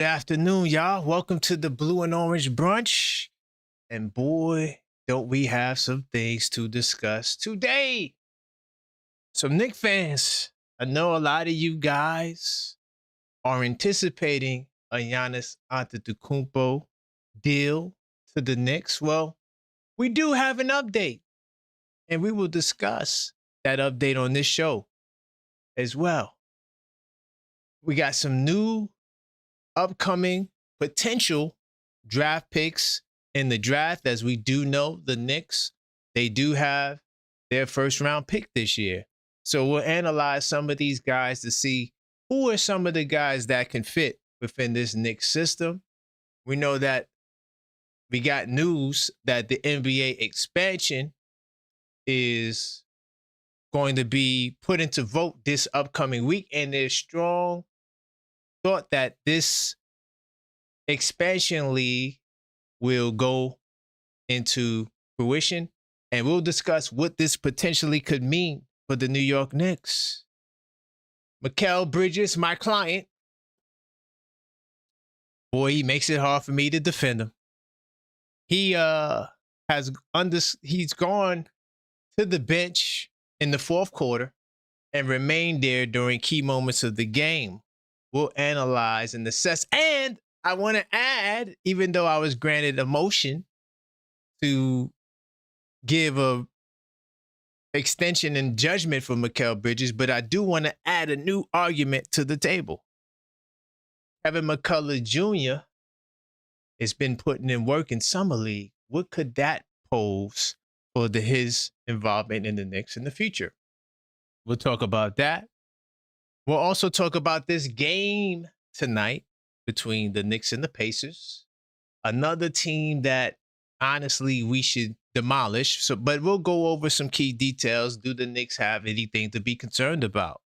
Good afternoon, y'all. Welcome to the Blue and Orange Brunch. And boy, don't we have some things to discuss today. So, Knicks fans, I know a lot of you guys are anticipating a Giannis Antetokounmpo deal to the Knicks. Well, we do have an update, and we will discuss that update on this show as well. We got some new upcoming potential draft picks in the draft. As we do know, the Knicks, they do have their first round pick this year. So we'll analyze some of these guys to see who are some of the guys that can fit within this Knicks system. We know that we got news that the NBA expansion is going to be put into vote this upcoming week, and there's strong thought that this expansion league will go into fruition, and we'll discuss what this potentially could mean for the New York Knicks. Mikal Bridges, my client, boy, he makes it hard for me to defend him. He's gone to the bench in the fourth quarter and remained there during key moments of the game. We'll analyze and assess. And I want to add, even though I was granted a motion to give a extension and judgment for Mikal Bridges, but I do want to add a new argument to the table. McCullar Jr. has been putting in work in Summer League. What could that pose for his involvement in the Knicks in the future? We'll talk about that. We'll also talk about this game tonight between the Knicks and the Pacers. Another team that honestly we should demolish. But we'll go over some key details. Do the Knicks have anything to be concerned about?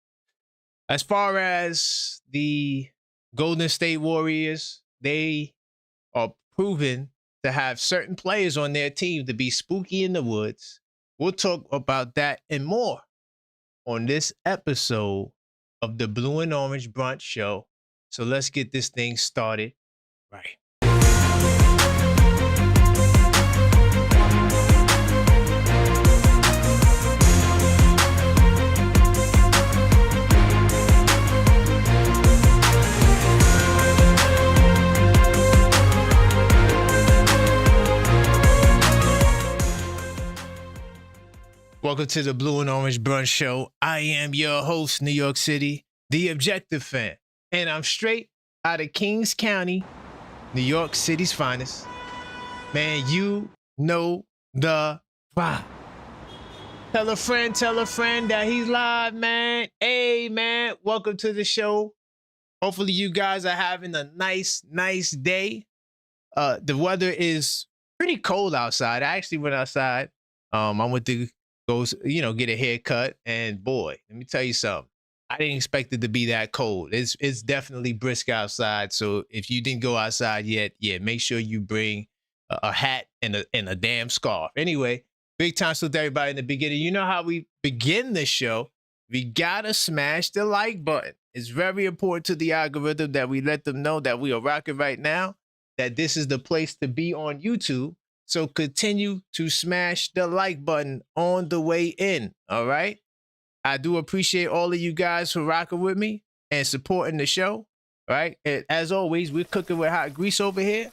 As far as the Golden State Warriors, they are proven to have certain players on their team to be spooky in the woods. We'll talk about that and more on this episode of the Blue and Orange Brunch Show. So let's get this thing started right. Welcome to the Blue and Orange Brunch Show. I am your host, New York City, the Objective Fan. And I'm straight out of Kings County, New York City's finest. Man, you know the vibe. Tell a friend that he's live, man. Hey, man, welcome to the show. Hopefully you guys are having a nice day. The weather is pretty cold outside. I actually went outside. I went to go, get a haircut. And boy, let me tell you something. I didn't expect it to be that cold. It's definitely brisk outside. So if you didn't go outside yet, make sure you bring a hat and a damn scarf. Anyway, big time salute to everybody in the beginning. You know how we begin this show. We gotta smash the like button. It's very important to the algorithm that we let them know that we are rocking right now, that this is the place to be on YouTube. So continue to smash the like button on the way in, all right? I do appreciate all of you guys for rocking with me and supporting the show, right? And as always, we're cooking with hot grease over here.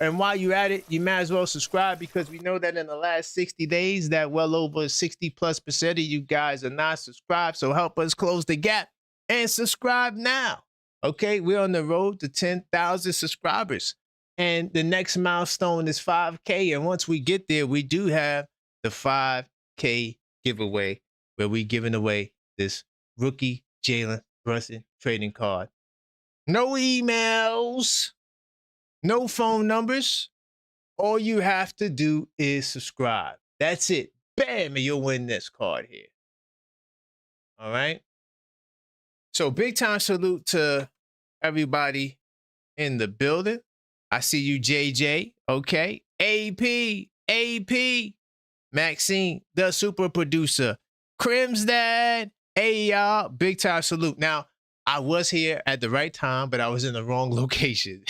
And while you're at it, you might as well subscribe, because we know that in the last 60 days that well over 60+% of you guys are not subscribed. So help us close the gap and subscribe now, okay? We're on the road to 10,000 subscribers. And the next milestone is 5K. And once we get there, we do have the 5K giveaway, where we're giving away this rookie Jalen Brunson trading card. No emails, no phone numbers. All you have to do is subscribe. That's it. Bam, and you'll win this card here. All right? So big time salute to everybody in the building. I see you, JJ. Okay. AP, Maxine, the super producer, Crim's dad. Hey, y'all. Big time salute. Now, I was here at the right time, but I was in the wrong location.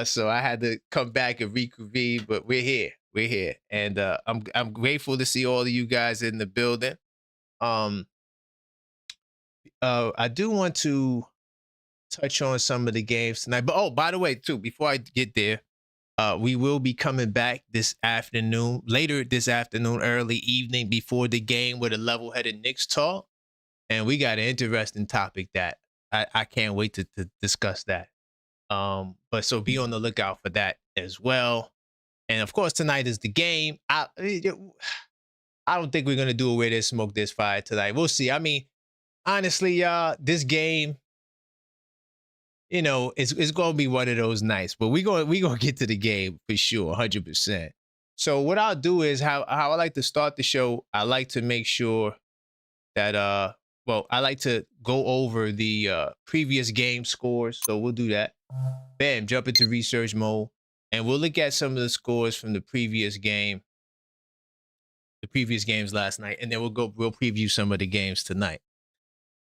So I had to come back and reconvene, but we're here. We're here. And I'm grateful to see all of you guys in the building. Um I do want to touch on some of the games tonight. But oh, by the way, too, before I get there, we will be coming back this afternoon, later this afternoon, early evening before the game with a level-headed Knicks talk. And we got an interesting topic that I can't wait to discuss that. But so be on the lookout for that as well. And of course, tonight is the game. I don't think we're gonna do a where there's smoke, there's fire tonight. We'll see. I mean, honestly, y'all, this game, it's gonna be one of those nights. But we gonna get to the game for sure, 100%. So what I'll do is how I like to start the show. I like to make sure that I like to go over the previous game scores. So we'll do that. Bam, jump into research mode, and we'll look at some of the scores from the previous games last night, and then we'll preview some of the games tonight.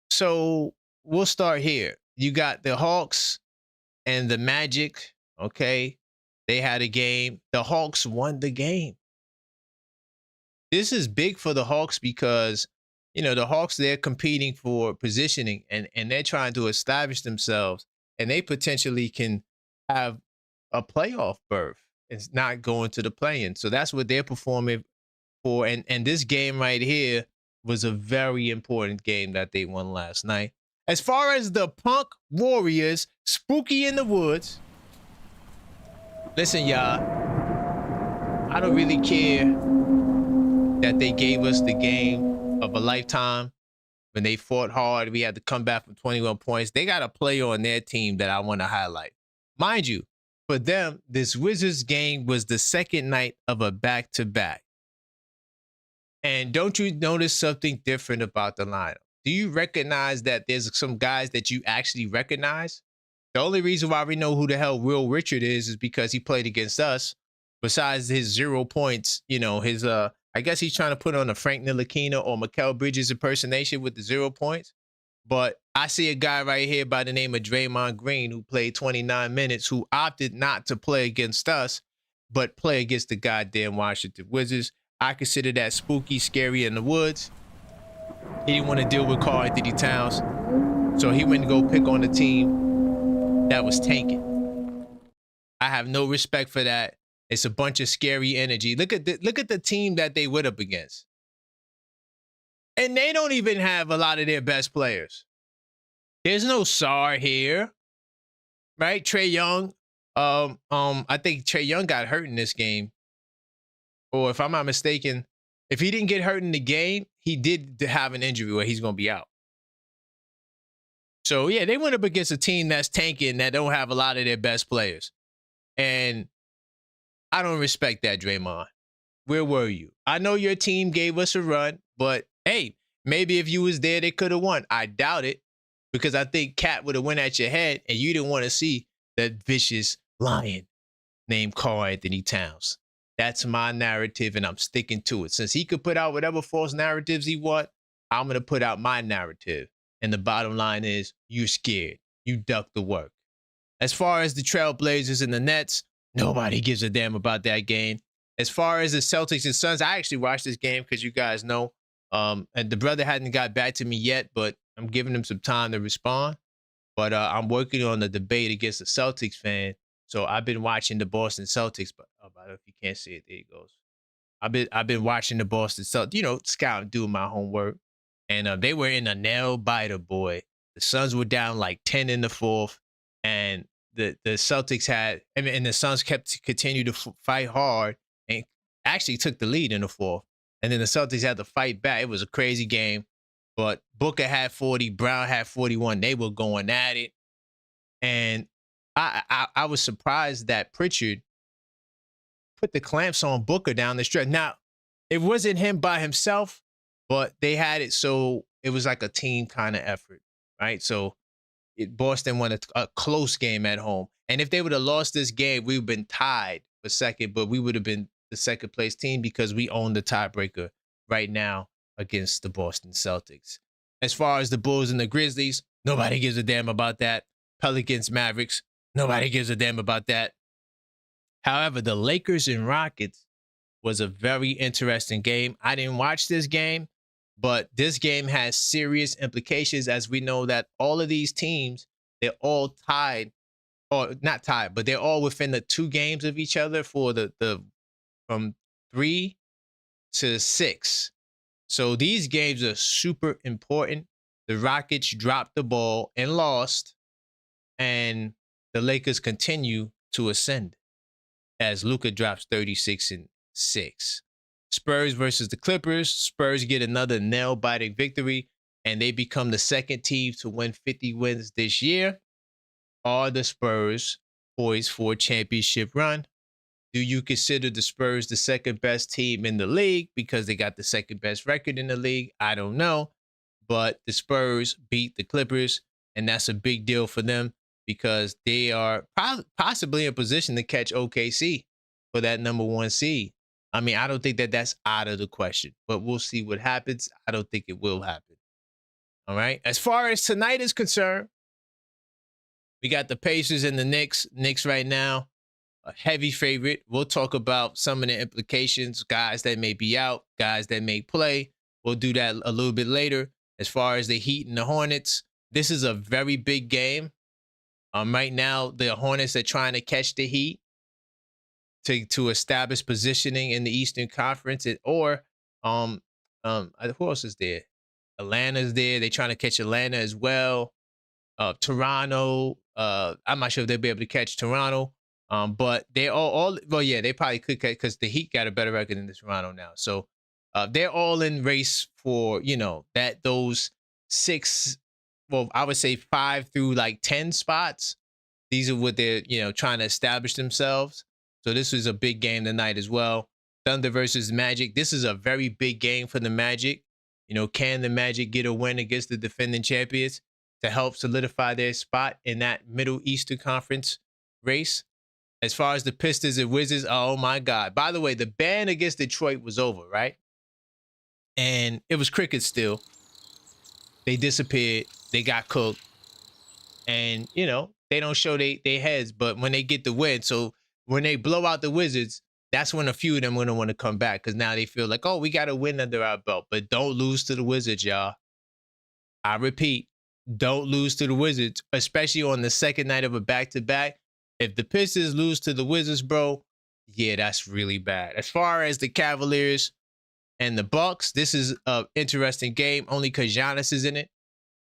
So we'll start here. You got the Hawks and the Magic. Okay, they had a game. The Hawks won the game. This is big for the Hawks because the Hawks, they're competing for positioning and they're trying to establish themselves, and they potentially can have a playoff berth. It's not going to the play-in. So that's what they're performing for. And this game right here was a very important game that they won last night. As far as the Punk Warriors, Spooky in the Woods. Listen, y'all, I don't really care that they gave us the game of a lifetime when they fought hard. We had to come back from 21 points. They got a player on their team that I want to highlight. Mind you, for them, this Wizards game was the second night of a back-to-back. And don't you notice something different about the lineup? Do you recognize that there's some guys that you actually recognize? The only reason why we know who the hell Will Richard is because he played against us. Besides his 0 points, I guess he's trying to put on a Frank Ntilikina or Mikal Bridges impersonation with the 0 points. But I see a guy right here by the name of Draymond Green who played 29 minutes, who opted not to play against us, but play against the goddamn Washington Wizards. I consider that spooky, scary in the woods. He didn't want to deal with Karl Anthony Towns, so he went to go pick on the team that was tanking. I have no respect for that. It's a bunch of scary energy. Look at the team that they went up against. And they don't even have a lot of their best players. There's no Sar here. Right? Trae Young. I think Trae Young got hurt in this game. Or if I'm not mistaken, if he didn't get hurt in the game, he did have an injury where he's going to be out. So, yeah, they went up against a team that's tanking that don't have a lot of their best players. And I don't respect that, Draymond. Where were you? I know your team gave us a run, but hey, maybe if you was there, they could have won. I doubt it, because I think Cat would have went at your head, and you didn't want to see that vicious lion named Karl Anthony Towns. That's my narrative, and I'm sticking to it. Since he could put out whatever false narratives he want, I'm going to put out my narrative. And the bottom line is, you're scared. You duck the work. As far as the Trailblazers and the Nets, nobody gives a damn about that game. As far as the Celtics and Suns, I actually watched this game because you guys know. And the brother hadn't got back to me yet, but I'm giving him some time to respond. But I'm working on the debate against the Celtics fan. So I've been watching the Boston Celtics. But if you can't see it, there it goes. I've been watching the Boston Celtics, scouting, doing my homework. And they were in a nail biter, boy. The Suns were down like 10 in the fourth. And the Celtics and the Suns continued to fight hard and actually took the lead in the fourth. And then the Celtics had to fight back. It was a crazy game. But Booker had 40, Brown had 41. They were going at it. And I was surprised that Pritchard put the clamps on Booker down the stretch. Now, it wasn't him by himself, but they had it so it was like a team kind of effort, right? So Boston won a close game at home. And if they would have lost this game, we would have been tied for second, but we would have been the second place team because we own the tiebreaker right now against the Boston Celtics. As far as the Bulls and the Grizzlies, Nobody gives a damn about that. Pelicans, Mavericks, nobody gives a damn about that. However, the Lakers and Rockets was a very interesting game. I didn't watch this game, but this game has serious implications, as we know that all of these teams, they're all tied, or not tied, but they're all within the 2 games of each other for the from 3 to 6. So these games are super important. The Rockets dropped the ball and lost, and the Lakers continue to ascend as Luka drops 36-6. Spurs versus the Clippers. Spurs get another nail-biting victory, and they become the second team to win 50 wins this year. Are the Spurs poised for a championship run? Do you consider the Spurs the second best team in the league because they got the second best record in the league? I don't know. But the Spurs beat the Clippers, and that's a big deal for them because they are possibly in position to catch OKC for that number 1 seed. I mean, I don't think that that's out of the question, but we'll see what happens. I don't think it will happen. All right. As far as tonight is concerned, we got the Pacers and the Knicks. Knicks right now, a heavy favorite. We'll talk about some of the implications, guys that may be out, guys that may play. We'll do that a little bit later. As far as the Heat and the Hornets, this is a very big game. Right now, the Hornets are trying to catch the Heat to establish positioning in the Eastern Conference, who else is there? Atlanta's there. They're trying to catch Atlanta as well. Toronto. I'm not sure if they'll be able to catch Toronto. But they well, yeah, they probably could catch because the Heat got a better record than the Toronto now. So they're all in race for, those 6, well, I would say 5 through like 10 spots. These are what they're, trying to establish themselves. So this was a big game tonight as well. Thunder versus Magic. This is a very big game for the Magic. Can the Magic get a win against the defending champions to help solidify their spot in that Middle Eastern Conference race? As far as the Pistons and Wizards, oh my God. By the way, the ban against Detroit was over, right? And it was cricket still. They disappeared. They got cooked. And, they don't show their heads, but when they get the win, so when they blow out the Wizards, that's when a few of them are going to want to come back because now they feel like, oh, we got a win under our belt. But don't lose to the Wizards, y'all. I repeat, don't lose to the Wizards, especially on the second night of a back-to-back. If the Pistons lose to the Wizards, bro, yeah, that's really bad. As far as the Cavaliers and the Bucks, this is an interesting game only because Giannis is in it.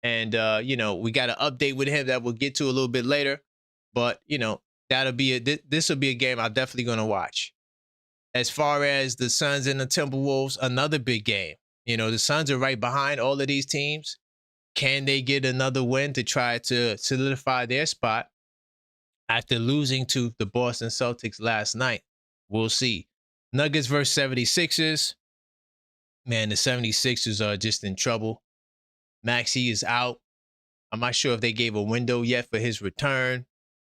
And, we got an update with him that we'll get to a little bit later. But, this will be a game I'm definitely going to watch. As far as the Suns and the Timberwolves, another big game. The Suns are right behind all of these teams. Can they get another win to try to solidify their spot after losing to the Boston Celtics last night? We'll see. Nuggets versus 76ers. Man, the 76ers are just in trouble. Maxey is out. I'm not sure if they gave a window yet for his return.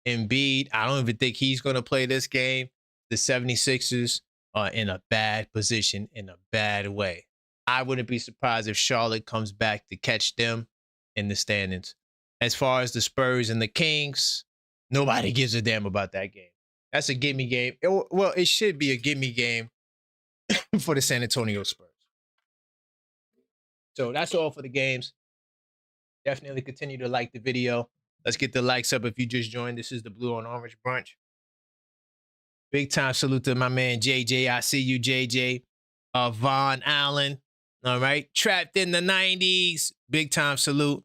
Embiid, I don't even think he's going to play this game. The 76ers are in a bad position, in a bad way. I wouldn't be surprised if Charlotte comes back to catch them in the standings. As far as the Spurs and the Kings, nobody gives a damn about that game. That's a gimme game. It should be a gimme game for the San Antonio Spurs. So that's all for the games. Definitely continue to like the video. Let's get the likes up if you just joined. This is the Blue on Orange Brunch. Big time salute to my man JJ. I see you, JJ. Von Allen. All right. Trapped in the 90s. Big time salute.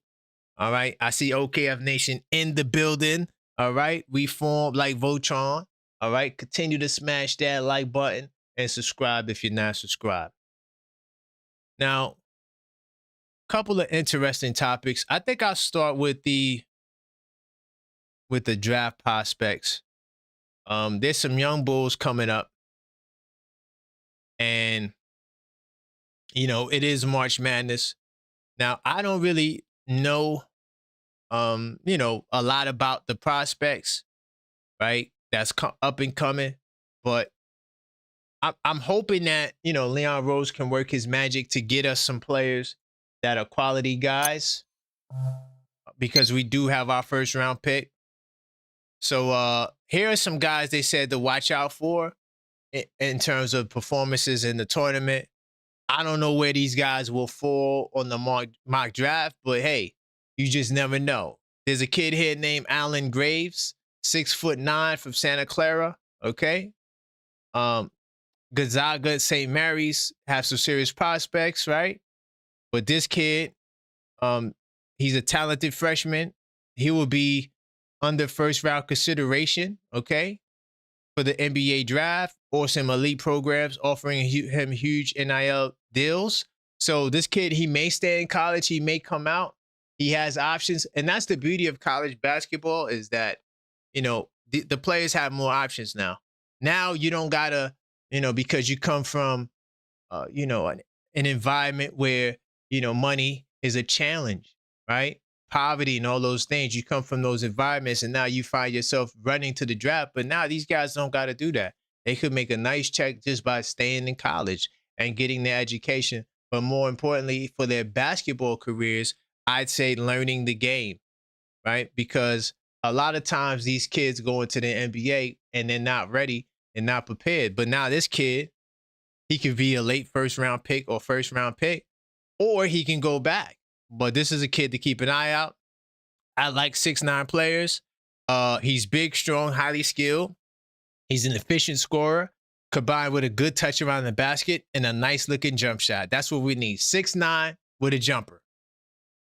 All right. I see OKF Nation in the building. All right. We form like Voltron. All right. Continue to smash that like button and subscribe if you're not subscribed. Now, couple of interesting topics. I think I'll start with the draft prospects. There's some young bulls coming up, and it is March Madness. Now, I don't really know a lot about the prospects, right? That's up and coming, but I'm hoping that Leon Rose can work his magic to get us some players that are quality guys. because we do have our first round pick. So here are some guys they said to watch out for in terms of performances in the tournament. I don't know where these guys will fall on the mock draft, but hey, you just never know. There's a kid here named Alan Graves, 6'9" from Santa Clara. Okay. Gonzaga at St. Mary's have some serious prospects, right? But this kid, he's a talented freshman. He will be under first round consideration, okay, for the NBA draft or some elite programs offering him huge NIL deals. So this kid, he may stay in college. He may come out. He has options. And that's the beauty of college basketball is that, the players have more options now. Now you don't got to, because you come from, an environment where, money is a challenge, right? Poverty and all those things. You come from those environments and now you find yourself running to the draft. But now these guys don't got to do that. They could make a nice check just by staying in college and getting their education. But more importantly, for their basketball careers, I'd say learning the game, right? Because a lot of times these kids go into the NBA and they're not ready and not prepared. But now this kid, he could be a late first round pick or first round pick, or he can go back. But this is a kid to keep an eye out. I like 6'9" players. He's big, strong, highly skilled. He's an efficient scorer combined with a good touch around the basket and a nice looking jump shot. That's what we need. 6'9" with a jumper.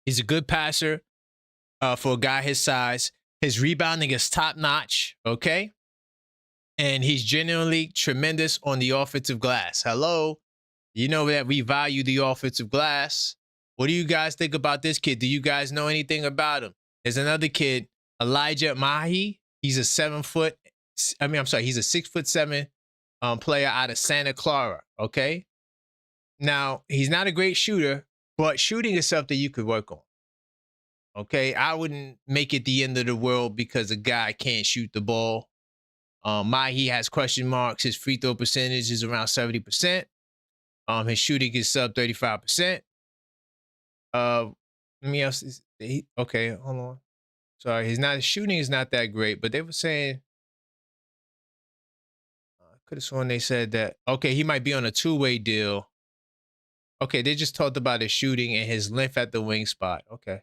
He's a good passer for a guy his size. His rebounding is top notch, okay? And he's genuinely tremendous on the offensive glass. Hello? You know that we value the offensive glass. What do you guys think about this kid? Do you guys know anything about him? There's another kid, Elijah Mahi. He's a 6'7" player out of Santa Clara, okay? Now, he's not a great shooter, but shooting is something you could work on, okay? I wouldn't make it the end of the world because a guy can't shoot the ball. Mahi has question marks. His free throw percentage is around 70%. His shooting is sub 35%. Let me ask. Okay, hold on. Sorry, his shooting is not that great, but they were saying I could have sworn they said that. Okay, he might be on a two-way deal. Okay, they just talked about his shooting and his length at the wing spot. Okay.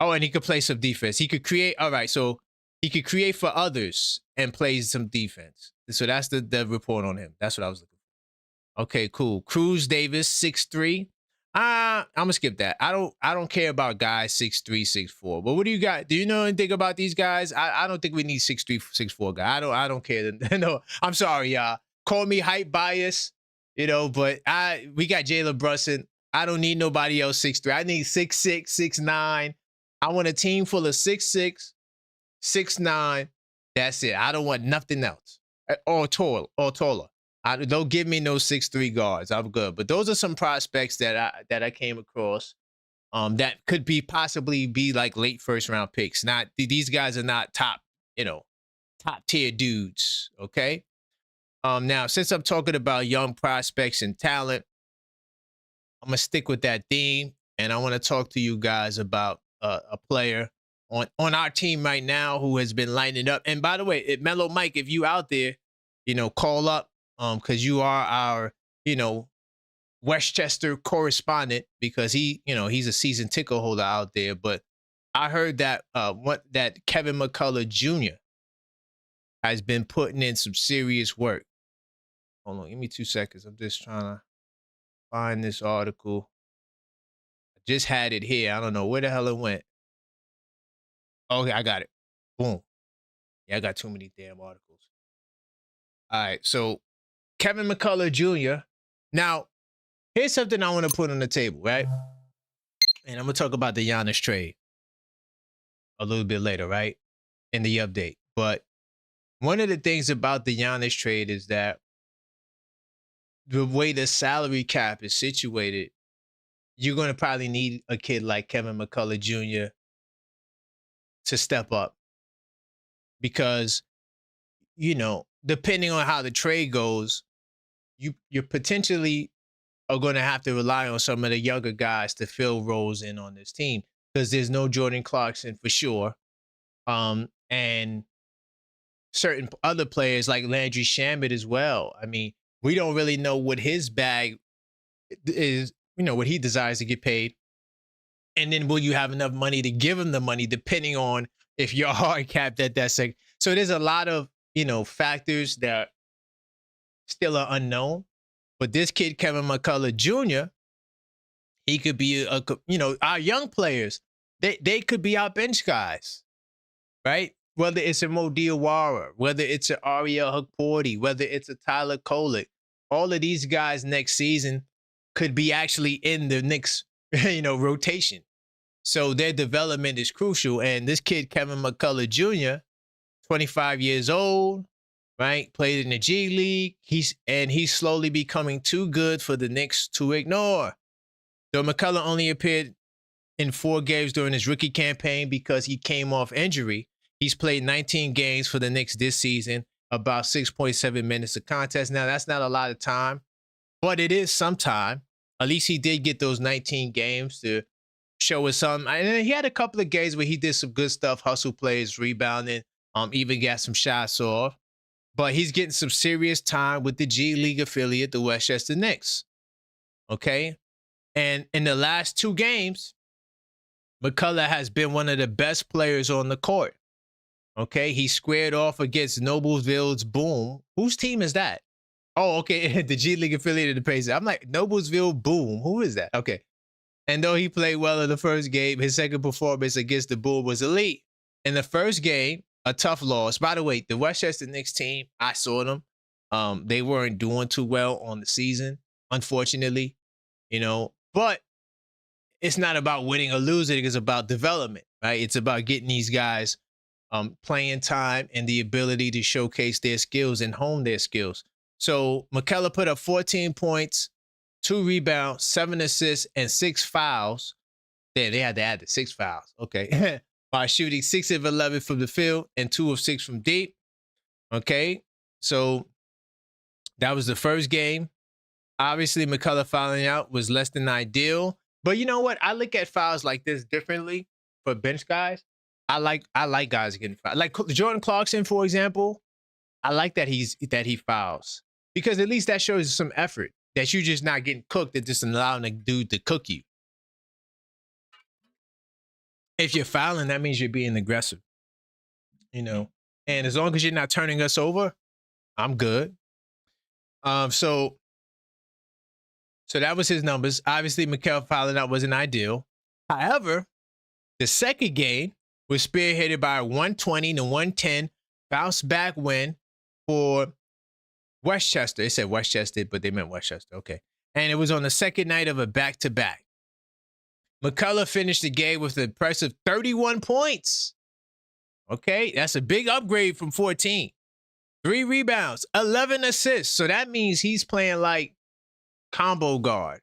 Oh, and he could play some defense. He could create. All right, so he could create for others and play some defense. So that's the report on him. That's what I was looking for. Okay, cool. Cruz Davis, 6'3". I'm gonna skip that. I don't care about guys 6'3", 6'4". But what do you got? Do you know anything about these guys? I don't think we need 6'3", 6'4" guy. I don't care. No, I'm sorry, y'all. Call me hype bias, but we got Jalen Brunson. I don't need nobody else 6'3". I need 6'6", 6'9". I want a team full of 6'6", 6'9". That's it. I don't want nothing else. Or taller. Don't give me no 6'3" guards. I'm good. But those are some prospects that I came across that could possibly be like late first round picks. Not these guys are not top tier dudes. Okay. Now, since I'm talking about young prospects and talent, I'm gonna stick with that theme, and I want to talk to you guys about a player on our team right now who has been lighting up. And by the way, Mellow Mike, if you out there, call up. Because you are our, Westchester correspondent, because he's a season ticket holder out there. But I heard that that Kevin McCullar Jr. has been putting in some serious work. Hold on, give me 2 seconds. I'm just trying to find this article. I just had it here. I don't know where the hell it went. Okay, I got it. Boom. Yeah, I got too many damn articles. All right, so Kevin McCullar Jr. Now, here's something I want to put on the table, right? And I'm going to talk about the Giannis trade a little bit later, right? In the update. But one of the things about the Giannis trade is that the way the salary cap is situated, you're going to probably need a kid like Kevin McCullar Jr. to step up. Because, depending on how the trade goes, you're potentially are going to have to rely on some of the younger guys to fill roles in on this team. because there's no Jordan Clarkson for sure. And certain other players like Landry Shamet as well. I mean, we don't really know what his bag is, what he desires to get paid. And then will you have enough money to give him the money, depending on if you're hard capped at that second. So there's a lot of, factors that still are unknown. But this kid, Kevin McCullar Jr., he could be our young players, they could be our bench guys, right? Whether it's a Mo Diawara, whether it's an Ariel Hukporti, whether it's a Tyler Kolek, all of these guys next season could be actually in the Knicks, rotation. So their development is crucial. And this kid, Kevin McCullar Jr., 25 years old, right? Played in the G League. He's slowly becoming too good for the Knicks to ignore. Though McCullar only appeared in 4 games during his rookie campaign because he came off injury, he's played 19 games for the Knicks this season, about 6.7 minutes a contest. Now, that's not a lot of time, but it is some time. At least he did get those 19 games to show us something. And he had a couple of games where he did some good stuff, hustle plays, rebounding, even got some shots off. But he's getting some serious time with the G League affiliate, the Westchester Knicks. Okay? And in the last 2 games, McCullar has been one of the best players on the court. Okay, he squared off against Noblesville's Boom. Whose team is that? Oh, okay, the G League affiliate of the Pacers. I'm like, Noblesville Boom. Who is that? Okay. And though he played well in the first game, his second performance against the Boom was elite. In the first game, a tough loss. By the way, the Westchester Knicks team, I saw them. They weren't doing too well on the season, unfortunately. But it's not about winning or losing. It's about development, right? It's about getting these guys playing time and the ability to showcase their skills and hone their skills. So McCullar put up 14 points, 2 rebounds, 7 assists, and 6 fouls. They had to add the 6 fouls. Okay. By shooting 6 of 11 from the field and 2 of 6 from deep. Okay. So that was the first game. Obviously, McCullar fouling out was less than ideal. But you know what? I look at fouls like this differently for bench guys. I like guys getting fouled. Like Jordan Clarkson, for example. I like that he fouls, because at least that shows some effort, that you're just not getting cooked, and just allowing the dude to cook you. If you're fouling, that means you're being aggressive. And as long as you're not turning us over, I'm good. So that was his numbers. Obviously, McCullar fouling out wasn't ideal. However, the second game was spearheaded by a 120 to 110 bounce back win for Westchester. They said Westchester, but they meant Westchester. Okay. And it was on the second night of a back-to-back. McCullar finished the game with an impressive 31 points. Okay. That's a big upgrade from 14. 3 rebounds, 11 assists. So that means he's playing like combo guard.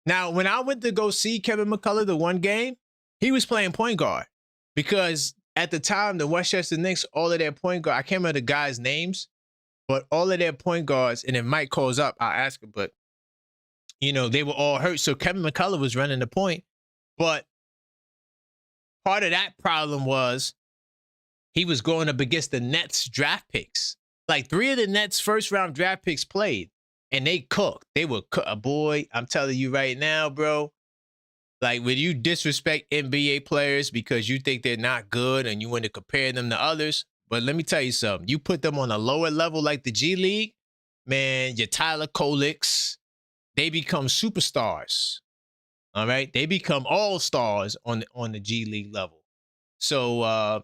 Now, when I went to go see Kevin McCullar the one game, he was playing point guard, because at the time, the Westchester Knicks, all of their point guard, I can't remember the guys' names, but all of their point guards, and if Mike calls up, I'll ask him, but, they were all hurt. So Kevin McCullar was running the point. But part of that problem was he was going up against the Nets draft picks. Like 3 of the Nets first round draft picks played, and they cooked. They were boy, I'm telling you right now, bro. Like, when you disrespect NBA players because you think they're not good and you want to compare them to others, but let me tell you something. You put them on a lower level like the G League, man, your Tyler Koleks, they become superstars. All right? They become all-stars on the G League level. So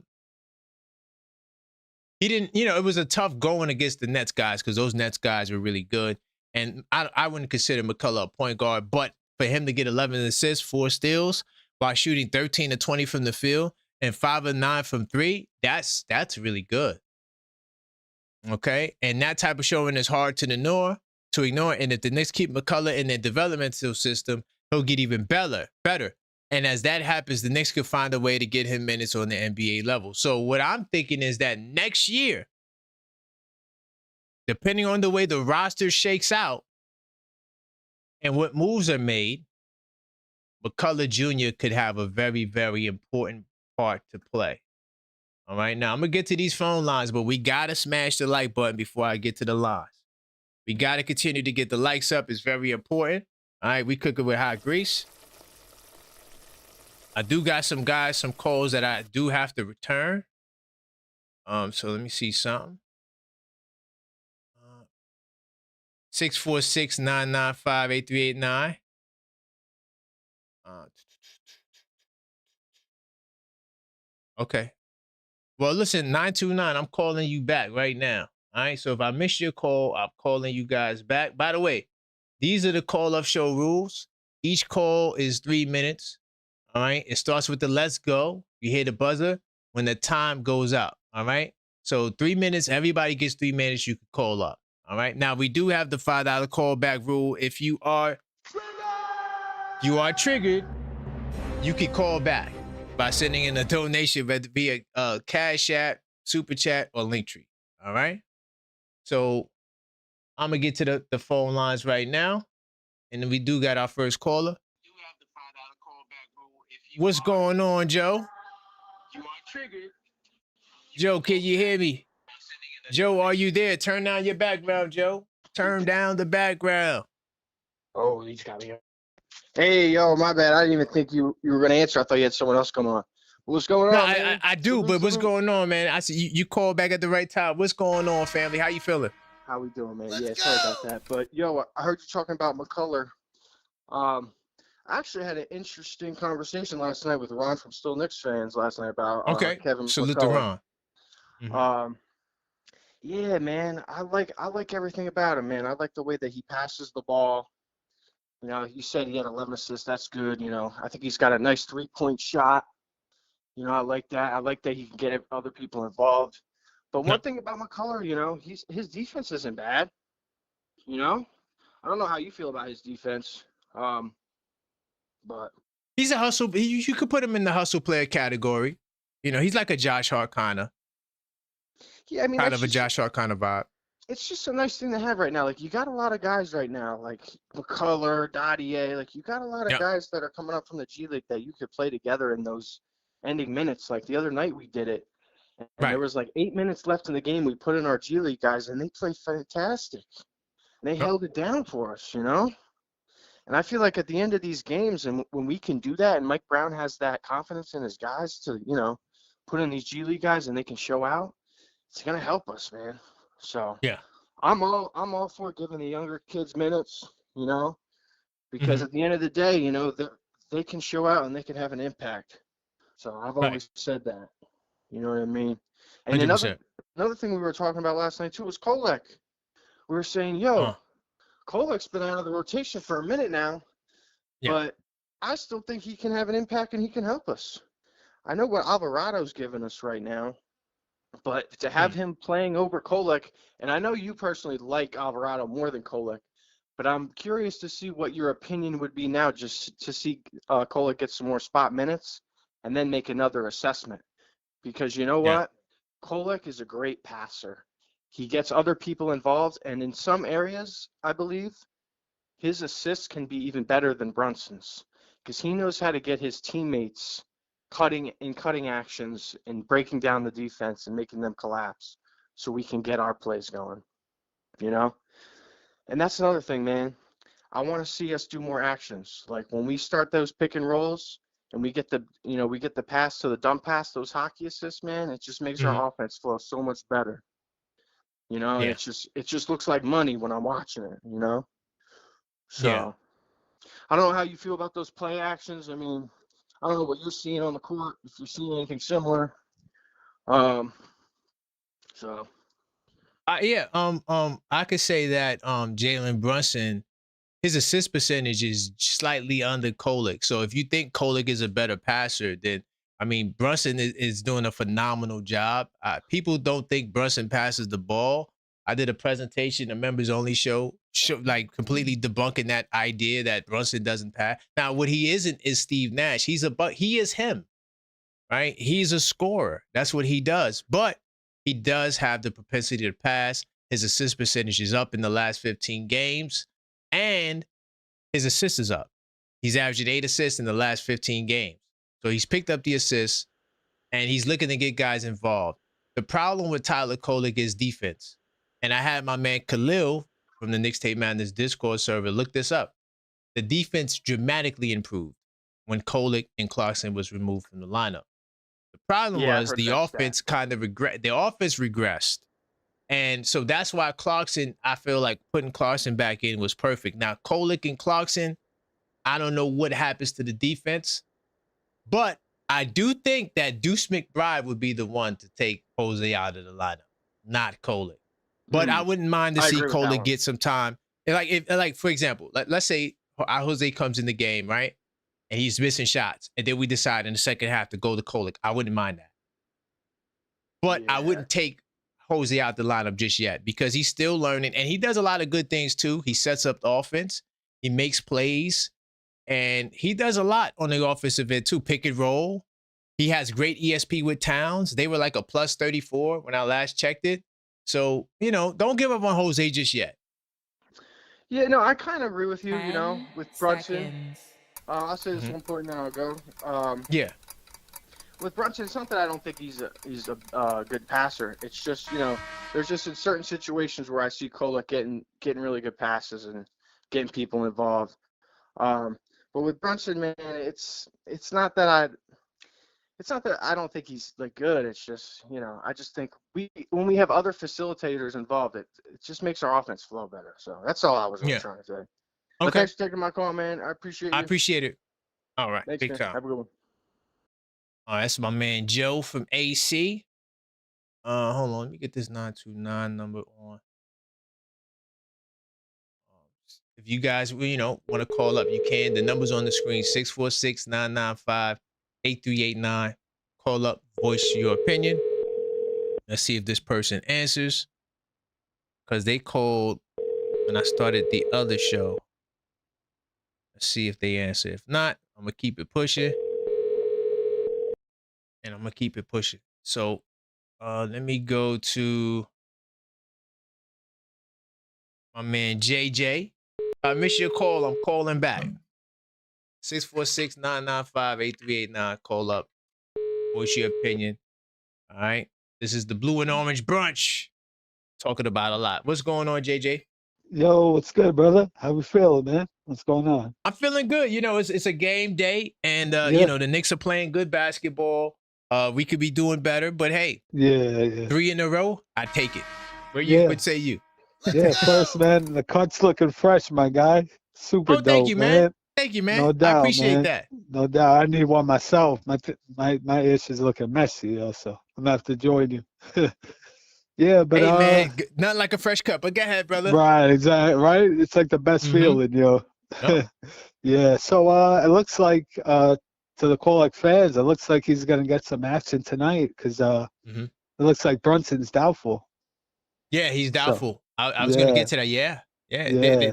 he didn't, it was a tough going against the Nets guys, because those Nets guys were really good. And I wouldn't consider McCullar a point guard, but for him to get 11 assists, 4 steals, while shooting 13 to 20 from the field and 5 of 9 from 3, that's really good. Okay, and that type of showing is hard to ignore. And if the Knicks keep McCullar in their developmental system, he'll get even better. And as that happens, the Knicks could find a way to get him minutes on the NBA level. So what I'm thinking is that next year, depending on the way the roster shakes out and what moves are made, McCullar Jr. could have a very, very important part to play. All right, now I'm going to get to these phone lines, but we got to smash the like button before I get to the lines. We got to continue to get the likes up. It's very important. All right, we cooking with hot grease. I do got some guys, some calls that I do have to return. So let me see something. 646-995-8389. Okay. Well, listen, 929, I'm calling you back right now. All right. So if I miss your call, I'm calling you guys back. By the way, these are the call-up show rules. Each call is 3 minutes. All right. It starts with the let's go. You hear the buzzer when the time goes out. All right. So 3 minutes, everybody gets 3 minutes. You can call up. All right. Now we do have the $5 callback rule. If you are triggered, you can call back by sending in a donation via Cashapp, Super Chat, or Linktree. All right. So I'm gonna get to the phone lines right now, and then we do got our first caller. What's going on, Joe? You are triggered. Joe, can you hear me? Joe, are you there? Turn down your background, Joe. Turn down the background. Oh, he's got me. Hey, yo, my bad. I didn't even think you were going to answer. I thought you had someone else come on. What's going on, man? I do, but what's going on, man? I see you called back at the right time. What's going on, family? How you feeling? How we doing, man? Sorry about that. But, yo, I heard you talking about McCullar. I actually had an interesting conversation last night with Ron from Still Knicks fans last night about Kevin Salute McCullar. to Ron. Mm-hmm. Yeah, man, I like everything about him, man. I like the way that he passes the ball. You know, you said he had 11 assists. That's good. You know, I think he's got a nice 3-point shot. You know, I like that. I like that he can get other people involved. But one thing about McCullar, you know, his defense isn't bad. You know, I don't know how you feel about his defense, but he's a hustle. You could put him in the hustle player category. You know, he's like a Josh Hart kind of. Yeah, I mean, kind of a Josh Hart kind of vibe. It's just a nice thing to have right now. Like, you got a lot of guys right now, like McCullar, Dadier. Like, you got a lot of guys that are coming up from the G League that you could play together in those ending minutes. Like, the other night we did it, and there was like 8 minutes left in the game. We put in our G League guys, and they played fantastic. And they held it down for us, you know? And I feel like at the end of these games, and when we can do that, and Mike Brown has that confidence in his guys to, you know, put in these G League guys and they can show out, it's gonna help us, man. So I'm all for giving the younger kids minutes, you know, because at the end of the day, you know, they can show out and they can have an impact. So I've always said that. You know what I mean? And 100%. another thing we were talking about last night too was Kolek. We were saying, yo, Kolek's been out of the rotation for a minute now, but I still think he can have an impact and he can help us. I know what Alvarado's giving us right now, but to have him playing over Kolek, and I know you personally like Alvarado more than Kolek, but I'm curious to see what your opinion would be now, just to see Kolek get some more spot minutes and then make another assessment. Because you know what? Kolek is a great passer. He gets other people involved, and in some areas, I believe, his assists can be even better than Brunson's because he knows how to get his teammates cutting actions and breaking down the defense and making them collapse so we can get our plays going, you know? And that's another thing, man. I want to see us do more actions. Like when we start those pick and rolls and we get the pass to the dump pass, those hockey assists, man, it just makes our offense flow so much better. You know, it just looks like money when I'm watching it, you know? So I don't know how you feel about those play actions. I mean, I don't know what you're seeing on the court, if you're seeing anything similar. I could say that Jalen Brunson, his assist percentage is slightly under Kolek. So if you think Kolek is a better passer, then I mean Brunson is doing a phenomenal job. People don't think Brunson passes the ball. I did a presentation, a members only show like completely debunking that idea that Brunson doesn't pass. Now, what he isn't is Steve Nash. He is him, right? He's a scorer. That's what he does. But he does have the propensity to pass. His assist percentage is up in the last 15 games, and his assist is up. He's averaging 8 assists in the last 15 games. So he's picked up the assists, and he's looking to get guys involved. The problem with Tyler Kolek is defense. And I had my man Khalil from the Knicks Tape Madness Discord server look this up. The defense dramatically improved when Kolek and Clarkson was removed from the lineup. The problem was the offense kind of regressed. The offense regressed. And so that's why Clarkson, I feel like putting Clarkson back in was perfect. Now, Kolek and Clarkson, I don't know what happens to the defense, but I do think that Deuce McBride would be the one to take Jose out of the lineup, not Kolek. But I wouldn't mind to see Kolek get some time. Like for example, let's say Jose comes in the game, right? And he's missing shots. And then we decide in the second half to go to Kolek. I wouldn't mind that. But I wouldn't take Jose out the lineup just yet because he's still learning. And he does a lot of good things too. He sets up the offense. He makes plays. And he does a lot on the offensive end too. Pick and roll. He has great ESP with Towns. They were like a plus 34 when I last checked it. So, don't give up on Jose just yet. Yeah, no, I kind of agree with you, with Brunson. I'll say this 1 point, then I'll go. Yeah. With Brunson, it's not that I don't think he's a good passer. It's just, there's just in certain situations where I see Kolek getting really good passes and getting people involved. But with Brunson, man, it's not that I don't think he's like good. It's just, I just think when we have other facilitators involved, it just makes our offense flow better. So that's all I was really trying to say. Okay. But thanks for taking my call, man. I appreciate you. I appreciate it. All right. Thanks, big man. time. Have a good one. All right, that's my man Joe from AC. Hold on, let me get this 929 number on. If you guys, want to call up, you can. The number's on the screen, 646-995-8389. Call up, voice your opinion. Let's see if this person answers. Because they called when I started the other show. Let's see if they answer. If not, I'm going to keep it pushing. And I'm going to keep it pushing. So let me go to my man JJ. I missed your call. I'm calling back. 646-995-8389. Call up. Voice your opinion. All right. This is the Blue and Orange Brunch. Talking about a lot. What's going on, JJ? Yo, what's good, brother? How we feeling, man? What's going on? I'm feeling good. It's a game day, and the Knicks are playing good basketball. We could be doing better, but hey, 3 in a row, I take it. What say you? Yeah, first, man, the cut's looking fresh, my guy. Super dope, thank you, man. Thank you, man. No doubt, I appreciate man. that. No doubt. I need one myself. My ish is looking messy, so I'm gonna have to join you. Yeah, but hey, man, nothing like a fresh cut. But go ahead, brother. Right, exactly. Right, it's like the best feeling, yo. Yep. Yeah. So it looks like to the Kolek fans, it looks like he's gonna get some action tonight because it looks like Brunson's doubtful. Yeah, he's doubtful. So, I was gonna get to that. Yeah.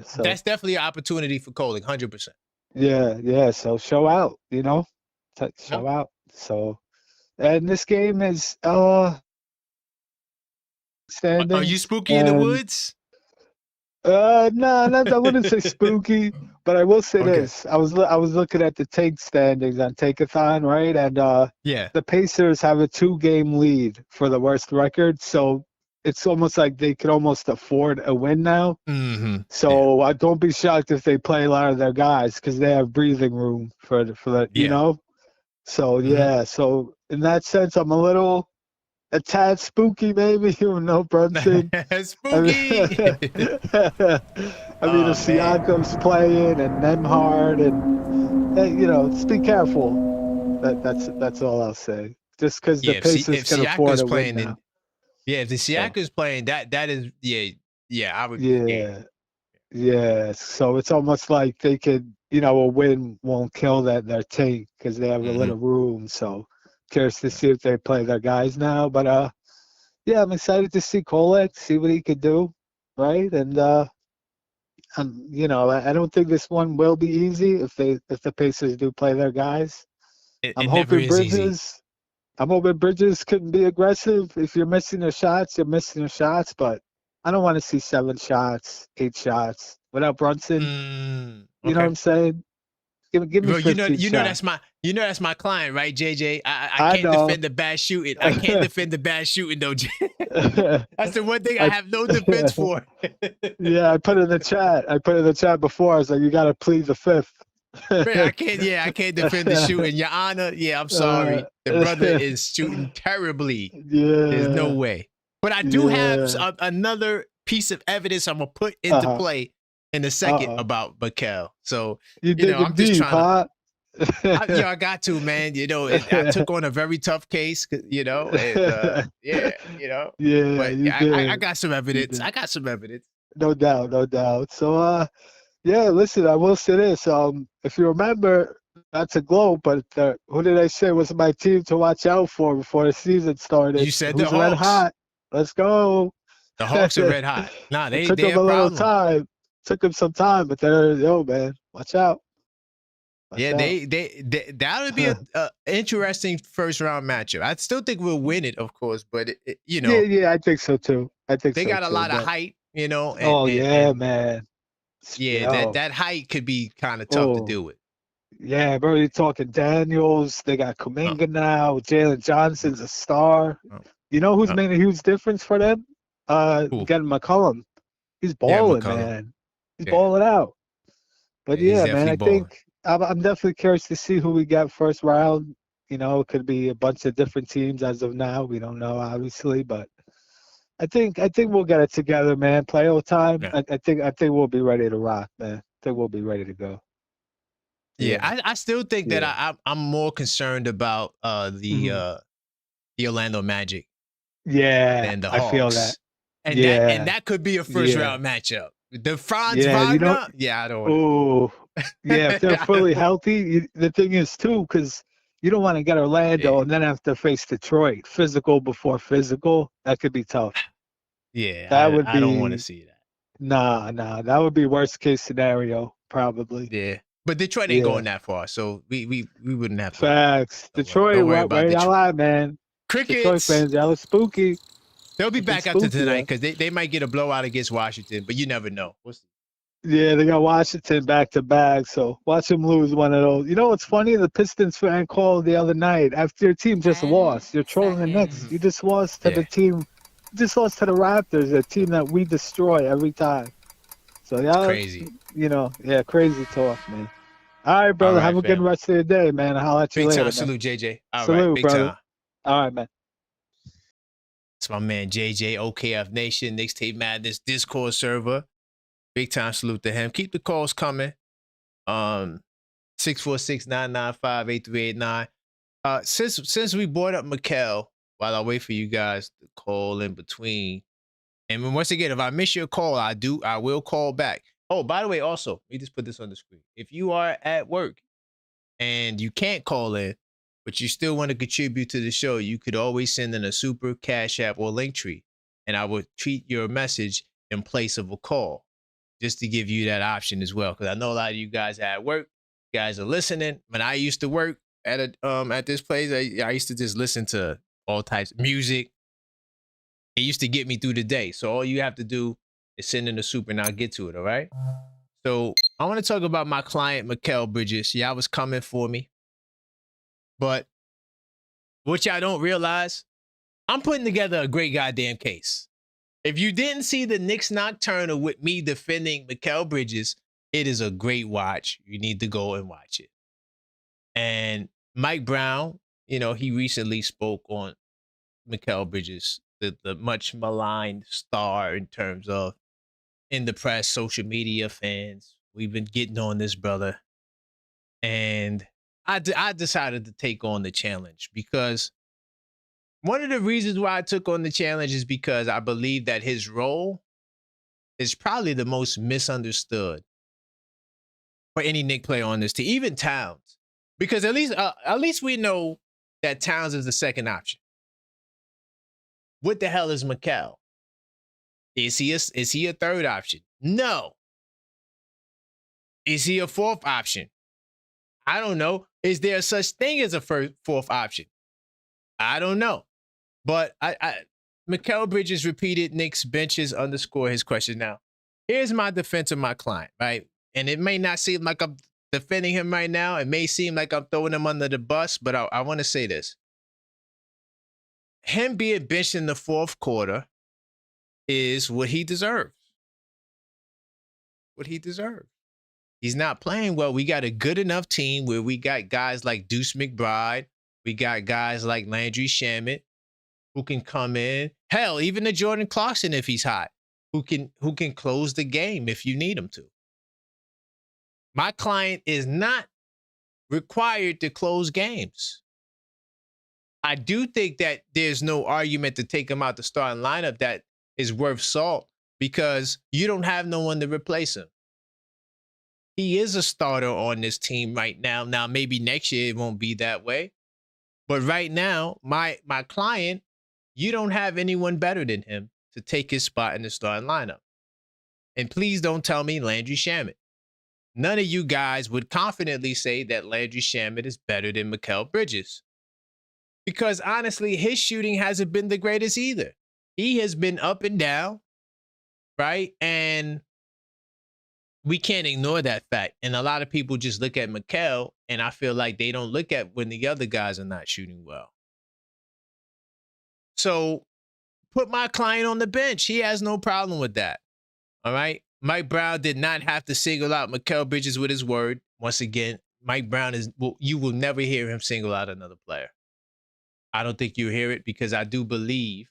So, that's definitely an opportunity for Kolek, 100%. Yeah. So show out, show out. So, and this game is standing. Are you spooky in the woods? No, I wouldn't say spooky, but I will say this. I was looking at the take standings on Takeathon, right? And the Pacers have a 2-game lead for the worst record, so it's almost like they could almost afford a win now. Mm-hmm. So don't be shocked if they play a lot of their guys because they have breathing room for the So so in that sense, I'm a tad spooky, maybe, Brunson. Spooky. If Siakam's playing and Nemhard and just be careful. That's all I'll say. Just because the Pacers can afford to win now. If the Siakam's playing, that is I would. Yeah. So it's almost like they could, a win won't kill their tank because they have a little room. So. Curious to see if they play their guys now, but I'm excited to see Kolek, see what he could do, right? And I don't think this one will be easy if the Pacers do play their guys. I'm hoping Bridges can be aggressive. If you're missing your shots, you're missing your shots, but I don't want to see 7 shots, 8 shots without Brunson. You know what I'm saying? Give me Bro, 15 you know that's my client, right, JJ? I can't know. defend the bad shooting. I can't defend the bad shooting though. That's the one thing I have no defense for. Yeah, I put it in the chat before. I was like, you got to plead the fifth. Man, I can't defend the shooting. Your Honor, yeah, I'm sorry. The brother is shooting terribly. Yeah. There's no way. But I do have another piece of evidence I'm gonna put into play in a second about Mikal. So you know, I'm just trying to. I got to, man. You know, I took on a very tough case. You know, and, yeah, you know. Yeah, but I got some evidence. I got some evidence. No doubt, no doubt. So, yeah, listen, I will say this. If you remember, not to gloat, but who did I say was my team to watch out for before the season started? You said Who's the Hawks. red hot? Let's go. The Hawks are red hot. Nah, they took them a little time. Took them some time, but yo, man, watch out. Yeah, that would be a interesting first round matchup. I still think we'll win it, of course, but you know. Yeah, I think so too. They got a lot of height, you know. Man. Yeah, that height could be kind of tough to deal with. Yeah, bro, you're talking Daniels. They got Kuminga now. Jalen Johnson's a star. You know who's made a huge difference for them? Getting McCullum. He's balling, man. He's balling out. But yeah, man, I think I'm definitely curious to see who we get first round. You know, it could be a bunch of different teams as of now. We don't know, obviously, but I think we'll get it together, man. Playoff time. Yeah. I think we'll be ready to rock, man. I think we'll be ready to go. Yeah, I still think that I'm more concerned about the Orlando Magic. Yeah, than the Hawks. I feel that. And that could be a first round matchup. The Franz Wagner. You know, I don't. Oh, yeah. If they're fully healthy, the thing is too, because you don't want to get Orlando and then have to face Detroit. Physical before physical, that could be tough. Yeah, I don't want to see that. Nah, that would be worst case scenario, probably. Yeah, but Detroit ain't going that far, so we wouldn't have to. Facts. Detroit, right out, man. Crickets. Detroit fans, y'all are spooky. They'll be back after tonight because they might get a blowout against Washington, but you never know. Yeah, they got Washington back to back, so watch them lose one of those. You know what's funny? The Pistons fan called the other night after your team just lost. You're trolling the Knicks. You just lost to the team. You just lost to the Raptors, a team that we destroy every time. So y'all, crazy. You know, crazy talk, man. All right, brother. Have a good rest of the day, man. I'll let you later. Big time salute, JJ. Salute, big brother. Time. All right, man. It's my man JJ, OKF Nation, Knicks Tape Madness Discord server. Big time salute to him. Keep the calls coming. 646-995-8389. Since we brought up Mikal, while I wait for you guys to call in between, and once again, if I miss your call, I will call back. Oh, by the way, also, let me just put this on the screen. If you are at work and you can't call in, but you still want to contribute to the show, you could always send in a super, Cash App, or Linktree, and I will treat your message in place of a call, just to give you that option as well. Because I know a lot of you guys are at work, you guys are listening. When I used to work at this place, I used to just listen to all types of music. It used to get me through the day. So all you have to do is send in a super, and I'll get to it. All right. So I want to talk about my client, Mikal Bridges. Y'all was coming for me. But what y'all don't realize, I'm putting together a great goddamn case. If you didn't see the Knicks Nocturnal with me defending Mikal Bridges, it is a great watch. You need to go and watch it. And Mike Brown, you know, he recently spoke on Mikal Bridges, the much maligned star in terms of in the press, social media, fans. We've been getting on this brother. And I decided to take on the challenge because one of the reasons why I took on the challenge is because I believe that his role is probably the most misunderstood for any Knicks player on this team, even Towns. Because at least we know that Towns is the second option. What the hell is Mikal? Is he a third option? No. Is he a fourth option? I don't know. Is there such thing as a fourth option? I don't know. But Mikal Bridges repeated Knicks benches _ his question. Now, here's my defense of my client, right? And it may not seem like I'm defending him right now. It may seem like I'm throwing him under the bus, but I want to say this. Him being benched in the fourth quarter is what he deserves. What he deserves. He's not playing well. We got a good enough team where we got guys like Deuce McBride. We got guys like Landry Shamet who can come in. Hell, even the Jordan Clarkson, if he's hot, who can close the game if you need him to. My client is not required to close games. I do think that there's no argument to take him out the starting lineup that is worth salt because you don't have no one to replace him. He is a starter on this team right now. Now, maybe next year it won't be that way. But right now, my client, you don't have anyone better than him to take his spot in the starting lineup. And please don't tell me Landry Shamet. None of you guys would confidently say that Landry Shamet is better than Mikal Bridges. Because honestly, his shooting hasn't been the greatest either. He has been up and down, right? And we can't ignore that fact. And a lot of people just look at Mikal, and I feel like they don't look at when the other guys are not shooting well. So put my client on the bench. He has no problem with that. All right? Mike Brown did not have to single out Mikal Bridges with his word. Once again, Mike Brown is, well, you will never hear him single out another player. I don't think you'll hear it because I do believe,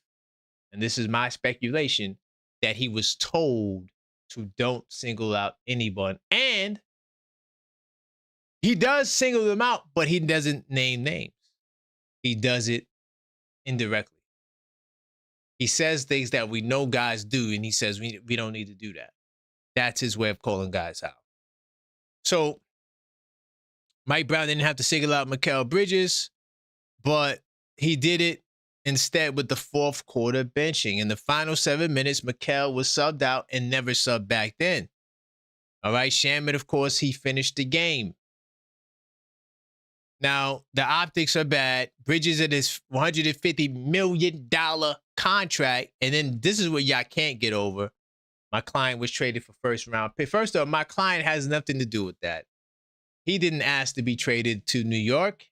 and this is my speculation, that he was told to don't single out anyone. And he does single them out, but he doesn't name names. He does it indirectly. He says things that we know guys do, and he says we don't need to do that. That's his way of calling guys out. So Mike Brown didn't have to single out Mikal Bridges, but he did it instead with the fourth quarter benching. In the final 7 minutes, Mikal was subbed out and never subbed back then. All right, Shamet, of course, he finished the game. Now, the optics are bad. Bridges at his $150 million contract. And then this is what y'all can't get over. My client was traded for first-round pick. First off, my client has nothing to do with that. He didn't ask to be traded to New York.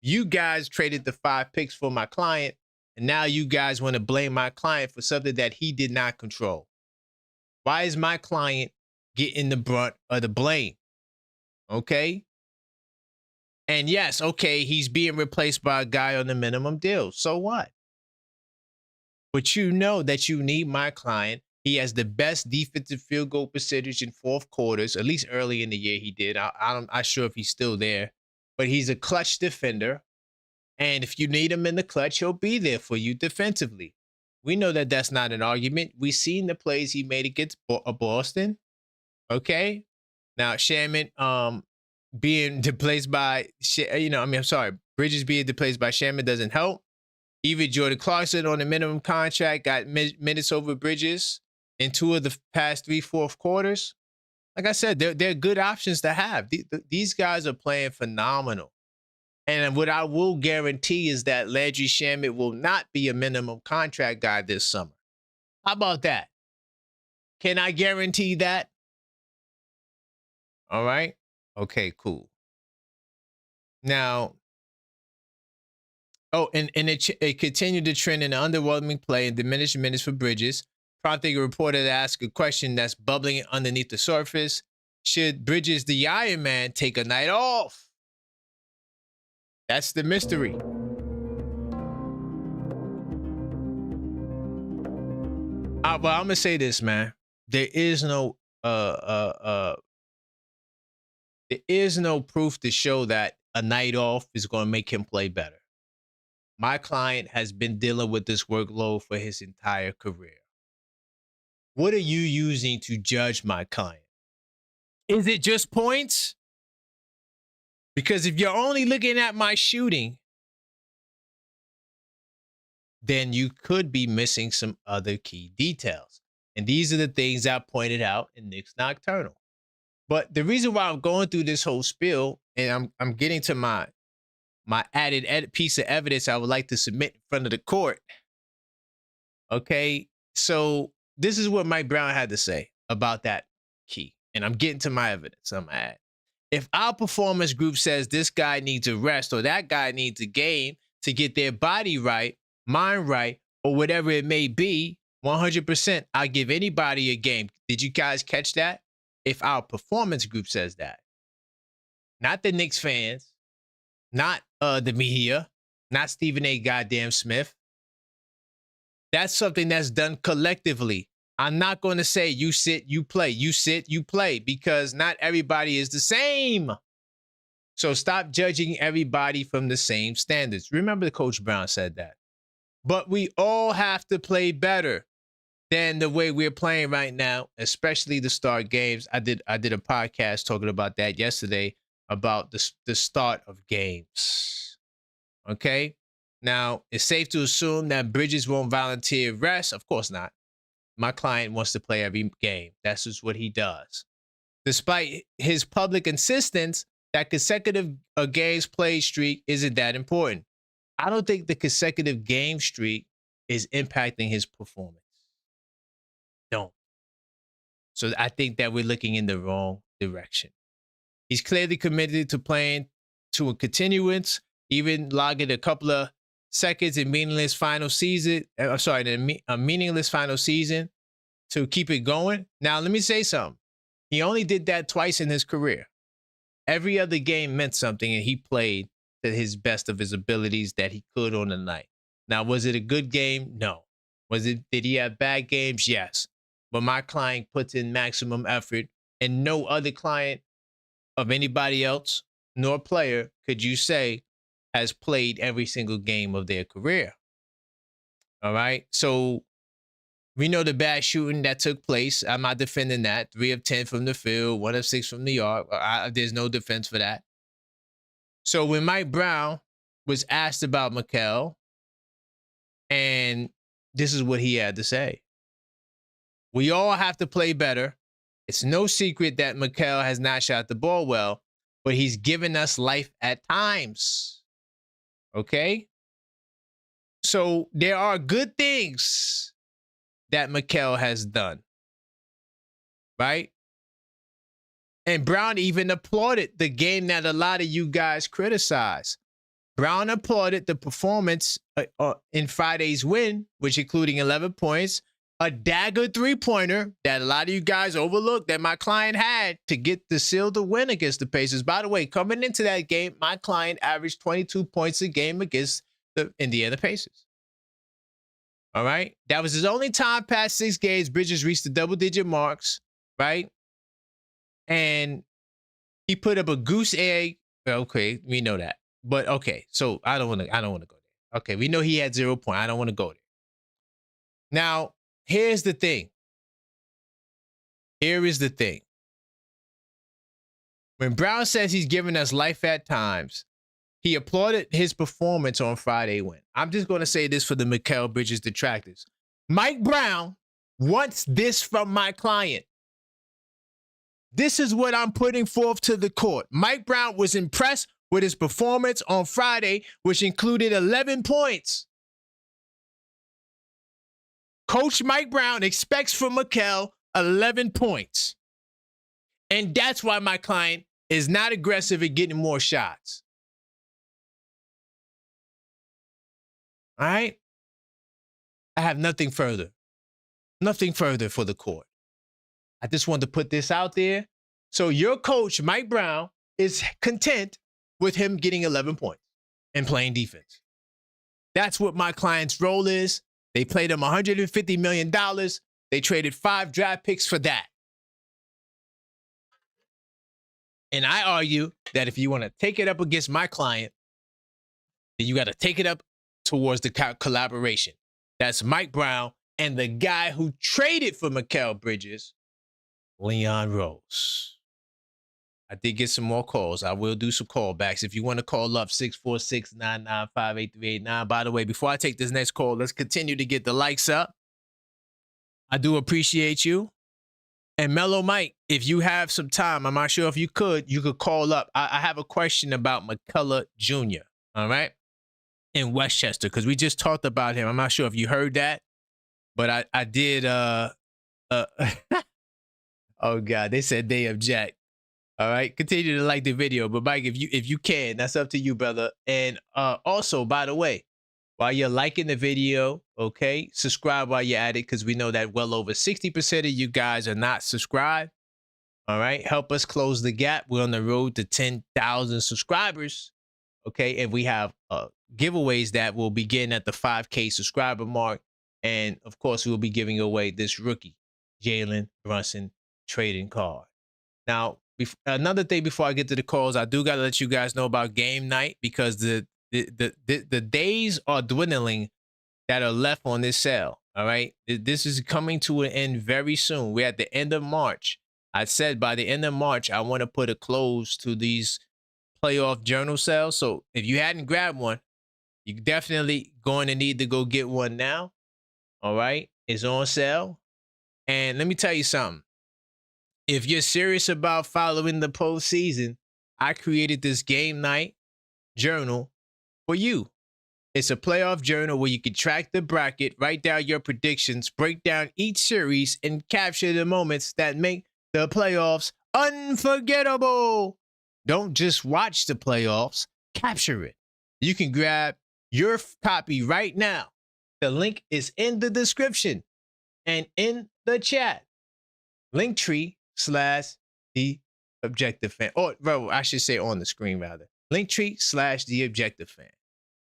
You guys traded the 5 picks for my client, and now you guys want to blame my client for something that he did not control. Why is my client getting the brunt of the blame? Okay? And yes, okay, he's being replaced by a guy on the minimum deal. So what? But you know that you need my client. He has the best defensive field goal percentage in fourth quarters, at least early in the year he did. I'm not sure if he's still there. But he's a clutch defender. And if you need him in the clutch, he'll be there for you defensively. We know that that's not an argument. We've seen the plays he made against Boston. Okay? Now, Shamet being displaced by, Bridges being displaced by Shamet doesn't help. Even Jordan Clarkson on the minimum contract got minutes over Bridges in 2 of the past 3 fourth quarters. Like I said, they're good options to have. These guys are playing phenomenal. And what I will guarantee is that Landry Shamet will not be a minimum contract guy this summer. How about that? Can I guarantee that? All right. Okay, cool. Now, and it continued to trend in underwhelming play and diminished minutes for Bridges, prompting a reporter to ask a question that's bubbling underneath the surface. Should Bridges, the Iron Man, take a night off? That's the mystery. Well, I'm gonna say this, man. There is no proof to show that a night off is gonna make him play better. My client has been dealing with this workload for his entire career. What are you using to judge my client? Is it just points? Because if you're only looking at my shooting, then you could be missing some other key details. And these are the things I pointed out in Knicks Nocturnal. But the reason why I'm going through this whole spiel, and I'm getting to my added piece of evidence I would like to submit in front of the court. Okay, so this is what Mike Brown had to say about that key. And I'm getting to my evidence I'm gonna add. If our performance group says this guy needs a rest or that guy needs a game to get their body right, mind right, or whatever it may be, 100%, I'll give anybody a game. Did you guys catch that? If our performance group says that. Not the Knicks fans, not the media, not Stephen A. goddamn Smith. That's something that's done collectively. I'm not going to say you sit, you play, you sit, you play, because not everybody is the same. So stop judging everybody from the same standards. Remember, Coach Brown said that. But we all have to play better than the way we're playing right now, especially the start games. I did a podcast talking about that yesterday, about the start of games. Okay? Now, it's safe to assume that Bridges won't volunteer rest. Of course not. My client wants to play every game. That's just what he does. Despite his public insistence that consecutive games played streak isn't that important. I don't think the consecutive game streak is impacting his performance. Don't. So I think that we're looking in the wrong direction. He's clearly committed to playing to a continuance, even logging a couple of seconds in meaningless final season. A meaningless final season to keep it going. Now, let me say something. He only did that twice in his career. Every other game meant something, and he played to his best of his abilities that he could on the night. Now, was it a good game? No. Did he have bad games? Yes. But my client puts in maximum effort, and no other client of anybody else nor player could you say has played every single game of their career. All right. So we know the bad shooting that took place. I'm not defending that. 3 of 10 from the field, 1 of 6 from New York. There's no defense for that. So when Mike Brown was asked about Mikal, and this is what he had to say. We all have to play better. It's no secret that Mikal has not shot the ball well, but he's given us life at times. Okay? So there are good things that Mikal has done. Right? And Brown even applauded the game that a lot of you guys criticize. Brown applauded the performance in Friday's win, which including 11 points, a dagger three-pointer that a lot of you guys overlooked that my client had to seal the win against the Pacers. By the way, coming into that game, my client averaged 22 points a game against the Indiana Pacers. All right? That was his only time past 6 games. Bridges reached the double-digit marks, right? And he put up a goose egg. Okay, we know that. But okay, so I don't want to go there. Okay, we know he had 0 points. I don't want to go there. Now, here's the thing. Here is the thing. When Brown says he's giving us life at times, he applauded his performance on Friday win. I'm just going to say this for the Mikal Bridges detractors. Mike Brown wants this from my client. This is what I'm putting forth to the court. Mike Brown was impressed with his performance on Friday, which included 11 points. Coach Mike Brown expects from Mikal 11 points. And that's why my client is not aggressive at getting more shots. All right? I have nothing further. Nothing further for the court. I just wanted to put this out there. So your coach, Mike Brown, is content with him getting 11 points and playing defense. That's what my client's role is. They paid him $150 million. They traded 5 draft picks for that. And I argue that if you want to take it up against my client, then you got to take it up towards the collaboration. That's Mike Brown and the guy who traded for Mikal Bridges, Leon Rose. I did get some more calls. I will do some callbacks. If you want to call up, 646-995-8389. By the way, before I take this next call, let's continue to get the likes up. I do appreciate you. And Mellow Mike, if you have some time, I'm not sure if you could call up. I have a question about McCullar Jr., all right, in Westchester, because we just talked about him. I'm not sure if you heard that, but I did. Oh, God, they said they object. All right, continue to like the video, but Mike, if you can, that's up to you, brother. And also, by the way, while you're liking the video, okay, subscribe while you're at it, because we know that well over 60% of you guys are not subscribed. All right, help us close the gap. We're on the road to 10,000 subscribers. Okay, and we have giveaways that will begin at the 5K subscriber mark, and of course, we'll be giving away this rookie Jalen Brunson trading card. Now, another thing before I get to the calls, I do got to let you guys know about game night, because the days are dwindling that are left on this sale. All right, this is coming to an end very soon. We're at the end of March. I said by the end of March, I want to put a close to these playoff journal sales. So if you hadn't grabbed one, you're definitely going to need to go get one now. All right, it's on sale. And let me tell you something. If you're serious about following the postseason, I created this game night journal for you. It's a playoff journal where you can track the bracket, write down your predictions, break down each series, and capture the moments that make the playoffs unforgettable. Don't just watch the playoffs, capture it. You can grab your copy right now. The link is in the description and in the chat. Linktree/TheObjectiveFan. Or, bro, I should say on the screen, rather. Linktree/TheObjectiveFan.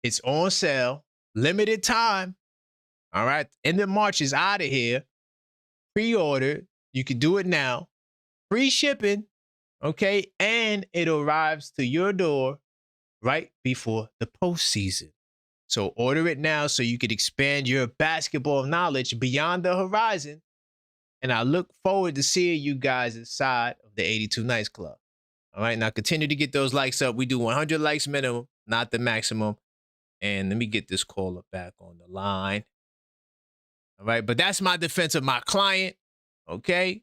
It's on sale, limited time. All right. End of March is out of here. Pre-order. You can do it now. Free shipping. Okay. And it arrives to your door right before the postseason. So order it now so you can expand your basketball knowledge beyond the horizon. And I look forward to seeing you guys inside of the 82 Nights Club. All right. Now continue to get those likes up. We do 100 likes minimum, not the maximum. And let me get this caller back on the line. All right. But that's my defense of my client. Okay.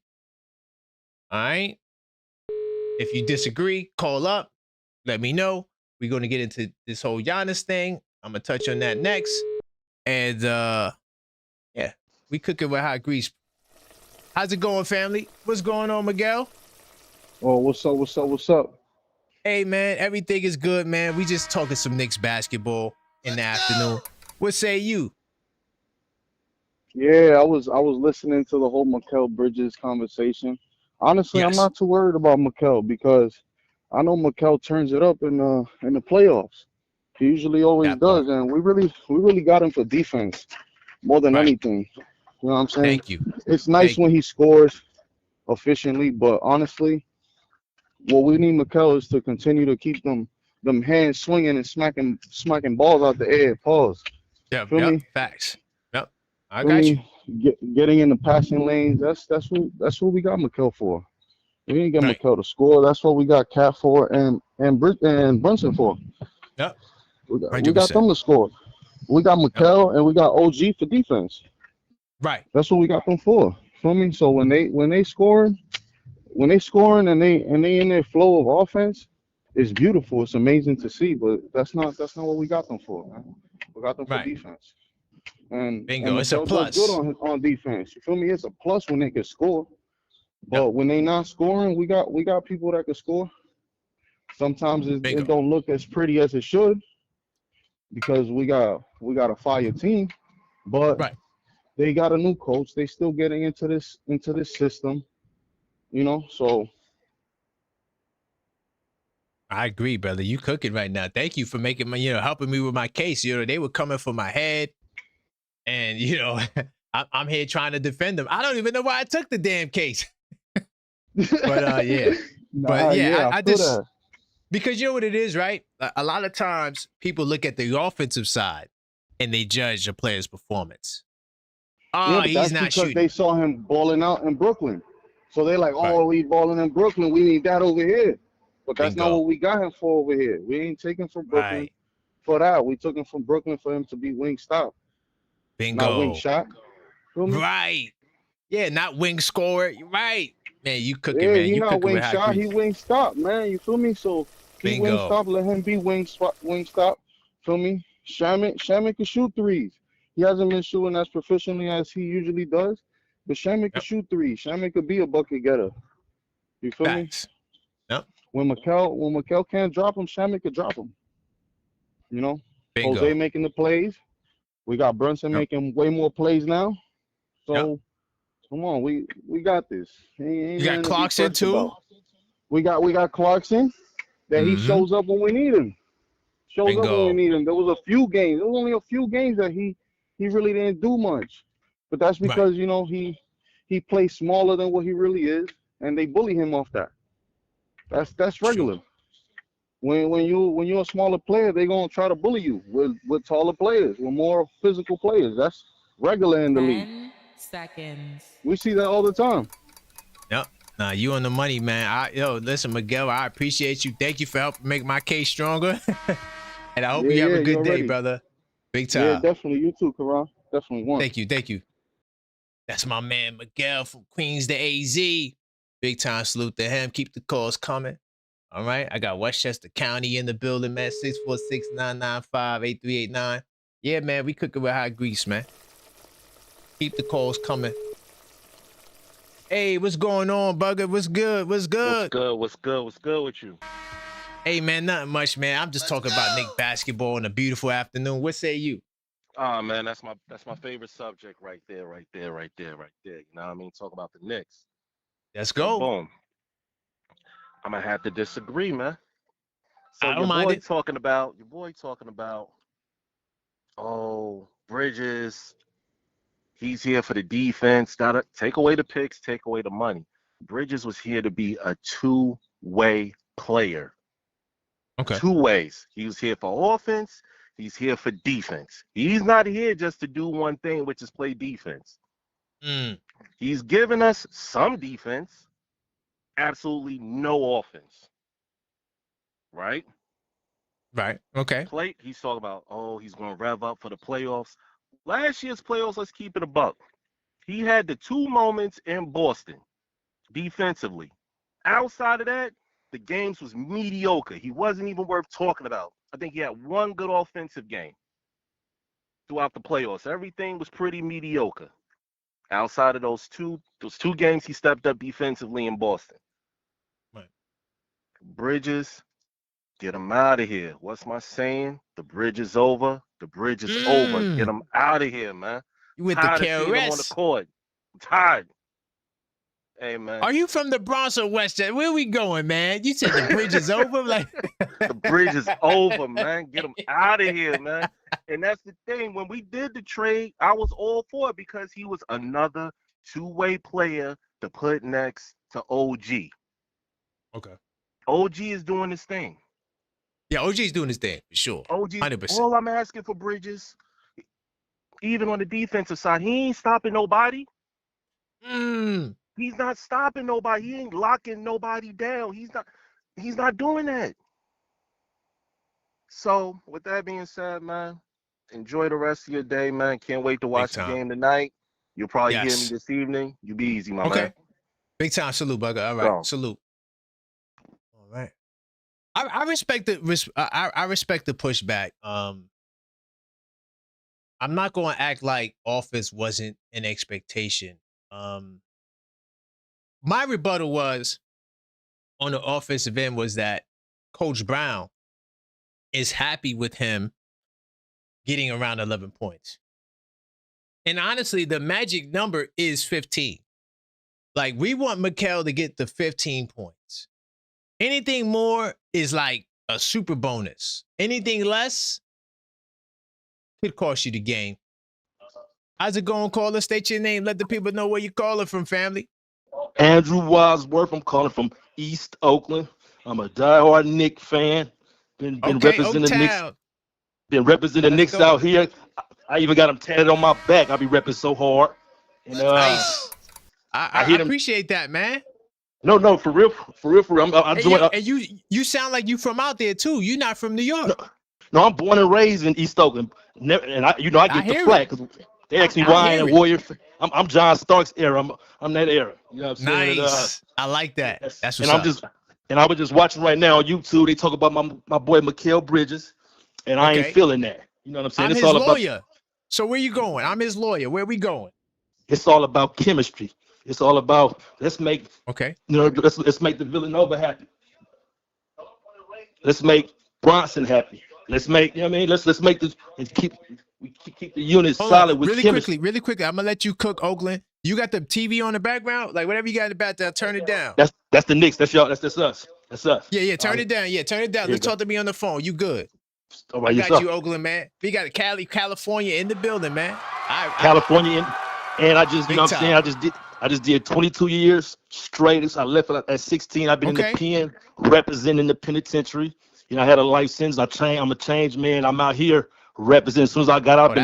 All right. If you disagree, call up. Let me know. We're going to get into this whole Giannis thing. I'm going to touch on that next. And yeah, we cooking with hot grease. How's it going, family? What's going on, Miguel? Oh, what's up? What's up? What's up? Hey, man, everything is good, man. We just talking some Knicks basketball in the afternoon. What say you? Yeah, I was listening to the whole Mikal Bridges conversation. Honestly, Yes. I'm not too worried about Mikal because I know Mikal turns it up in the playoffs. He usually always does, and we really got him for defense more than anything. You know what I'm saying? Thank you. It's nice when he scores efficiently, but honestly, what we need Mikal is to continue to keep them hands swinging and smacking balls out the air. Pause. Yep. Feel me? Facts. Yep. I Feel got me? you. Getting in the passing lanes. That's what we got Mikal for. We didn't get Right. Mikal to score. That's what we got Cat for and Brunson for. Yep. We got them to score. We got Mikal and we got OG for defense. Right. That's what we got them for. Feel me? So when they scoring and they in their flow of offense, it's beautiful. It's amazing to see. But that's not what we got them for, man. We got them for defense. And Bingo. and It's a Mikal plus. does good on defense. You feel me? It's a plus when they can score. But when they not scoring, we got people that can score. Sometimes it don't look as pretty as it should because we got a fire team. But they got a new coach. They still getting into this system. You know, so I agree, brother. You cooking right now. Thank you for making my, helping me with my case. They were coming for my head, and I'm here trying to defend them. I don't even know why I took the damn case. But yeah, I just because you know what it is, right? A lot of times people look at the offensive side and they judge a player's performance. Oh, yeah, he's not because shooting. they saw him balling out in Brooklyn, so they're like, "Oh, he's balling in Brooklyn. We need that over here." But that's not what we got him for over here. We ain't taking from Brooklyn for that. We took him from Brooklyn for him to be wing stop. Bingo. Not wing shot. Right. Yeah, not wing scorer. Right. Man, you cooking, yeah, man. He you not cooking wing with shot. He wing stop, man. You feel me? So he wing stop. Let him be wing stop. Feel me? Shaman can shoot threes. He hasn't been shooting as proficiently as he usually does, but Shaman can shoot threes. Shaman could be a bucket getter. You feel me? when Mikal can't drop him, Shamet could drop him. You know, Bingo. Jose making the plays. We got Brunson making way more plays now. So come on, we got this. You got Clarkson too. We got Clarkson that he shows up when we need him. Shows up when we need him. There was a few games. There was only a few games that he really didn't do much. But that's because you know he plays smaller than what he really is, and they bully him off that. That's regular. Sure. When you're a smaller player, they're gonna try to bully you with taller players, with more physical players. That's regular in the league. 10 seconds. We see that all the time. Yep. Nah, you on the money, man. Listen, Miguel, I appreciate you. Thank you for helping make my case stronger. And I hope you have a good day, brother. Big time. Yeah, definitely. You too, Karan. Definitely one. Thank you. That's my man, Miguel from Queens to AZ. Big time salute to him. Keep the calls coming. All right. I got Westchester County in the building, man. 646-995-8389. Yeah, man. We cooking with hot grease, man. Keep the calls coming. Hey, what's going on, Bugger? What's good? What's good with you? Hey, man, nothing much, man. I'm just talking about Knicks basketball on a beautiful afternoon. What say you? Oh, man, that's my favorite subject right there. You know what I mean? Talk about the Knicks. Let's go. Boom. I'm gonna have to disagree, man. So I don't mind it. Your boy talking about, oh, Bridges. He's here for the defense. Gotta take away the picks, take away the money. Bridges was here to be a two-way player. Okay. Two ways. He was here for offense. He's here for defense. He's not here just to do one thing, which is play defense. He's given us some defense, absolutely no offense. Right? Right. Okay. He's talking about, he's going to rev up for the playoffs. Last year's playoffs, let's keep it a buck. He had the two moments in Boston defensively. Outside of that, the games was mediocre. He wasn't even worth talking about. I think he had one good offensive game throughout the playoffs. Everything was pretty mediocre. Outside of those two games, he stepped up defensively in Boston. Right. Bridges, get him out of here. What's my saying? The bridge is over. The bridge is over. Get him out of here, man. You with the KRS on the court. I'm tired. Hey, man. Are you from the Bronx or Westchester? Where we going, man? You said the bridge is over? Like the bridge is over, man. Get him out of here, man. And that's the thing. When we did the trade, I was all for it because he was another two-way player to put next to OG. Okay. OG is doing his thing. Yeah, OG is doing his thing, for sure. OG, 100%. All I'm asking for Bridges, even on the defensive side, he ain't stopping nobody. He's not stopping nobody. He ain't locking nobody down. He's not doing that. So, with that being said, man, enjoy the rest of your day, man. Can't wait to watch the game tonight. You'll probably hear me this evening. You be easy, my man. Big time salute, Bugger. All right, salute. All right. I respect the I respect the pushback. I'm not going to act like offense wasn't an expectation. My rebuttal was on the offensive end was that Coach Brown is happy with him getting around 11 points. And honestly, the magic number is 15. Like, we want Mikal to get the 15 points. Anything more is like a super bonus. Anything less could cost you the game. How's it going, caller? State your name. Let the people know where you're calling from, family. Andrew Wadsworth. I'm calling from East Oakland. I'm a diehard Knicks fan. Been representing the Knicks. Been representing the Knicks out here. I even got them tatted on my back. I be repping so hard. And, nice. I appreciate that, man. No, for real. And you sound like you from out there too. You're not from New York. No, I'm born and raised in East Oakland. And I get the flag because they ask me why I ain't a Warrior. I'm John Stark's era. I'm that era. You know what I'm saying? Nice. I like that. That's what's up. I was just watching right now on YouTube. They talk about my boy Mikal Bridges, and I ain't feeling that. You know what I'm saying? I'm his lawyer. So where you going? I'm his lawyer. Where we going? It's all about chemistry. It's all about let's make let's make the Villanova happy. Let's make Bronson happy. Let's make, you know what I mean? Let's make this and keep the unit solid with chemistry. Really quickly. I'm gonna let you cook, Oakland. You got the TV on the background, like whatever you got in the background, turn it down. That's the Knicks. That's y'all. That's us. That's us. Yeah, turn it down. Yeah, turn it down. Let's talk to me on the phone. You good? All right, I got you, Oakland, man. We got California in the building, man. California, and I just, you know what I'm saying? I just did 22 years straight. I left at 16. I've been in the pen representing the penitentiary. You know, I had a life sentence. I'm a changed man. I'm out here representing. As soon as I got out,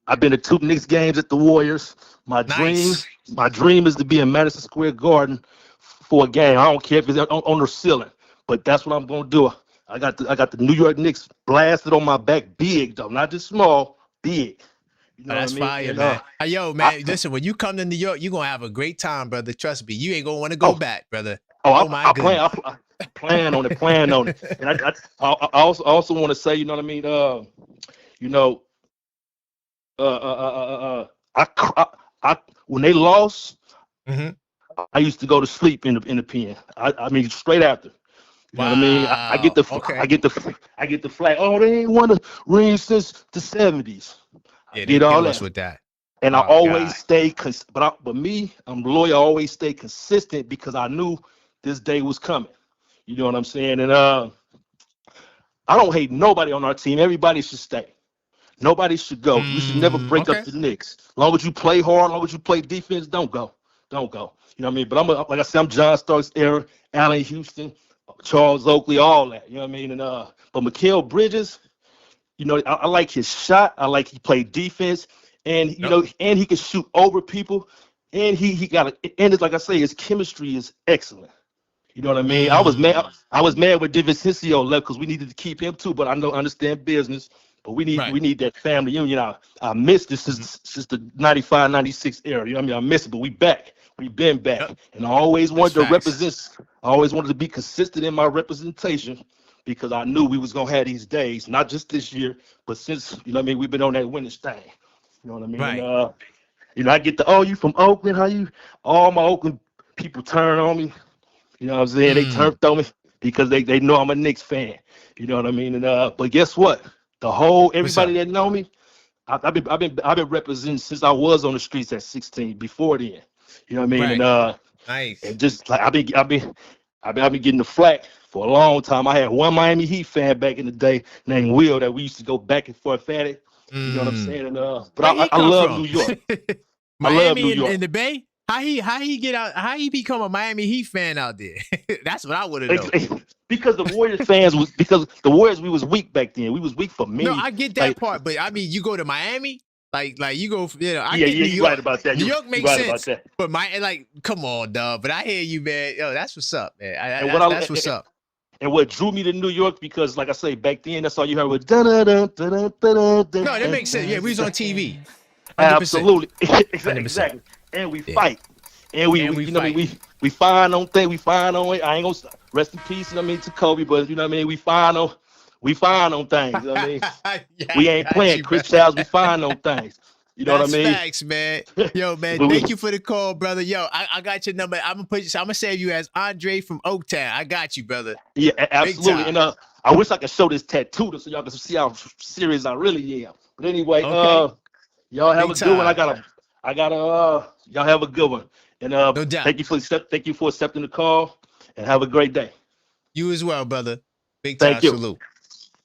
I've been to 2 Knicks games at the Warriors. My dream is to be in Madison Square Garden for a game. I don't care if it's on the ceiling, but that's what I'm gonna do. I got the New York Knicks blasted on my back, big though, not just small, big. You know that's fire, man. Yo, man, listen, when you come to New York, you're gonna have a great time, brother. Trust me, you ain't gonna want to go back, brother. I plan on it. And I also want to say, you know what I mean? When they lost, I used to go to sleep in the pen. I mean, straight after. You know what I mean? I get the flag. Oh, they ain't won a ring since the 70s. Yeah, they all that with that. And I always stay, but me, I'm loyal. I always stay consistent because I knew this day was coming. You know what I'm saying? And I don't hate nobody on our team. Everybody should stay. Nobody should go. You should never break up the Knicks. As long as you play hard, as long as you play defense, don't go. Don't go. You know what I mean? But like I said, I'm John Starks era, Allen Houston, Charles Oakley, all that. You know what I mean? And but Mikal Bridges, you know, I like his shot. I like he played defense, and you know, and he can shoot over people, and he got it. And it's like I say, his chemistry is excellent. You know what I mean? I was mad with DiVincenzo left because we needed to keep him too. But I understand business. But we need that family union. I missed this since the 95, 96 era. You know what I mean? I miss it, but we back. We've been back. And I always wanted to represent. I always wanted to be consistent in my representation because I knew we was gonna have these days, not just this year, but since, you know what I mean, we've been on that winning thing. You know what I mean? Right. And, you know, I get you from Oakland? All my Oakland people turn on me. You know what I'm saying? They turned on me because they know I'm a Knicks fan. You know what I mean? And but guess what? Everybody that know me, I've been representing since I was on the streets at 16. Before then, you know what I mean? Right. And nice. And just like I've been getting the flack for a long time. I had one Miami Heat fan back in the day named Will that we used to go back and forth at it. You know what I'm saying? And but I love New York. Miami, I love New York. In the Bay. How he get out? How he become a Miami Heat fan out there? That's what I would have known. Because the Warriors the Warriors, we was weak back then. We was weak for me. No, I get that part, but I mean, you go to Miami, like you go. You know, I get New York. You're right about that. New York makes sense, but come on, dog. But I hear you, man. Yo, that's what's up, man. That's what's up. And what drew me to New York, because like I say, back then that's all you heard was da da da da da da. No, that makes sense. Yeah, we was on TV. 100%. Absolutely, exactly. And we fight, and we you know, we fine on things. We fine on it. I ain't gonna rest in peace. You know what I mean, to Kobe, but you know what I mean. We fine on things. You know what I mean, we ain't playing Chris Childs. We fine on things. You know what I mean? Facts, man. Yo, man, thank you for the call, brother. Yo, I got your number. I'm gonna save you as Andre from Oaktown. I got you, brother. Yeah, absolutely. And I wish I could show this tattoo so y'all can see how serious I really am. But anyway, y'all have a good one. I gotta y'all have a good one. And no doubt. Thank you for accepting the call, and have a great day. You as well, brother. Big time salute.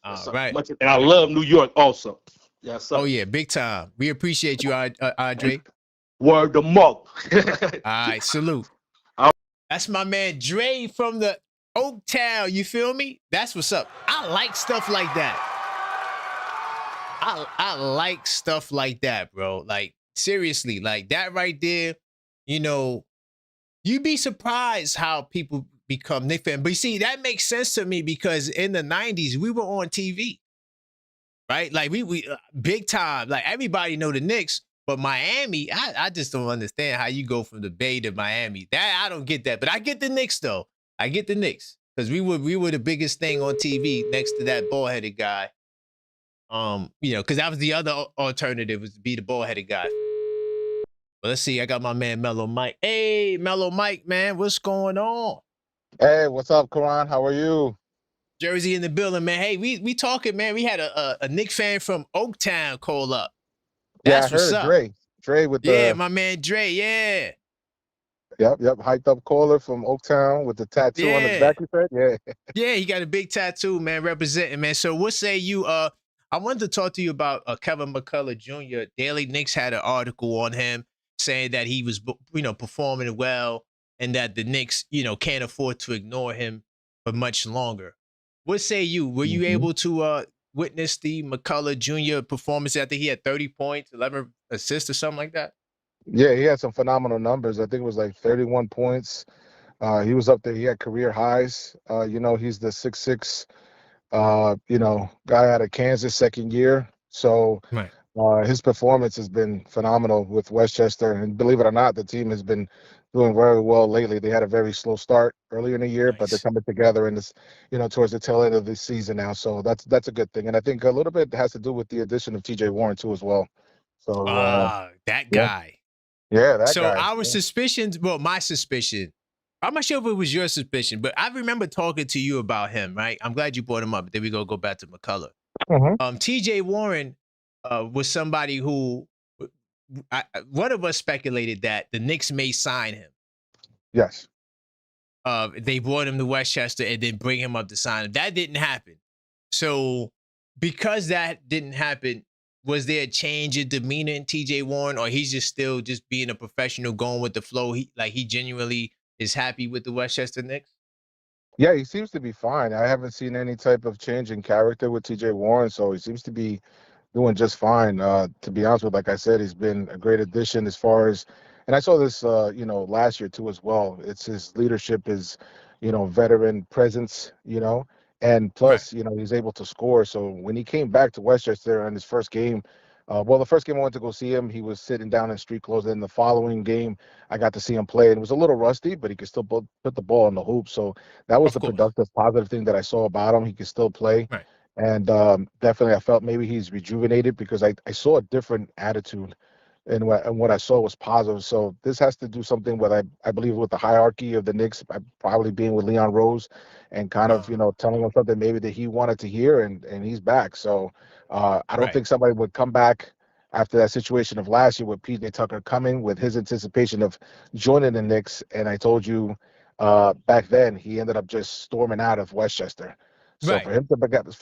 All right. And I love New York also. Yes, sir. Oh yeah, big time. We appreciate you, Andre. Word the mug. All right, salute. That's my man Dre from the Oaktown. You feel me? That's what's up. I like stuff like that. I like stuff like that, bro. Like seriously, like that right there. You know, you'd be surprised how people become Knicks fans. But you see, that makes sense to me because in the 90s we were on TV. Right? Like we big time. Like everybody know the Knicks, but Miami, I just don't understand how you go from the Bay to Miami. That I don't get that. But I get the Knicks though. I get the Knicks. Because we were the biggest thing on TV next to that bald-headed guy. You know, because that was the other alternative, was to be the bald-headed guy. But let's see, I got my man Mellow Mike. Hey, Mellow Mike, man, what's going on? Hey, what's up, Karan? How are you? Jersey in the building, man. Hey, we talking, man. We had a Knicks fan from Oaktown call up. That's I heard what's it. up. Dre with Yeah, my man Dre. Yeah. Yep. Hyped up caller from Oaktown with the tattoo on his back. You said, yeah. Yeah, he got a big tattoo, man, representing, man. So what say you? I wanted to talk to you about Kevin McCullar Jr. Daily Knicks had an article on him saying that he was, performing well, and that the Knicks, can't afford to ignore him for much longer. What say you? Were you able to witness the McCullar Jr. performance? I think he had 30 points, 11 assists, or something like that. Yeah, he had some phenomenal numbers. I think it was like 31 points. He was up there. He had career highs. He's the 6'6", guy out of Kansas, second year. So his performance has been phenomenal with Westchester. And believe it or not, the team has been doing very well lately. They had a very slow start earlier in the year, but they're coming together in this, towards the tail end of the season now. So that's a good thing. And I think a little bit has to do with the addition of TJ Warren too as well. So that guy. Yeah, that guy. So our suspicions, well, my suspicion, I'm not sure if it was your suspicion, but I remember talking to you about him, right? I'm glad you brought him up. Then we go back to McCullar. TJ Warren was somebody who one of us speculated that the Knicks may sign him. Yes. They brought him to Westchester and then bring him up to sign him. That didn't happen. So because that didn't happen, was there a change in demeanor in TJ Warren, or he's just still just being a professional, going with the flow? He genuinely is happy with the Westchester Knicks? Yeah, he seems to be fine. I haven't seen any type of change in character with TJ Warren, so he seems to be doing just fine. To be honest with, like I said, he's been a great addition as far as, and I saw this, last year too as well. It's his leadership, his, veteran presence, and plus, he's able to score. So when he came back to Westchester in his first game, the first game I went to go see him, he was sitting down in street clothes. Then the following game, I got to see him play, and it was a little rusty, but he could still put the ball in the hoop. So that was the productive, positive thing that I saw about him. He could still play. Right. And definitely I felt maybe he's rejuvenated because I saw a different attitude, and what I saw was positive. So this has to do something with, I believe, with the hierarchy of the Knicks, probably being with Leon Rose and kind of, telling him something maybe that he wanted to hear, and he's back. So I don't think somebody would come back after that situation of last year with PJ Tucker coming with his anticipation of joining the Knicks. And I told you back then, he ended up just storming out of Westchester. So for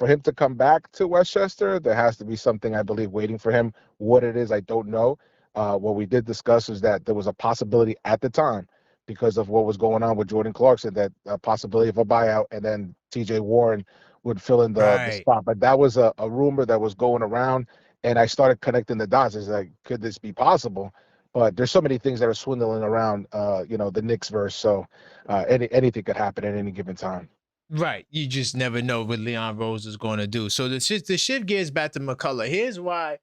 him to come back to Westchester, there has to be something, I believe, waiting for him. What it is, I don't know. What we did discuss is that there was a possibility at the time, because of what was going on with Jordan Clarkson, that a possibility of a buyout, and then TJ Warren would fill in the spot. But that was a rumor that was going around, and I started connecting the dots. It's like, could this be possible? But there's so many things that are swindling around, the Knicks verse. So anything could happen at any given time. Right. You just never know what Leon Rose is going to do. So the shift gears back to McCullar. Here's why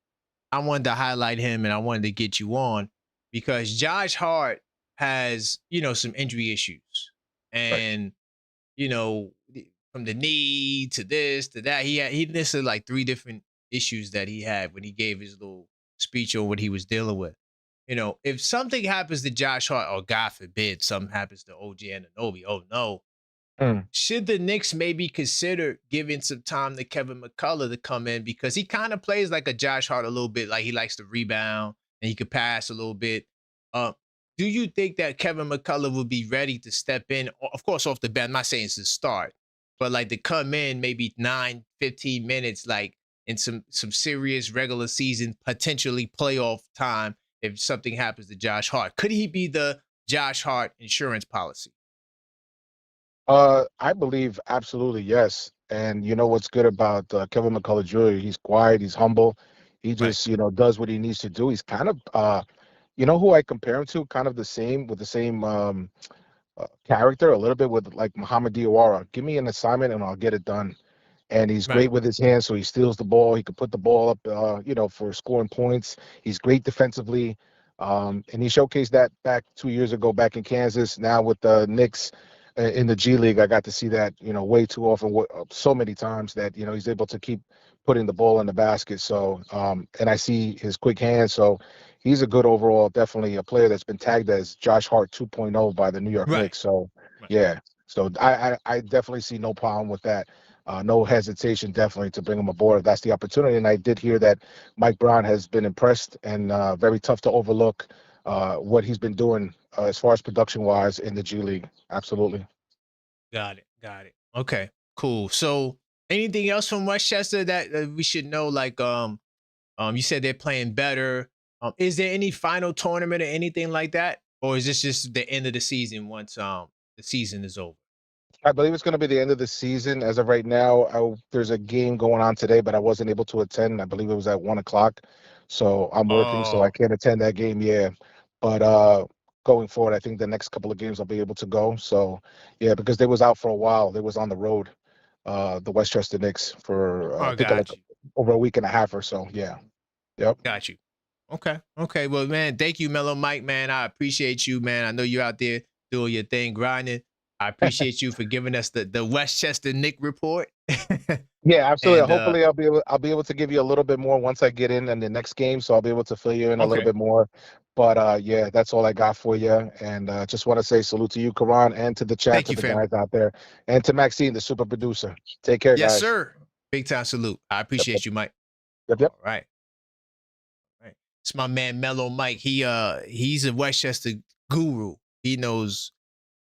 I wanted to highlight him and I wanted to get you on, because Josh Hart has, some injury issues. And, from the knee to this to that, he listed like 3 different issues that he had when he gave his little speech on what he was dealing with. If something happens to Josh Hart, or God forbid something happens to OG Anunoby, oh no. Should the Knicks maybe consider giving some time to Kevin McCullar to come in, because he kind of plays like a Josh Hart a little bit, like he likes to rebound and he could pass a little bit. Do you think that Kevin McCullar will be ready to step in? Of course, off the bat, I'm not saying it's the start, but like to come in maybe 9-15 minutes, like in some serious regular season, potentially playoff time, if something happens to Josh Hart? Could he be the Josh Hart insurance policy? I believe absolutely yes. And what's good about Kevin McCullar Jr.? He's quiet, he's humble. He just, does what he needs to do. He's kind of, who I compare him to, kind of the same character, a little bit with like Muhammad Diawara. Give me an assignment and I'll get it done. And he's great with his hands, so he steals the ball. He could put the ball up, for scoring points. He's great defensively. And he showcased that back 2 years ago, back in Kansas. Now with the Knicks in the G League, I got to see that, way too often, so many times that, he's able to keep putting the ball in the basket. So, and I see his quick hands. So he's a good overall, definitely a player that's been tagged as Josh Hart 2.0 by the New York Knicks. So, yeah. So I definitely see no problem with that. no hesitation definitely to bring him aboard if that's the opportunity. And I did hear that Mike Brown has been impressed and very tough to overlook what he's been doing as far as production-wise in the G League. Absolutely. Got it. Okay, cool. So anything else from Westchester that we should know? Like, you said they're playing better. Is there any final tournament or anything like that? Or is this just the end of the season once the season is over? I believe it's going to be the end of the season. As of right now, there's a game going on today, but I wasn't able to attend. I believe it was at 1:00. So I'm working, so I can't attend that game. Yeah. But going forward, I think the next couple of games I'll be able to go. So, yeah, because they was out for a while. They was on the road, the Westchester Knicks, for I think like over a week and a half or so. Yeah. Yep. Got you. Okay. Well, man, thank you, Mellow Mike, man. I appreciate you, man. I know you're out there doing your thing, grinding. I appreciate you for giving us the Westchester Knick report. Yeah, absolutely. And, hopefully I'll be able to give you a little bit more once I get in the next game, so I'll be able to fill you in a little bit more. But yeah, that's all I got for you. And just want to say salute to you, Karan, and to the chat, to the guys out there, and to Maxine, the super producer. Take care, guys. Yes, sir. Big time salute. I appreciate you, Mike. Yep. All right. It's my man Mellow Mike. He's a Westchester guru. He knows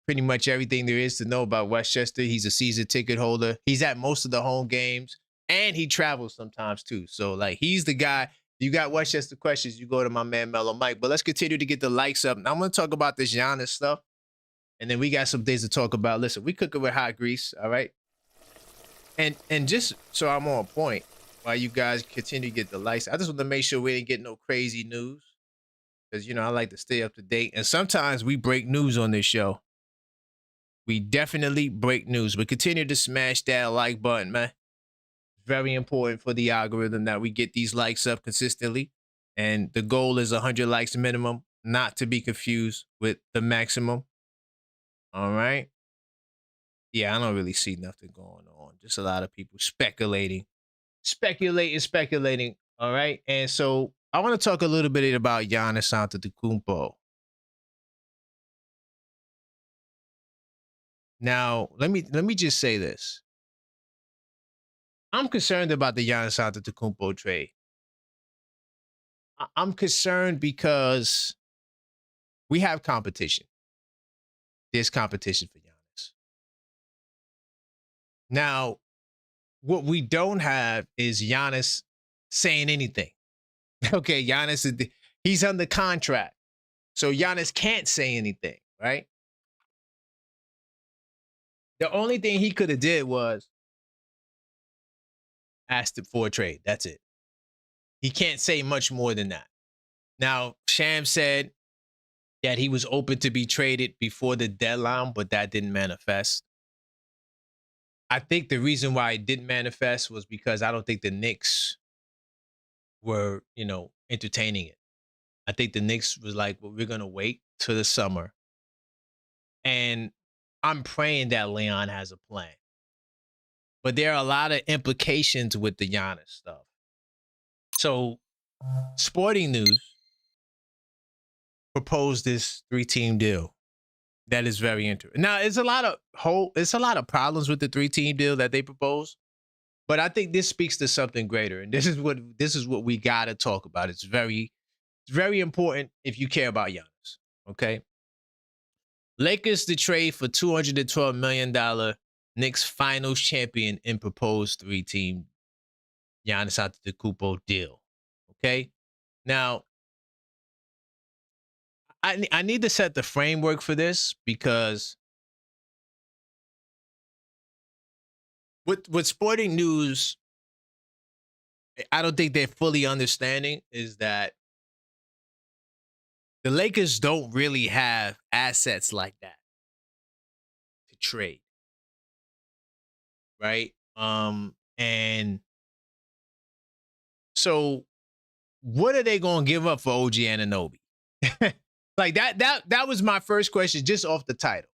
pretty much everything there is to know about Westchester. He's a season ticket holder. He's at most of the home games, and he travels sometimes too. So like, he's the guy. You got Westchester questions, you go to my man Mellow Mike. But let's continue to get the likes up. Now I'm going to talk about this Giannis stuff, and then we got some things to talk about. Listen, we cook it with hot grease, all right? And just so I'm on point, while you guys continue to get the likes, I just want to make sure we didn't get no crazy news, because, I like to stay up to date. And sometimes we break news on this show. We definitely break news, but continue to smash that like button, man. Very important for the algorithm that we get these likes up consistently. And the goal is 100 likes minimum, not to be confused with the maximum. All right. Yeah, I don't really see nothing going on. Just a lot of people speculating. All right. And so I want to talk a little bit about Giannis Antetokounmpo. Now, let me just say this. I'm concerned about the Giannis Antetokounmpo trade. I'm concerned because we have competition. There's competition for Giannis. Now, what we don't have is Giannis saying anything. Okay, Giannis, he's under contract. So Giannis can't say anything, right? The only thing he could have did was asked for a trade. That's it. He can't say much more than that. Now, Sham said that he was open to be traded before the deadline, but that didn't manifest. I think the reason why it didn't manifest was because I don't think the Knicks were, entertaining it. I think the Knicks was like, well, we're going to wait till the summer. And I'm praying that Leon has a plan. But there are a lot of implications with the Giannis stuff. So, Sporting News proposed this 3-team deal. That is very interesting. Now, it's a lot of problems with the 3-team deal that they proposed, but I think this speaks to something greater, and this is what we got to talk about. It's very important if you care about Giannis. Okay, Lakers to trade for $212 million Knicks Finals champion in proposed 3-team Giannis Antetokounmpo deal. Okay, now I need to set the framework for this, because what Sporting News, I don't think they're fully understanding, is that the Lakers don't really have assets like that to trade. Right? And so what are they going to give up for OG Anunoby? Like that was my first question just off the title.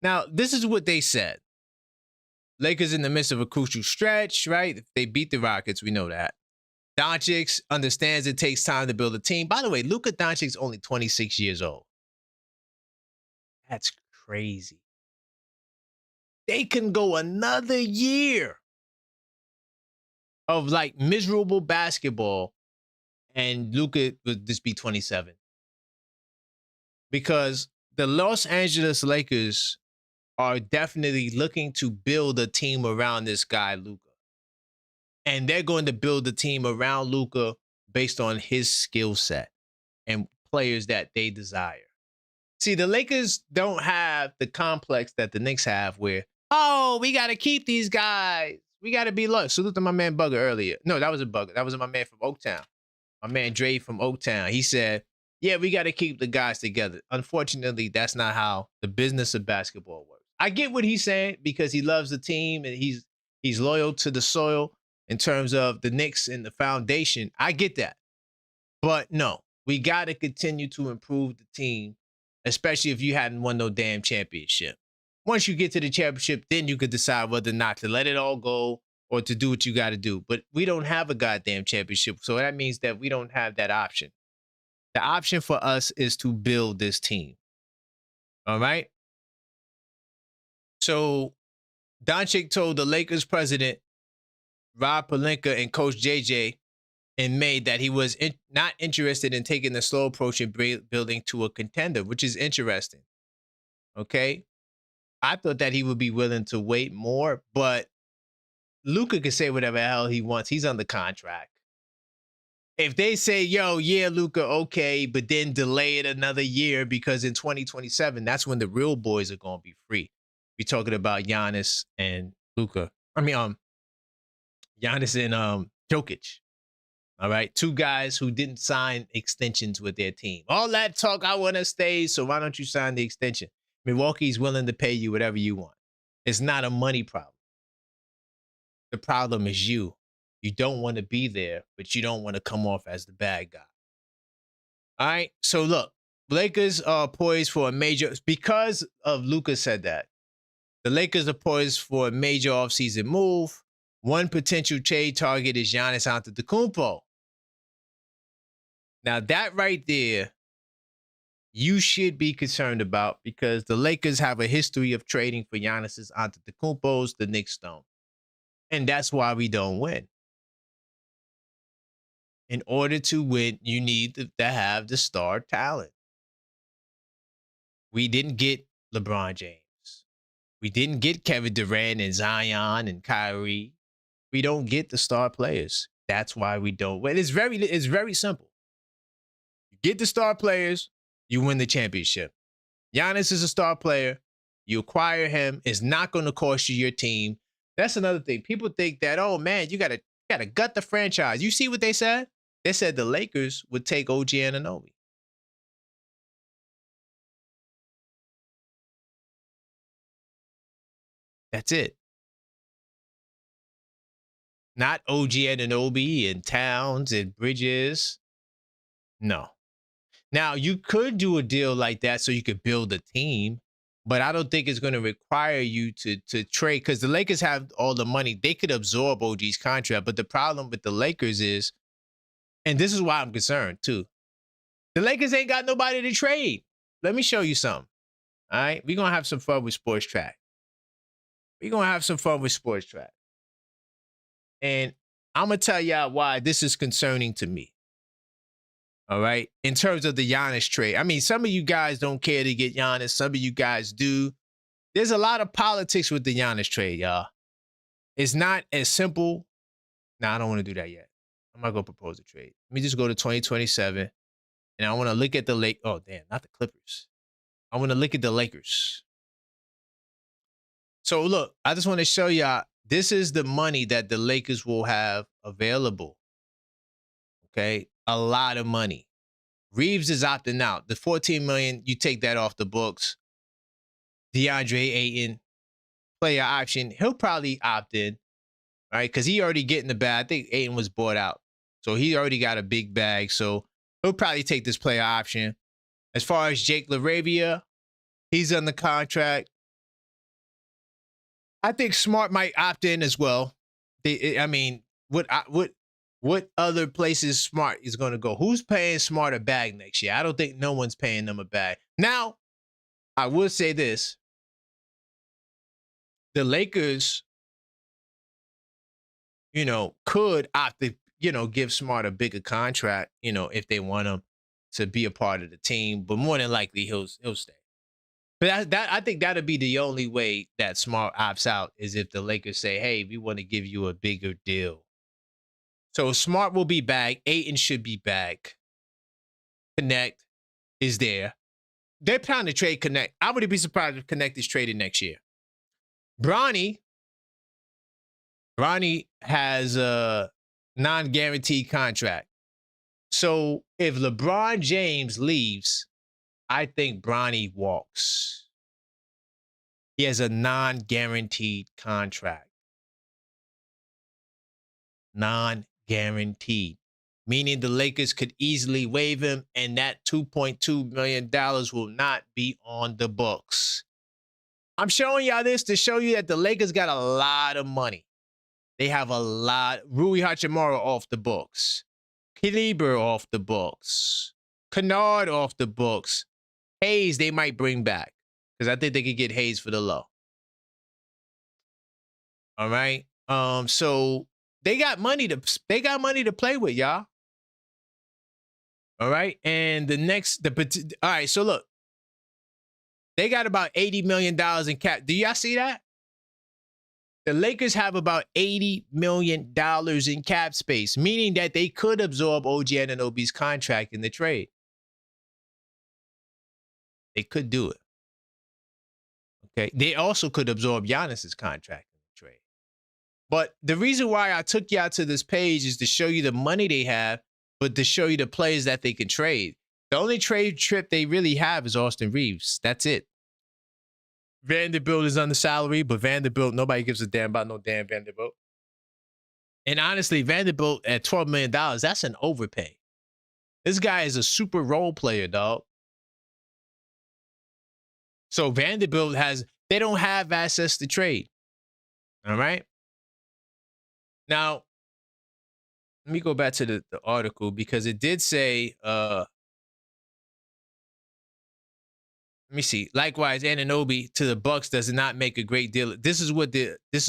Now, this is what they said. Lakers in the midst of a crucial stretch, right? If they beat the Rockets, we know that. Doncic understands it takes time to build a team. By the way, Luka Doncic's only 26 years old. That's crazy. They can go another year of like miserable basketball, and Luka would just be 27. Because the Los Angeles Lakers are definitely looking to build a team around this guy, Luka. And they're going to build a team around Luka based on his skill set and players that they desire. See, the Lakers don't have the complex that the Knicks have where, oh, we got to keep these guys. We got to be loyal. Salute to my man Bugger earlier. No, that was a Bugger. That was my man from Oaktown. My man Dre from Oaktown. He said, yeah, we got to keep the guys together. Unfortunately, that's not how the business of basketball works. I get what he's saying because he loves the team and he's loyal to the soil in terms of the Knicks and the foundation. I get that. But no, we got to continue to improve the team, especially if you hadn't won no damn championship. Once you get to the championship, then you could decide whether or not to let it all go or to do what you got to do. But we don't have a goddamn championship, so that means that we don't have that option. The option for us is to build this team. All right? So Doncic told the Lakers president, Rob Pelinka, and Coach JJ in May that he was not interested in taking the slow approach in building to a contender, which is interesting. Okay? I thought that he would be willing to wait more, but Luka can say whatever the hell he wants. He's under contract. If they say, yo, yeah, Luka, okay, but then delay it another year because in 2027, that's when the real boys are going to be free. We're talking about Giannis and Luka. I mean, Giannis and Jokic. All right, two guys who didn't sign extensions with their team. All that talk, I want to stay, so why don't you sign the extension? Milwaukee's willing to pay you whatever you want. It's not a money problem. The problem is you. You don't want to be there, but you don't want to come off as the bad guy. All right, so look, Lakers are poised for a major, because of Luka said that, the Lakers are poised for a major offseason move. One potential trade target is Giannis Antetokounmpo. Now that right there, you should be concerned about because the Lakers have a history of trading for Giannis Antetokounmpos, the Knicks don't. And that's why we don't win. In order to win, you need to have the star talent. We didn't get LeBron James. We didn't get Kevin Durant and Zion and Kyrie. We don't get the star players. That's why we don't win. It's very simple. You get the star players, you win the championship. Giannis is a star player. You acquire him. It's not going to cost you your team. That's another thing. People think that, oh man, you gotta gut the franchise. You see what they said? They said the Lakers would take OG Anunoby. That's it. Not OG Anunoby and Towns and Bridges. No. Now, you could do a deal like that so you could build a team, but I don't think it's going to require you to trade because the Lakers have all the money. They could absorb OG's contract, but the problem with the Lakers is, and this is why I'm concerned too, the Lakers ain't got nobody to trade. Let me show you something. All right? We're going to have some fun with Sports Track. We're going to have some fun with Sports Track. And I'm going to tell y'all why this is concerning to me. All right? In terms of the Giannis trade. I mean, some of you guys don't care to get Giannis. Some of you guys do. There's a lot of politics with the Giannis trade, y'all. It's not as simple. Nah, I don't want to do that yet. I'm not going to propose a trade. Let me just go to 2027. And I want to look at the Lakers. Oh, damn, not the Clippers. I want to look at the Lakers. So, look, I just want to show y'all, this is the money that the Lakers will have available. Okay? A lot of money. Reeves is opting out. The $14 million, you take that off the books. DeAndre Ayton, player option, he'll probably opt in, right? Because he already getting the bag. I think Ayton was bought out. So he already got a big bag. So he'll probably take this player option. As far as Jake LaRavia, he's under contract. I think Smart might opt in as well. I mean, what other places Smart is going to go? Who's paying Smart a bag next year? I don't think no one's paying them a bag. Now, I will say this. The Lakers, could opt to, give Smart a bigger contract, if they want him to be a part of the team. But more than likely, he'll stay. But I think that'll be the only way that Smart opts out is if the Lakers say, hey, we want to give you a bigger deal. So Smart will be back. Ayton should be back. Connect is there. They're trying to trade Connect. I wouldn't be surprised if Connect is traded next year. Bronny has a non-guaranteed contract. So if LeBron James leaves, I think Bronny walks. He has a non-guaranteed contract. Non-guaranteed. Meaning the Lakers could easily waive him, and that $2.2 million will not be on the books. I'm showing y'all this to show you that the Lakers got a lot of money. They have a lot. Rui Hachimura off the books. Kleber off the books. Kennard off the books. Hayes they might bring back because I think they could get Hayes for the low. All right. So they got money to play with, y'all. All right. And all right. So look, they got about $80 million in cap. Do y'all see that? The Lakers have about $80 million in cap space, meaning that they could absorb OG Anunoby's contract in the trade. They could do it. Okay. They also could absorb Giannis's contract in the trade. But the reason why I took y'all to this page is to show you the money they have, but to show you the players that they can trade. The only trade trip they really have is Austin Reeves. That's it. Vanderbilt is under salary, but Vanderbilt, nobody gives a damn about no damn Vanderbilt. And honestly, Vanderbilt at $12 million, that's an overpay. This guy is a super role player, dog. So Vanderbilt they don't have access to trade. All right. Now, let me go back to the article because it did say, let me see. Likewise, Anunoby to the Bucks does not make a great deal. This is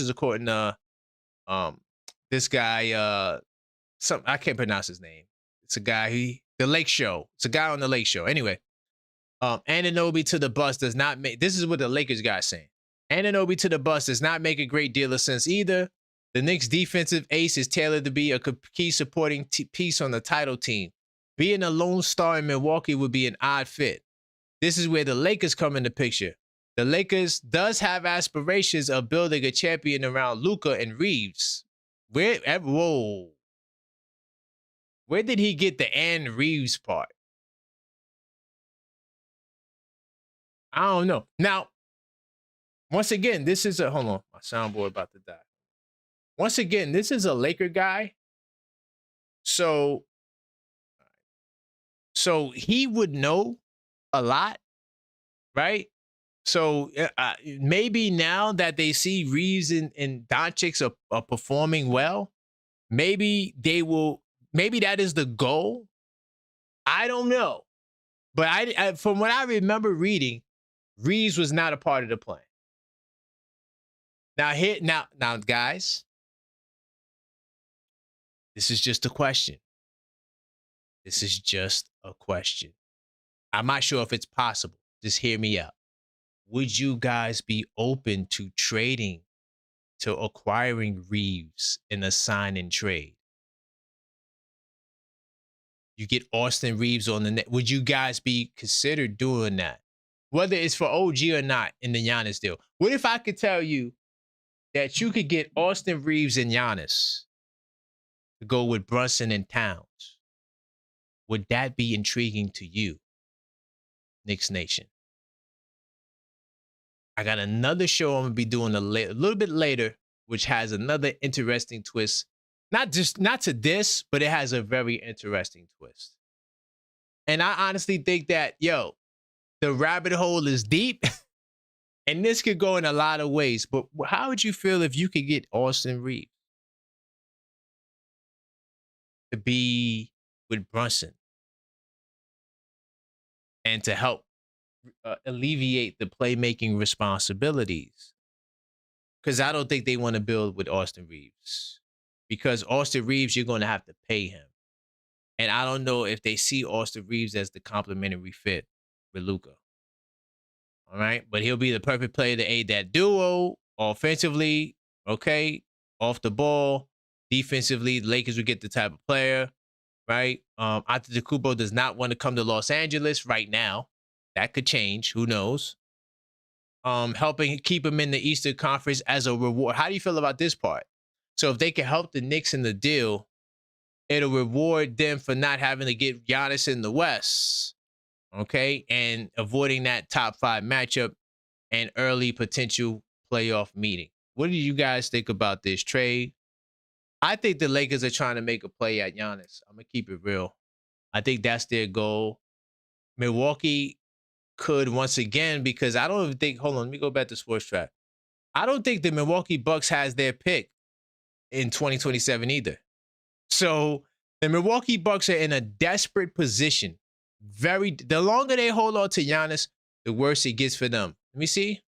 according to this guy, I can't pronounce his name. It's a guy the Lake Show. It's a guy on the Lake Show. Anyway, Anunoby to the Bucks does not make. This is what the Lakers guy is saying. Anunoby to the Bucks does not make a great deal of sense either. The Knicks' defensive ace is tailored to be a key supporting piece on the title team. Being a lone star in Milwaukee would be an odd fit. This is where the Lakers come in the picture. The Lakers does have aspirations of building a champion around Luka and Reeves. Where did he get the and Reeves part? I don't know. Now, once again, this is hold on, my soundboard about to die. Once again, this is a Laker guy. So he would know a lot, right? So maybe now that they see Reeves and Doncic are performing well, maybe that is the goal. I don't know. But I from what I remember reading, Reeves was not a part of the plan. Now, guys, this is just a question. This is just a question. I'm not sure if it's possible. Just hear me out. Would you guys be open to acquiring Reeves in a sign and trade? You get Austin Reeves on the net. Would you guys be considered doing that? Whether it's for OG or not in the Giannis deal. What if I could tell you that you could get Austin Reeves and Giannis to go with Brunson and Towns? Would that be intriguing to you, Knicks Nation? I got another show I'm going to be doing a little bit later, which has another interesting twist. Not to this, but it has a very interesting twist. And I honestly think that, the rabbit hole is deep. And this could go in a lot of ways. But how would you feel if you could get Austin Reeves to be with Brunson and to help alleviate the playmaking responsibilities? Because I don't think they want to build with Austin Reeves. because Austin Reeves, you're going to have to pay him. And I don't know if they see Austin Reeves as the complementary fit with Luka. All right. But he'll be the perfect player to aid that duo offensively. Okay. Off the ball. Defensively, the Lakers would get the type of player. Right. Antetokounmpo does not want to come to Los Angeles right now. That could change. Who knows? Helping keep him in the Eastern Conference as a reward. How do you feel about this part? So if they can help the Knicks in the deal, it'll reward them for not having to get Giannis in the West. Okay. And avoiding that top 5 matchup and early potential playoff meeting. What do you guys think about this trade? I think the Lakers are trying to make a play at Giannis. I'm going to keep it real. I think that's their goal. Milwaukee could once again, because I don't even think, hold on, let me go back to Sports Track. I don't think the Milwaukee Bucks has their pick in 2027 either. So the Milwaukee Bucks are in a desperate position. The longer they hold on to Giannis, the worse it gets for them. Let me see.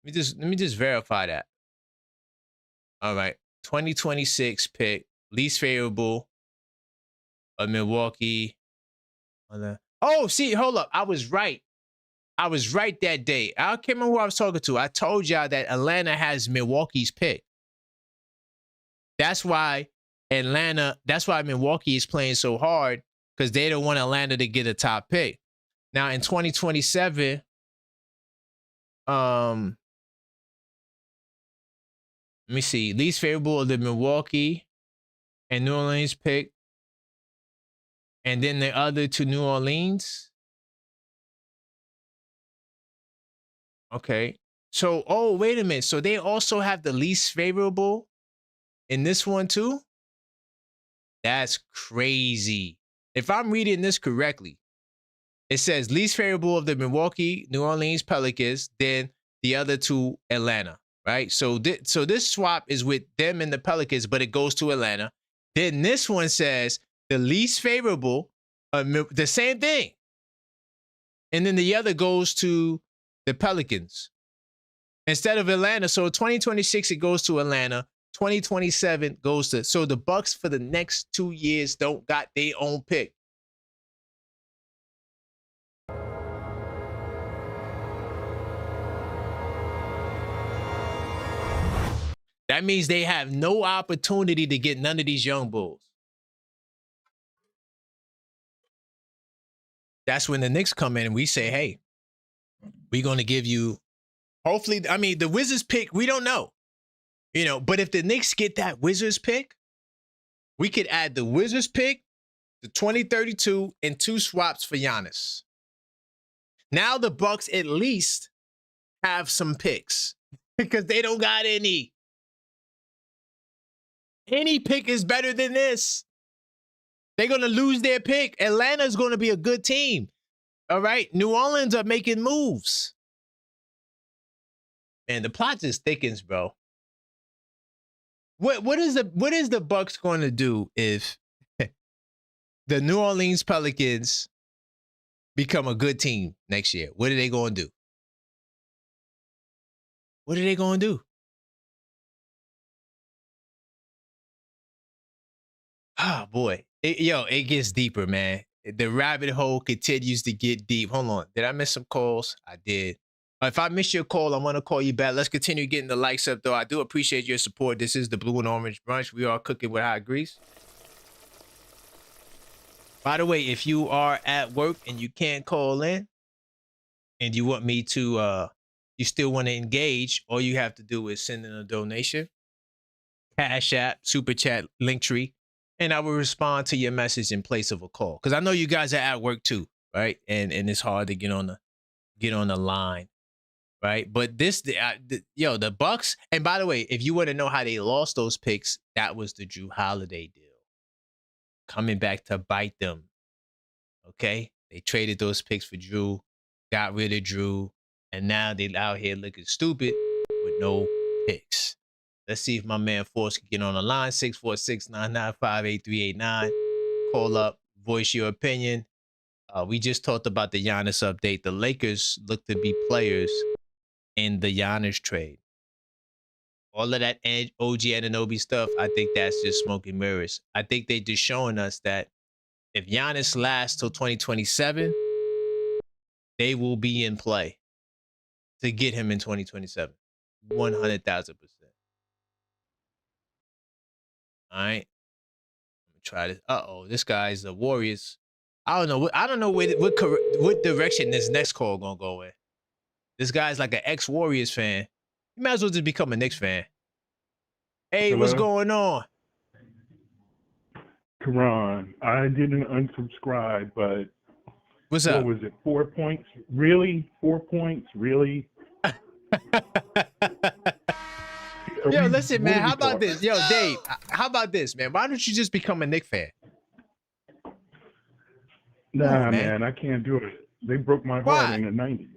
Let me just verify that. All right. 2026 pick, least favorable of Milwaukee. Oh, see, hold up. I was right. I was right that day. I can't remember who I was talking to. I told y'all that Atlanta has Milwaukee's pick. That's why Milwaukee is playing so hard, because they don't want Atlanta to get a top pick. Now in 2027, let me see. Least favorable of the Milwaukee and New Orleans pick. And then the other to New Orleans. Okay. So, oh, wait a minute. So they also have the least favorable in this one too? That's crazy. If I'm reading this correctly, it says least favorable of the Milwaukee, New Orleans Pelicans, then the other to Atlanta, right? So this swap is with them and the Pelicans, but it goes to Atlanta. Then this one says the least favorable, the same thing. And then the other goes to the Pelicans instead of Atlanta. So 2026, it goes to Atlanta. 2027 goes to, so the Bucks for the next 2 years don't got their own pick. That means they have no opportunity to get none of these young bulls. That's when the Knicks come in and we say, hey, we're going to give you, hopefully, I mean, the Wizards pick, we don't know. You know, but if the Knicks get that Wizards pick, we could add the Wizards pick, the 2032, and 2 swaps for Giannis. Now the Bucks at least have some picks because they don't got any. Any pick is better than this. They're going to lose their pick. Atlanta's going to be a good team. All right. New Orleans are making moves. And the plot just thickens, bro. What is the Bucks going to do if the New Orleans Pelicans become a good team next year? What are they going to do? What are they going to do? Oh, boy. It gets deeper, man. The rabbit hole continues to get deep. Hold on. Did I miss some calls? I did. If I miss your call, I'm going to call you back. Let's continue getting the likes up, though. I do appreciate your support. This is the Blue and Orange Brunch. We are cooking with hot grease. By the way, if you are at work and you can't call in and you want me to, you still want to engage, all you have to do is send in a donation. Cashapp, Super Chat, Linktree. And I will respond to your message in place of a call. Because I know you guys are at work too, right? And it's hard to get on the line. Right. But the Bucks. And by the way, if you want to know how they lost those picks, that was the Drew Holiday deal coming back to bite them. OK, they traded those picks for Drew, got rid of Drew. And now they're out here looking stupid with no picks. Let's see if my man Force can get on the line. 646-995-8389. Call up, voice your opinion. We just talked about the Giannis update. The Lakers look to be players in the Giannis trade. All of that OG Anunoby stuff, I think that's just smoke and mirrors. I think they're just showing us that if Giannis lasts till 2027, they will be in play to get him in 2027. 100,000%. All right. Try this. This guy's the Warriors. I don't know what direction this next call gonna go in. This guy's like an ex-Warriors fan. You might as well just become a Knicks fan. Hey, Hello? what's going on? Karan, I didn't unsubscribe, but What's up? what was it? 4 points? Really? 4 points? Really? Yo, listen, man. How about this? Yo, Dave, how about this, man? Why don't you just become a Knicks fan? Nah, man, I can't do it. They broke my heart in the 90s.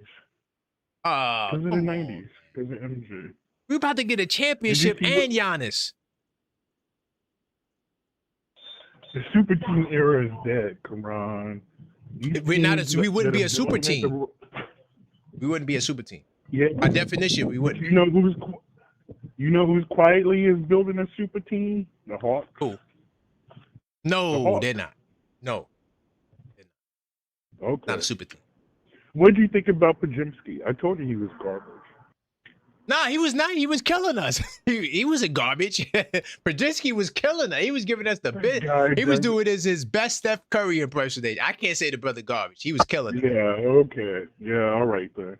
Because of the 90s. Because of MJ. We're about to get a championship and Giannis. The super team era is dead, Karan. We wouldn't be a super team. We wouldn't be a super team. Yeah. By definition, we wouldn't. You know who's quietly is building a super team? The Hawks. Who? No, they're not. No. Okay. Not a super team. What do you think about Pajimski? I told you he was garbage. Nah, he was not. He was killing us. he wasn't garbage. Pajimski was killing us. He was giving us the bit. He was doing his best Steph Curry impersonation. I can't say the brother garbage. He was killing it. Yeah, okay. Yeah, all right then.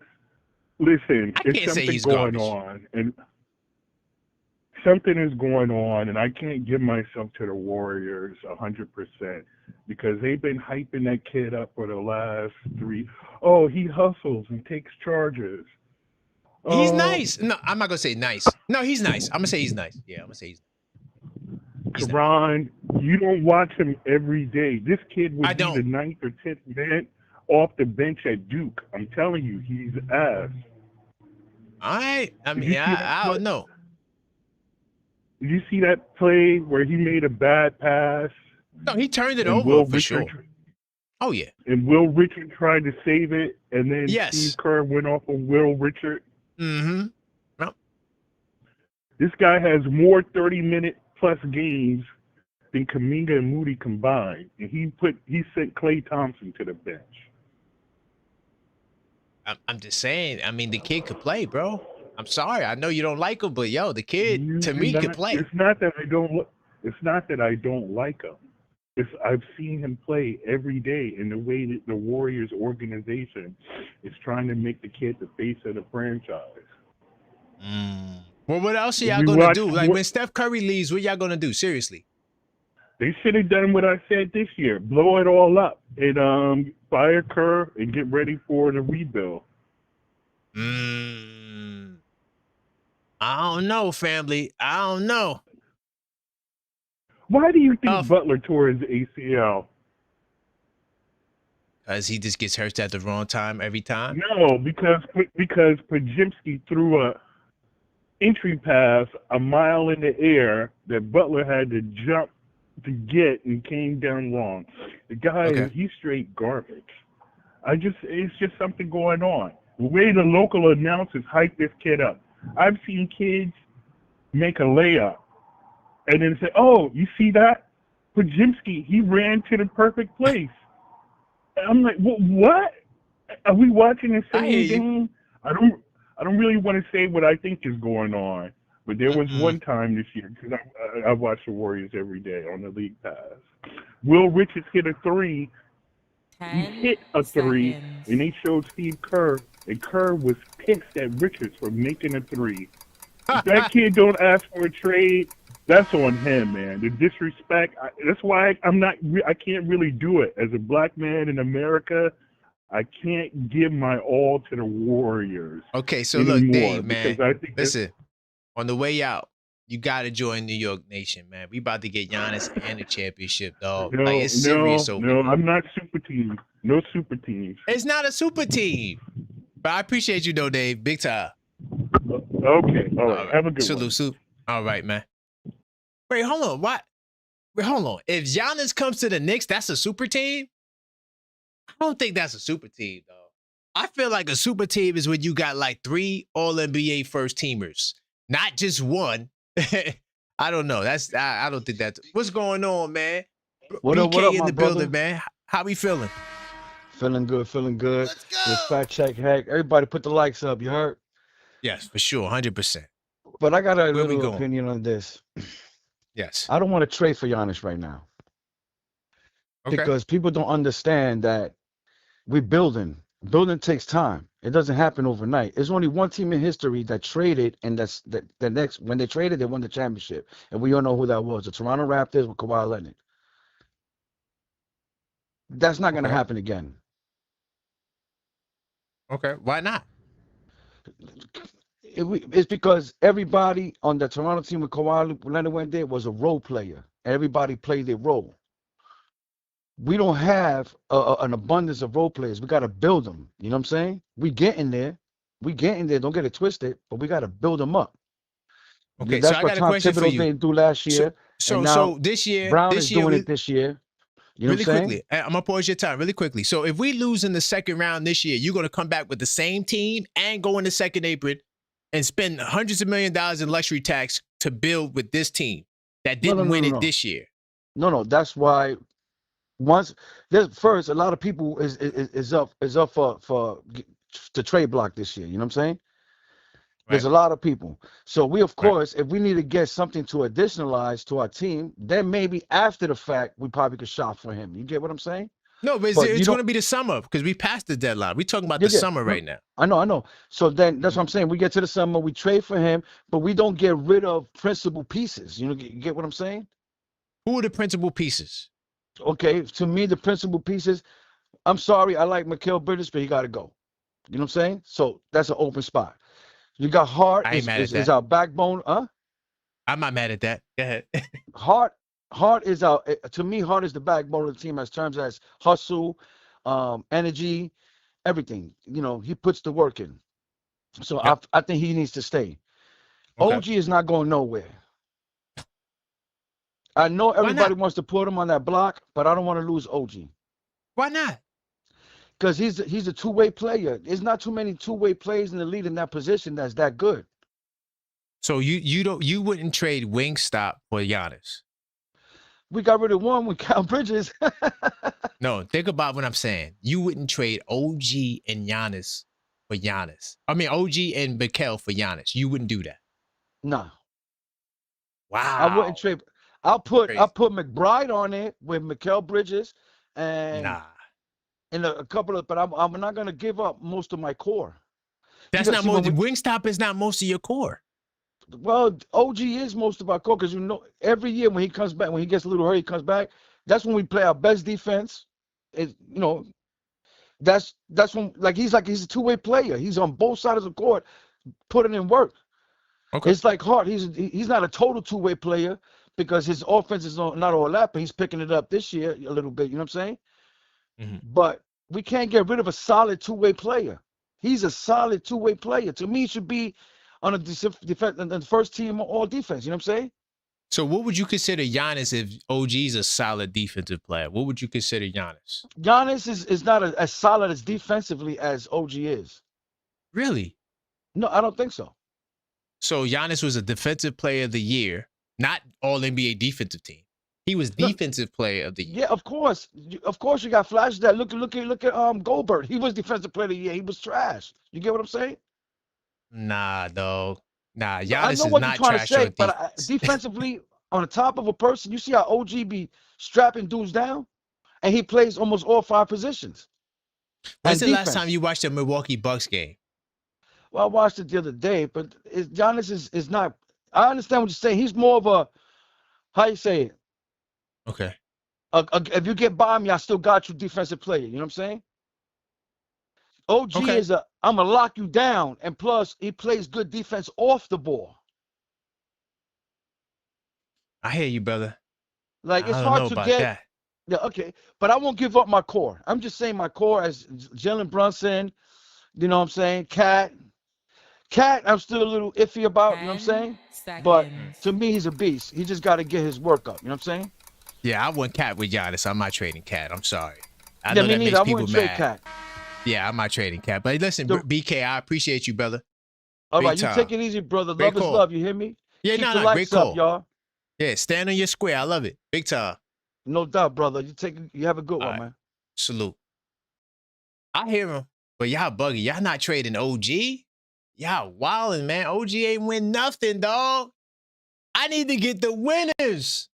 Listen, it's something going on, and something is going on, and I can't give myself to the Warriors 100% because they've been hyping that kid up for the last 3. Oh, he hustles and takes charges. He's nice. No, I'm not gonna say nice. No, he's nice. I'm gonna say he's nice. Yeah, I'm gonna say he's Karan, you don't watch him every day. This kid would be the 9th or 10th man off the bench at Duke. I'm telling you, he's ass. I don't know. Did you see that play where he made a bad pass? No, he turned it over for sure. Oh, yeah. And Will Richard tried to save it, and then Steve Kerr went off of Will Richard. Mm-hmm. Well, this guy has more 30-minute-plus games than Kuminga and Moody combined, and he sent Klay Thompson to the bench. I'm just saying. I mean, the kid could play, bro. I'm sorry. I know you don't like him, but yo, the kid to me could play. It's not that I don't. It's not that I don't like him. I've seen him play every day, and the way that the Warriors organization is trying to make the kid the face of the franchise. Well, what else are y'all gonna do? Like when Steph Curry leaves, what y'all gonna do? Seriously? They should have done what I said this year: blow it all up and fire Kerr and get ready for the rebuild. I don't know, family. I don't know. Why do you think Butler tore his ACL? Because he just gets hurt at the wrong time every time? No, because Pajimski threw a entry pass a mile in the air that Butler had to jump to get and came down wrong. The guy, he's straight garbage. It's just something going on. The way the local announcers hype this kid up. I've seen kids make a layup and then say, "Oh, you see that? Pajimski, he ran to the perfect place." And I'm like, "What? Are we watching the same game?" I don't really want to say what I think is going on, but there was one time this year because I watch the Warriors every day on the League Pass. Will Richards hit a 3. He hit a 3, and they showed Steve Kerr, and Kerr was pissed at Richards for making a 3. If that kid don't ask for a trade, that's on him, man. The disrespect. That's why I can't really do it as a black man in America. I can't give my all to the Warriors. Okay, so look, Dave, man. Listen, on the way out, you got to join New York Nation, man. We about to get Giannis and the championship, dog. It's serious over here. I'm not super team. No super teams. It's not a super team. But I appreciate you, though, Dave. Big time. Okay. All right. Have a good one. Salute. All right, man. Wait, hold on. What? Wait, hold on. If Giannis comes to the Knicks, that's a super team? I don't think that's a super team, though. I feel like a super team is when you got like 3 All-NBA first teamers. not just one. I don't know. I don't think that's what's going on, man. What up, in my the brother? building, man. How we feeling? Feeling good, feeling good. Let's go. This fact check hack. Everybody put the likes up, you heard? Yes, for sure, 100%. But I got a Where we little going? opinion on this. Yes. I don't want to trade for Giannis right now. Okay. Because people don't understand that we're building. Building takes time. It doesn't happen overnight. There's only one team in history that traded, and that's the next. When they traded, they won the championship, and we all know who that was. The Toronto Raptors with Kawhi Leonard. That's not going to happen again. Okay. Why not? It's because everybody on the Toronto team with Kawhi Leonard went there was a role player. Everybody played their role. We don't have an abundance of role players. We got to build them. You know what I'm saying? We getting there. Don't get it twisted, but we got to build them up. Okay, That's so I what got a Tom question for Thibodeau you. didn't do last year. So this year, Brown is doing it this year. You know really what I'm saying? quickly, I'm gonna pause your time really quickly. So if we lose in the second round this year, you're gonna come back with the same team and go in the second apron and spend hundreds of $millions in luxury tax to build with this team that didn't win it this year. No, that's why. Once there's first, a lot of people is up for the trade block this year. You know what I'm saying? There's a lot of people. So we, of course, if we need to get something to additionalize to our team, then maybe after the fact, we probably could shop for him. You get what I'm saying? No, but it's going to be the summer because we passed the deadline. We're talking about the summer right now. I know. So then that's what I'm saying. We get to the summer, we trade for him, but we don't get rid of principal pieces. You get what I'm saying? Who are the principal pieces? Okay, to me, the principal pieces, I'm sorry, I like Mikal Bridges, but he got to go. You know what I'm saying? So that's an open spot. You got Hart is our backbone, huh? I'm not mad at that. Go ahead. Hart is to me, Hart is the backbone of the team as terms as hustle, energy, everything. You know, he puts the work in. So I think he needs to stay. Okay. OG is not going nowhere. I know everybody wants to put him on that block, but I don't want to lose OG. Why not? Because he's a two-way player. There's not too many two-way players in the league in that position that's that good. So you wouldn't trade Wingstop for Giannis? We got rid of one with Mikal Bridges. No, think about what I'm saying. You wouldn't trade OG and Giannis for Giannis. I mean OG and Mikal for Giannis. You wouldn't do that. No. Wow. I wouldn't trade. I'll put McBride on it with Mikal Bridges and a couple of, but I'm not gonna give up most of my core. That's not most. Wingstop is not most of your core. Well, OG is most of our core because every year when he comes back, when he gets a little hurt, he comes back. That's when we play our best defense. That's when he's a two-way player. He's on both sides of the court, putting in work. Okay. It's like Hart. He's not a total two-way player because his offense is not all that, but he's picking it up this year a little bit. You know what I'm saying? Mm-hmm. But we can't get rid of a solid two-way player. He's a solid two-way player. To me, he should be on the first team all defense. You know what I'm saying? So what would you consider Giannis if OG's a solid defensive player? What would you consider Giannis? Giannis is not as solid as defensively as OG is. Really? No, I don't think so. So Giannis was a defensive player of the year, not all NBA defensive team. He was defensive player of the year. Yeah, of course. Of course you got flashes that look at Goldberg. He was defensive player of the year. He was trash. You get what I'm saying? Nah, dog. Nah, Giannis is not trash. To say, but defensively, on the top of a person, you see how OG be strapping dudes down, and he plays almost all 5 positions. When's the last time you watched a Milwaukee Bucks game? Well, I watched it the other day, but Giannis is not. I understand what you're saying. He's more of a, how you say it? Okay. If you get by me, I still got you defensive player. You know what I'm saying? OG is I'm going to lock you down. And plus, he plays good defense off the ball. I hear you, brother. Like, it's hard to get. That. Yeah, okay. But I won't give up my core. I'm just saying my core as Jalen Brunson, you know what I'm saying? Cat, I'm still a little iffy about, you know what I'm saying? But to me, he's a beast. He just got to get his work up. You know what I'm saying? Yeah, I want Cat with Giannis. I'm not trading Cat. I'm sorry. I know that makes people mad. Cat. Yeah, I'm not trading Cat. But listen, BK, I appreciate you, brother. All right, you take it easy, brother. Love is love. You hear me? Yeah, Keep the lights up, y'all. Yeah, stand on your square. I love it. Big time. No doubt, brother. You have a good one, man. Salute. I hear him, but y'all buggy. Y'all not trading OG. Y'all wilding, man. OG ain't win nothing, dog. I need to get the winners.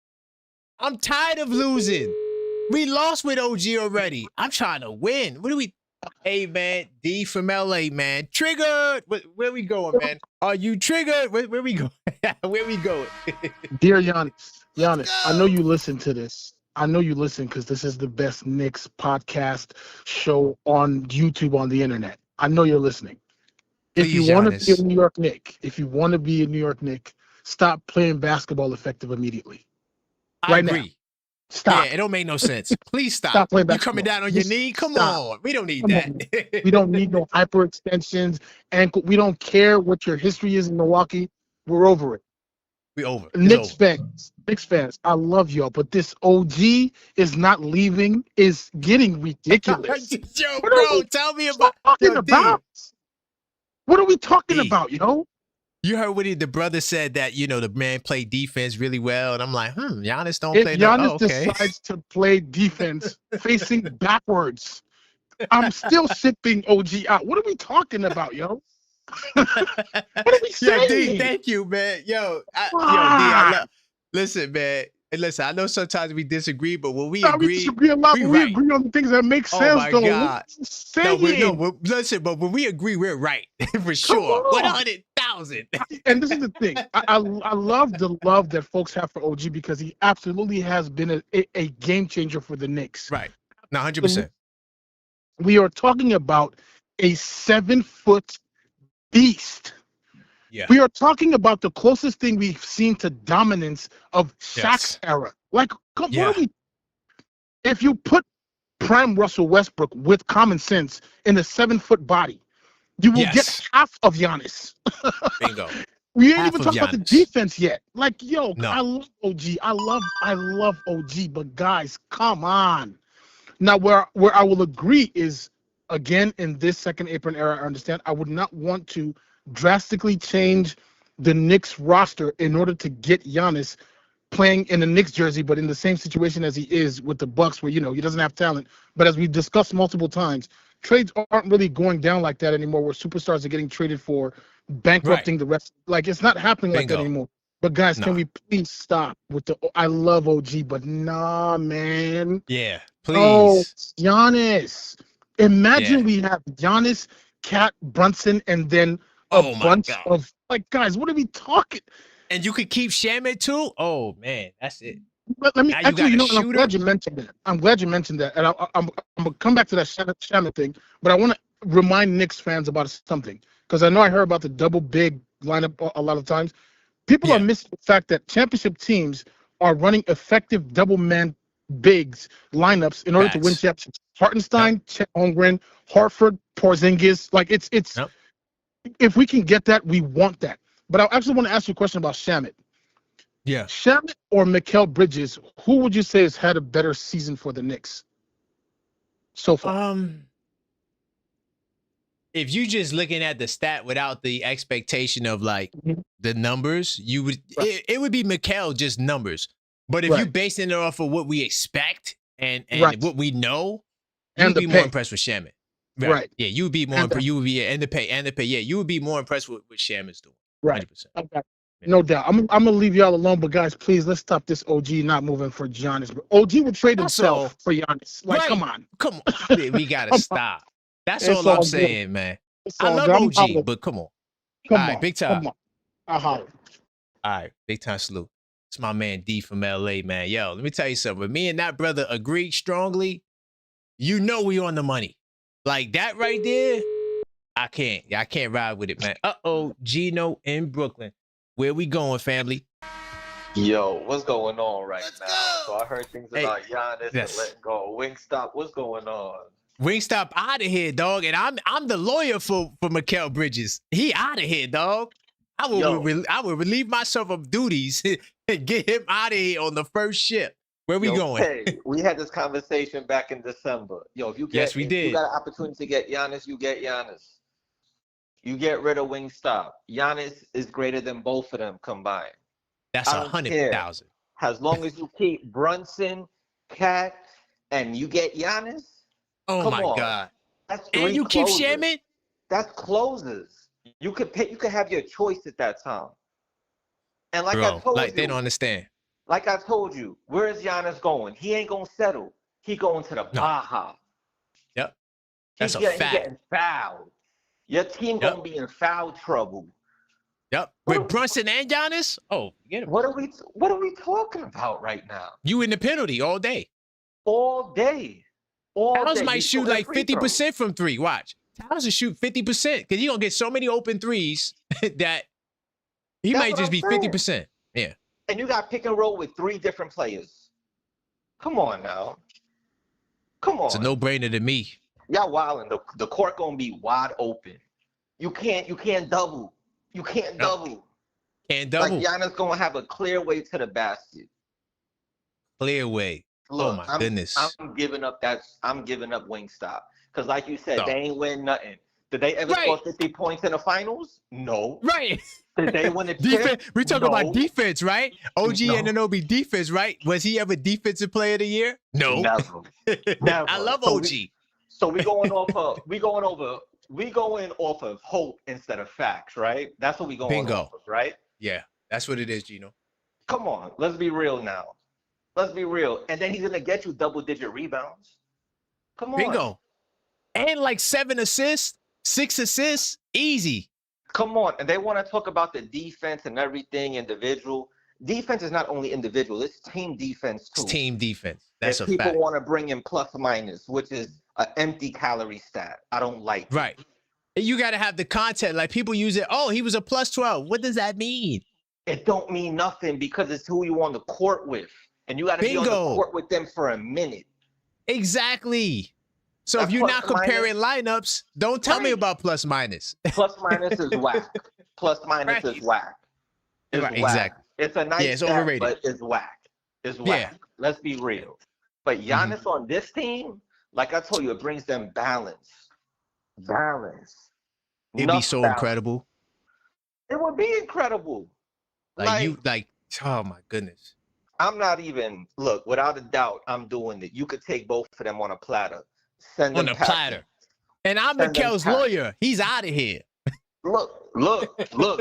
I'm tired of losing. We lost with OG already. I'm trying to win. What do we? Hey, man, D from LA, man. Triggered. Where we going, man? Are you triggered? Where we going? Where we going? Dear Giannis, I know you listen to this. I know you listen because this is the best Knicks podcast show on YouTube on the internet. I know you're listening. If you want to be a New York Knick, stop playing basketball effective immediately. I agree. Now. Stop. Yeah, it don't make no sense. Please stop. Stop playing basketball. You coming down on your knee? Come on. We don't need that. We don't need no hyperextensions. Ankle. We don't care what your history is in Milwaukee. We're over it. We over. Knicks fans, I love y'all, but this OG is not leaving. Is getting ridiculous. Yo, bro, tell me about talking about. What are we talking about, yo? You heard what the brother said that, the man played defense really well. And I'm like, Giannis don't play. If Giannis decides to play defense facing backwards, I'm still shipping OG out. What are we talking about, yo? What are we saying? Yo, D, thank you, man. Yo, listen, man. And listen, I know sometimes we disagree, but when we agree, we disagree a lot, but we agree on the things that make sense. Oh my God! Listen, but when we agree, we're right for sure. 100,000. And this is the thing. I love the love that folks have for OG because he absolutely has been a game changer for the Knicks. Right. Now, 100%. We are talking about a 7-foot beast. Yeah. We are talking about the closest thing we've seen to dominance of Shaq's era. Like, what are we? If you put prime Russell Westbrook with common sense in a 7-foot body, you will get half of Giannis. Bingo. We ain't even talking about the defense yet. Like, yo, no. I love OG. I love OG, but guys, come on. Now, where I will agree is, again, in this second apron era, I understand I would not want to drastically change the Knicks roster in order to get Giannis playing in the Knicks jersey, but in the same situation as he is with the Bucks, where he doesn't have talent. But as we've discussed multiple times, trades aren't really going down like that anymore, where superstars are getting traded for bankrupting the rest. Like, it's not happening like that anymore. But guys, can we please stop with the? I love OG, but nah, man. Yeah, please. Oh, Giannis. Imagine we have Giannis, Cat, Brunson, and then a bunch of guys. What are we talking? And you could keep Shamet too. Oh man, that's it. But let me I'm glad you mentioned that. And I'm gonna come back to that Shamet thing. But I want to remind Knicks fans about something because I know I heard about the double big lineup a lot of times. People are missing the fact that championship teams are running effective double man bigs lineups in order to win championships. Hartenstein, Chet Holmgren, Horford, Porzingis. Like it's. If we can get that, we want that. But I actually want to ask you a question about Shamet. Yeah. Shamet or Mikal Bridges, who would you say has had a better season for the Knicks so far? If you just looking at the stat without the expectation of the numbers, you would it would be Mikal just numbers. But if you basing it off of what we expect and what we know, you'd be more impressed with Shamet. Right. Yeah, you would be more impressed. You would be and the pay. Yeah, you would be more impressed with what Shamet's doing. Right. 100%. Okay. No doubt. I'm gonna leave y'all alone, but guys, please let's stop this OG not moving for Giannis. OG would trade himself for Giannis. Like, come on. We gotta stop. That's all I'm saying, man. I love OG, but come on. All right, big time. All right, big time salute. It's my man D from LA, man. Yo, let me tell you something. When me and that brother agree strongly, we on the money. Like that right there, I can't ride with it, man. Gino in Brooklyn. Where we going, family? Yo, what's going on now? So I heard things about Giannis and letting go. Wingstop, what's going on? Wingstop out of here, dog. And I'm the lawyer for Mikal Bridges. He out of here, dog. I will relieve myself of duties and get him out of here on the first ship. Where we going? Hey, we had this conversation back in December. Yo, if you got an opportunity to get Giannis, you get Giannis. You get rid of Wingstop. Giannis is greater than both of them combined. That's 100,000. As long as you keep Brunson, Cat, and you get Giannis. Oh my God! That's and you keep Shaman. That's closers. You could pick. You could have your choice at that time. And like I told you, they don't understand. Like I told you, where is Giannis going? He ain't gonna settle. He going to the Baja. Yep. That's a fact. He's getting fouled. Your team gonna be in foul trouble. Yep. With Brunson and Giannis? Oh, get him. What are we talking about right now? You in the penalty all day. All day. Towns might shoot like 50% from three. Watch. Towns will shoot 50% because you're gonna get so many open threes that he might just be 50%. Yeah. And you got pick and roll with 3 different players. Come on now. Come on. It's a no-brainer to me. Y'all wilding. The court gonna be wide open. You can't double. You can't double. Can't double. Like Giannis gonna have a clear way to the basket. Clear way. Look, oh my goodness. I'm giving up Wingstop. Because like you said, they ain't win nothing. Did they ever score 50 points in the finals? No. Right. Did they win the defense? We talking about defense, right? OG Anunoby defense, right? Was he ever defensive player of the year? No. Never. I love OG. We going off of hope instead of facts, right? That's what we going off of, right? Yeah, that's what it is, Gino. Come on, let's be real now. Let's be real. And then he's gonna get you double-digit rebounds. Come on. Bingo. And like 7 assists, 6 assists, easy. Come on. And they want to talk about the defense and everything individual. Defense is not only individual, it's team defense too. It's team defense. That's a fact. People want to bring in plus minus, which is an empty calorie stat. I don't like it. Right. You got to have the content. Like people use it. Oh, he was a plus 12. What does that mean? It don't mean nothing because it's who you on the court with. And you got to be on the court with them for a minute. Exactly. So if you're not comparing lineups, don't tell me about plus minus. Plus minus is whack. Plus minus is whack. It's whack. Exactly. It's a nice it's overrated. But it's whack. It's whack. Let's be real. But Giannis on this team, like I told you, it brings them balance. Balance. It'd be so incredible. It would be incredible. Oh my goodness. I'm not even, look, without a doubt, I'm doing it. You could take both of them on a platter. Send them on a platter. And I'm Mikel's lawyer. He's out of here. Look,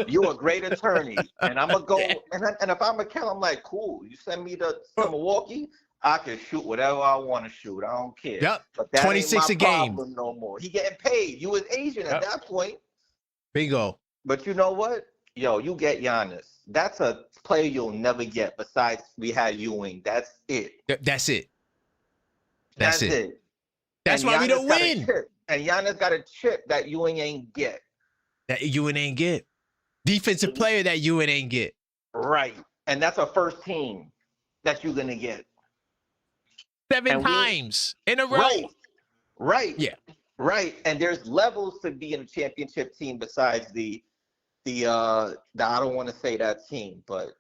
you're a great attorney. And I'm going to go, and if I'm Mikel, I'm like, cool. You send me to Milwaukee, I can shoot whatever I want to shoot. I don't care. Yep. But that 26 ain't my a game. problem no more. He getting paid. You was Asian at that point. Bingo. But you know what? Yo, you get Giannis. That's a player you'll never get besides we had Ewing. That's it. That's it. That's it. That's and why Giannis we don't win. And Giannis got a chip that Ewing ain't get. That Ewing ain't get. Defensive player that Ewing ain't get. Right. And that's a first team that you're going to get. 7 times in a row. Right. Yeah. Right. And there's levels to being a championship team besides the I don't want to say that team, but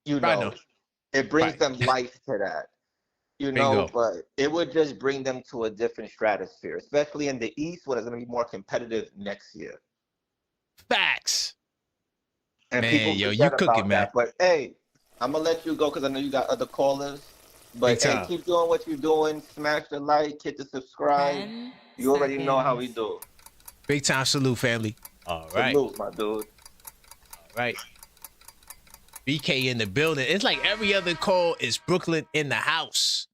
you know. It brings them life to that. You know, but it would just bring them to a different stratosphere, especially in the East, where it's going to be more competitive next year. Facts. And man, yo, you cooking, man. But hey, I'm gonna let you go because I know you got other callers. But hey, keep doing what you're doing. Smash the like, hit the subscribe. You already know how we do. Big time salute, family. All right. Salute, my dude. All right. BK in the building. It's like every other call is Brooklyn in the house.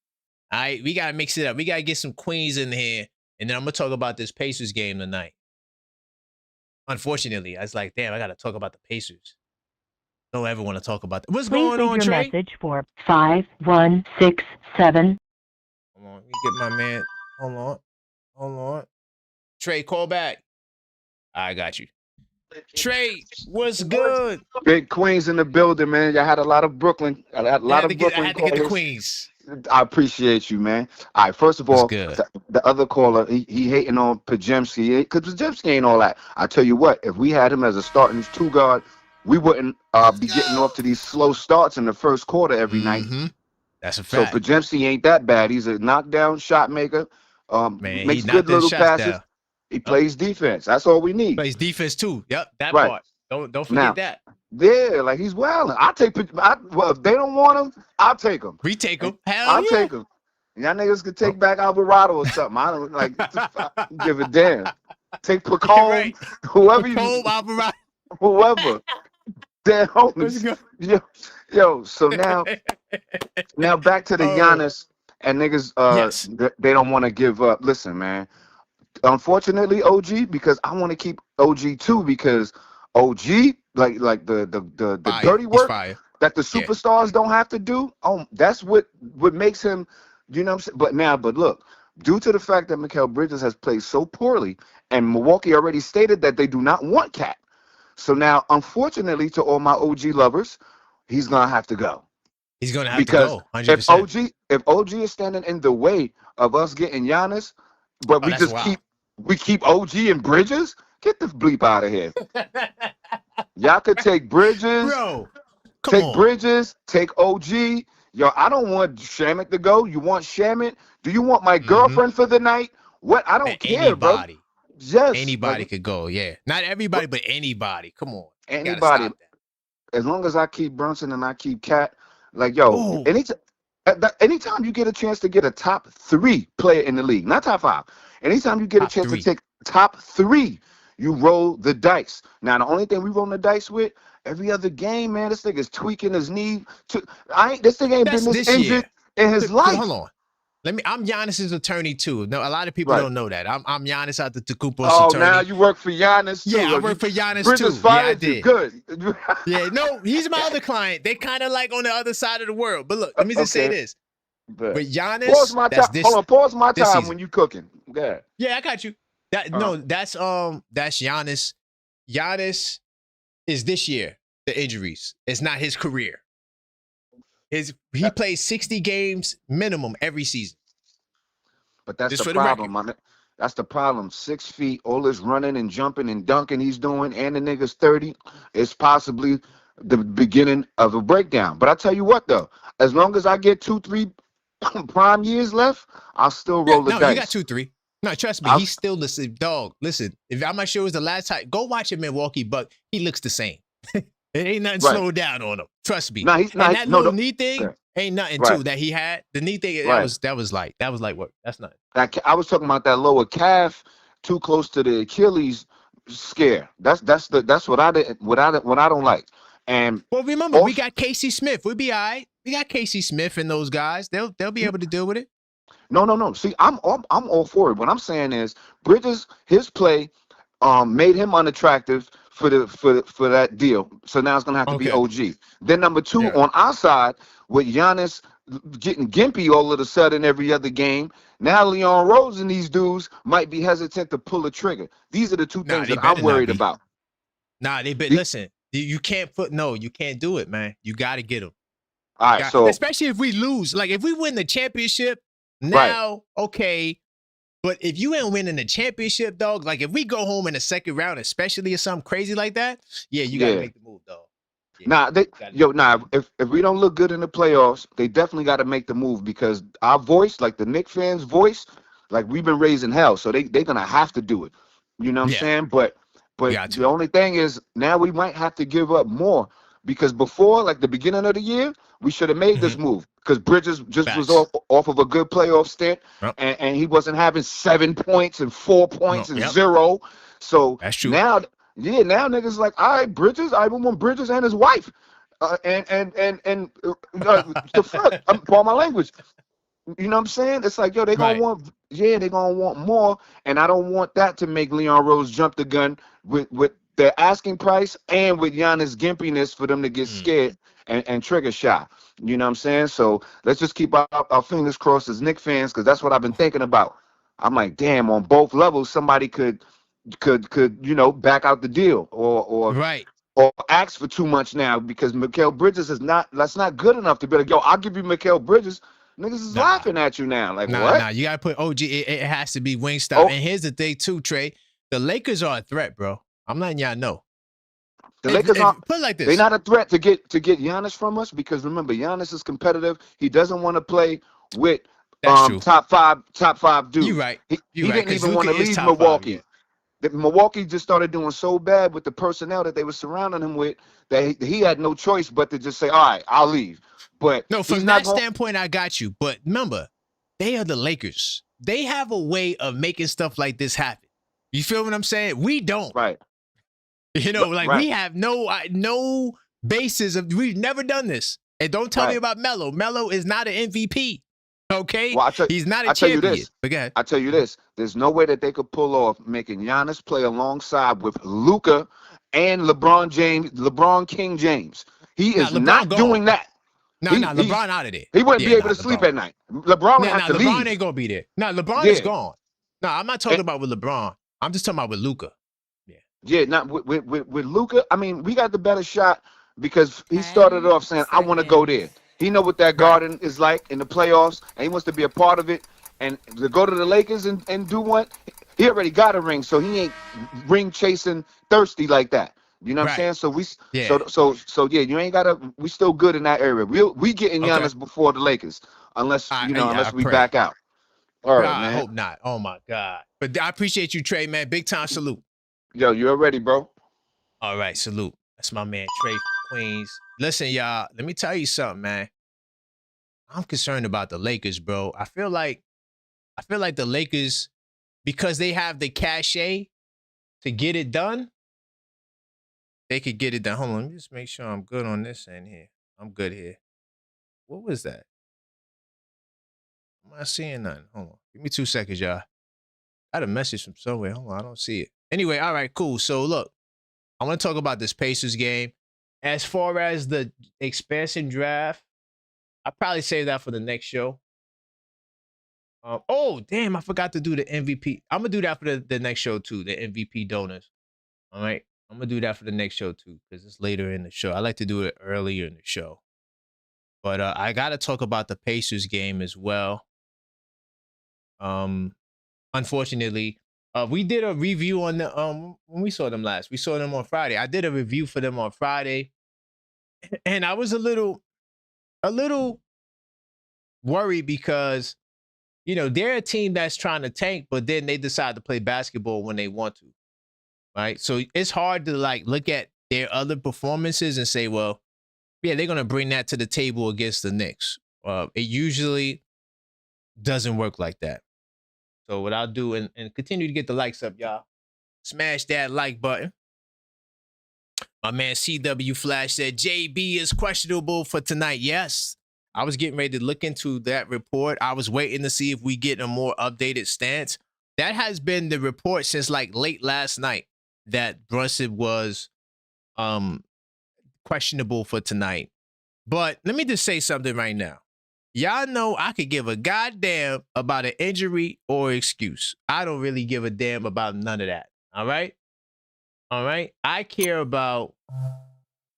All right, we gotta mix it up. We gotta get some Queens in here, and then I'm gonna talk about this Pacers game tonight. Unfortunately, I was like, damn, I gotta talk about the Pacers. Don't ever want to talk about that. What's going on, Trey? Please leave your message for 5167. Hold on, let me get my man. Hold on. Trey, call back. I got you. Trey, what's good? Big Queens in the building, man. Y'all had a lot of Brooklyn. I had to get the Queens. I appreciate you, man. All right, first of all, the other caller, he hating on Podziemski because Podziemski ain't all that. I tell you what, if we had him as a starting 2 guard, we wouldn't be getting off to these slow starts in the first quarter every night. That's a fact. So Podziemski ain't that bad. He's a knockdown shot maker. Man, makes good little passes. He plays defense. That's all we need. Plays defense too. Yep, that right. part. Don't forget that. Yeah, like he's well. I'll take. Well, if they don't want him, I'll take him. We take him. Hell I'll take him. Y'all niggas could take back Alvarado or something. I don't like give a damn. Take Pacone, right. whoever Pacone, Alvarado, whoever. Damn, yo. So now back to the Giannis and niggas. Yes. They don't want to give up. Listen, man. Unfortunately, OG, because I want to keep OG too, because OG like the fire. dirty work that the superstars don't have to do. That's what makes him. You know what I'm saying? But look, due to the fact that Mikal Bridges has played so poorly, and Milwaukee already stated that they do not want Cat. So now, unfortunately, to all my OG lovers, he's gonna have to go. He's gonna have to go. 100%. If OG is standing in the way of us getting Giannis, but we keep OG and Bridges, get the bleep out of here. Y'all could take Bridges, bro. Bridges, take OG. Yo, I don't want Shamit to go. You want Shamit? Do you want my girlfriend for the night? What? I don't care, anybody. Bro. Yes, anybody could go. Yeah, not everybody, but anybody. Come on, anybody. As long as I keep Brunson and I keep Cat, like yo, anytime you get a chance to get a top 3 player in the league, not top 5. Anytime you get a chance to take top 3, you roll the dice. Now the only thing we roll the dice with. Every other game, man, this nigga's tweaking his knee. This thing ain't been this injured in his life. Hold on. I'm Giannis's attorney too. No, a lot of people don't know that. I'm Giannis out the Tekupo's attorney. Now you work for Giannis too. Yeah, I work for Giannis Bridges too. Yeah, I did. Good. Yeah, no, he's my other client. They kind of like on the other side of the world. But look, let me just say this. But Giannis, pause my time. Hold on, pause my time when you cooking. Go ahead. Yeah, I got you. That's Giannis. Giannis is this year. The injuries. It's not his career. He plays 60 games minimum every season. But that's the problem, man. That's the problem. 6 feet, all this running and jumping and dunking he's doing, and the nigga's 30. It's possibly the beginning of a breakdown. But I tell you what, though, as long as I get 2-3 prime years left, I'll still roll the dice. No, you got 2-3. No, trust me, he's still the same dog. Listen, if I'm not sure it was the last time, go watch him Milwaukee, but he looks the same. It ain't nothing slowed down on him. Trust me. No, he's not. And that little knee thing ain't nothing too that he had. The knee thing that was like what? That's nothing. I was talking about that lower calf too close to the Achilles scare. That's what I don't like. And well, remember we got Casey Smith. We'll be all right. We got Casey Smith and those guys. They'll be able to deal with it. No. See, I'm all for it. What I'm saying is Bridges, his play made him unattractive for that deal. So now it's gonna have to be OG. Then number 2 on our side with Giannis getting gimpy all of a sudden every other game. Now Leon Rose and these dudes might be hesitant to pull a trigger. These are the 2 things that I'm worried about. Listen. You can't you can't do it, man. You got to get them. All right, so especially if we lose, like if we win the championship now, okay. But if you ain't winning the championship, dog, like if we go home in the second round, especially or something crazy like that, you gotta make the move, dog. Yeah, if we don't look good in the playoffs, they definitely got to make the move because our voice, like the Knicks fans' voice, like we've been raising hell, so they're gonna have to do it. You know what I'm saying? But the only thing is now we might have to give up more because before, like the beginning of the year, we should have made this move because Bridges just was off of a good playoff stint, and he wasn't having 7 points and 4 points and 0. So that's true. Now niggas like, all right, Bridges, I want Bridges and his wife, the fuck, for my language. You know what I'm saying? It's like, yo, they gonna want more, and I don't want that to make Leon Rose jump the gun with their asking price and with Giannis gimpiness for them to get scared and trigger shot. You know what I'm saying? So let's just keep our fingers crossed as Knicks fans, because that's what I've been thinking about. I'm like, damn, on both levels, somebody could back out the deal or ask for too much now because Mikal Bridges that's not good enough to be like, yo, I'll give you Mikal Bridges. Niggas is laughing at you now. Like, what? Nah, you gotta put OG. It has to be Wingstop. And here's the thing too, Trey. The Lakers are a threat, bro. I'm letting y'all know. The Lakers aren't. Put it like this. They're not a threat to get Giannis from us because remember, Giannis is competitive. He doesn't want to play with top five dudes. You right. He didn't even want to leave Milwaukee. that Milwaukee just started doing so bad with the personnel that they were surrounding him with that he had no choice but to just say, all right, I'll leave. But no, from that standpoint, I got you. But remember, they are the Lakers. They have a way of making stuff like this happen. You feel what I'm saying? We don't. Right. You know, like we have no basis of, we've never done this. And don't tell me about Melo. Melo is not an MVP. Okay? Well, he's not a I'll champion. Tell you this. But go ahead. I'll tell you this. There's no way that they could pull off making Giannis play alongside with Luka and LeBron King James. He is not doing that. No, LeBron out of there. He wouldn't be able to sleep at night. LeBron would have to leave. LeBron ain't going to be there. No, LeBron is gone. No, I'm not talking about with LeBron. I'm just talking about with Luka. Yeah, not with Luka. I mean, we got the better shot because he started off saying, I want to go there. He know what that garden is like in the playoffs, and he wants to be a part of it. And to go to the Lakers and do what? He already got a ring, so he ain't ring chasing thirsty like that. You know what I'm saying? So you ain't gotta. We still good in that area. We getting Giannis before the Lakers, unless we back out. All right, man. I hope not. Oh my God. But I appreciate you, Trey, man. Big time salute. Yo, you ready, bro? All right, salute. That's my man Trey from Queens. Listen, y'all, let me tell you something, man. I'm concerned about the Lakers, bro. I feel like the Lakers, because they have the cachet to get it done, they could get it done. Hold on, let me just make sure I'm good on this end here. I'm good here. What was that? I'm not seeing nothing. Hold on. Give me 2 seconds, y'all. I got a message from somewhere. Hold on, I don't see it. Anyway, all right, cool. So look, I want to talk about this Pacers game. As far as the expansion draft, I'll probably save that for the next show. Oh, damn, I forgot to do the MVP. I'm going to do that for the next show, too, the MVP donors. All right? I'm going to do that for the next show, too, because it's later in the show. I like to do it earlier in the show. But I got to talk about the Pacers game as well. Unfortunately, we did a review on the when we saw them last. We saw them on Friday. I did a review for them on Friday, and I was a little worried because, you know, they're a team that's trying to tank, but then they decide to play basketball when they want to, right? So it's hard to like look at their other performances and say, well, yeah, they're gonna bring that to the table against the Knicks. It usually doesn't work like that. So what I'll do, and continue to get the likes up, y'all. Smash that like button. My man CW Flash said JB is questionable for tonight. Yes, I was getting ready to look into that report. I was waiting to see if we get a more updated stance. That has been the report since like late last night that Brunson was questionable for tonight. But let me just say something right now. Y'all know I could give a goddamn about an injury or excuse. I don't really give a damn about none of that. All right? All right? I care about,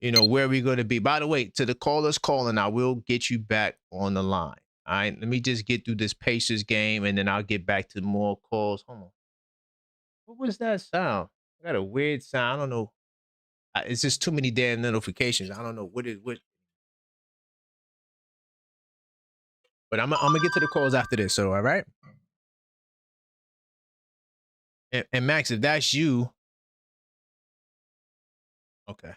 you know, where we're going to be. By the way, to the callers calling, I will get you back on the line. All right? Let me just get through this Pacers game, and then I'll get back to more calls. Hold on. What was that sound? I got a weird sound. I don't know. It's just too many damn notifications. I don't know what. But I'm gonna get to the calls after this, so all right? And Max, if that's you, okay.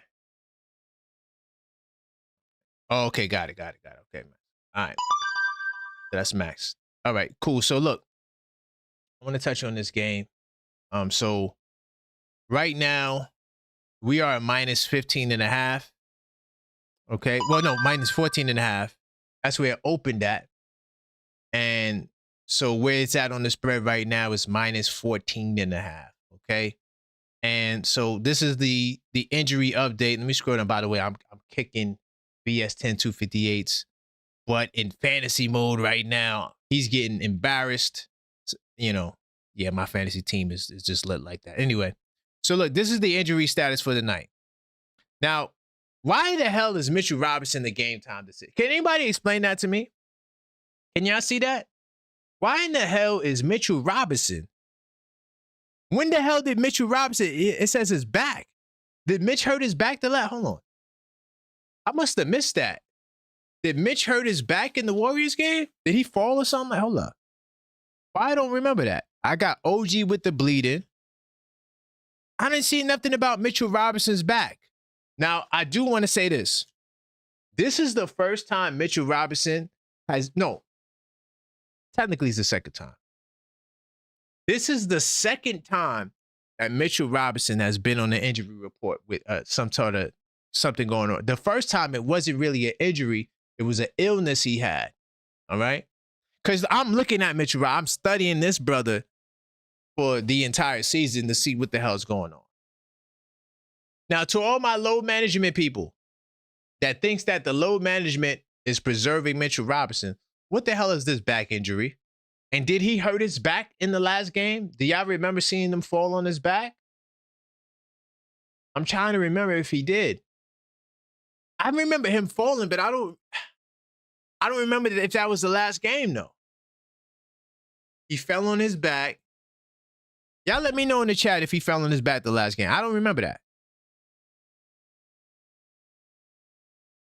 Oh, okay, got it. Okay, Max. All right. That's Max. All right, cool. So look, I want to touch on this game. So right now, we are at minus 15.5. Okay. Well, no, minus 14.5. That's where it opened at. And so where it's at on the spread right now is minus 14.5. Okay. And so this is the injury update. Let me scroll down. By the way, I'm kicking BS 10-258s, but in fantasy mode right now, he's getting embarrassed. You know, yeah, my fantasy team is just lit like that. Anyway, so look, this is the injury status for the night. Now, why the hell is Mitchell Robinson the game time decision? Can anybody explain that to me? Can y'all see that? Why in the hell is Mitchell Robinson? When the hell did Mitchell Robinson, it says his back. Did Mitch hurt his back the last? Hold on. I must have missed that. Did Mitch hurt his back in the Warriors game? Did he fall or something? Hold up. Why I don't remember that? I got OG with the bleeding. I didn't see nothing about Mitchell Robinson's back. Now, I do want to say this. This is the first time Mitchell Robinson technically it's the second time. This is the second time that Mitchell Robinson has been on the injury report with something going on. The first time it wasn't really an injury. It was an illness he had. All right. Because I'm looking at Mitchell Robinson. I'm studying this brother for the entire season to see what the hell's going on. Now, to all my load management people that thinks that the load management is preserving Mitchell Robinson, what the hell is this back injury? And did he hurt his back in the last game? Do y'all remember seeing him fall on his back? I'm trying to remember if he did. I remember him falling, but I don't remember if that was the last game, though. He fell on his back. Y'all let me know in the chat if he fell on his back the last game. I don't remember that.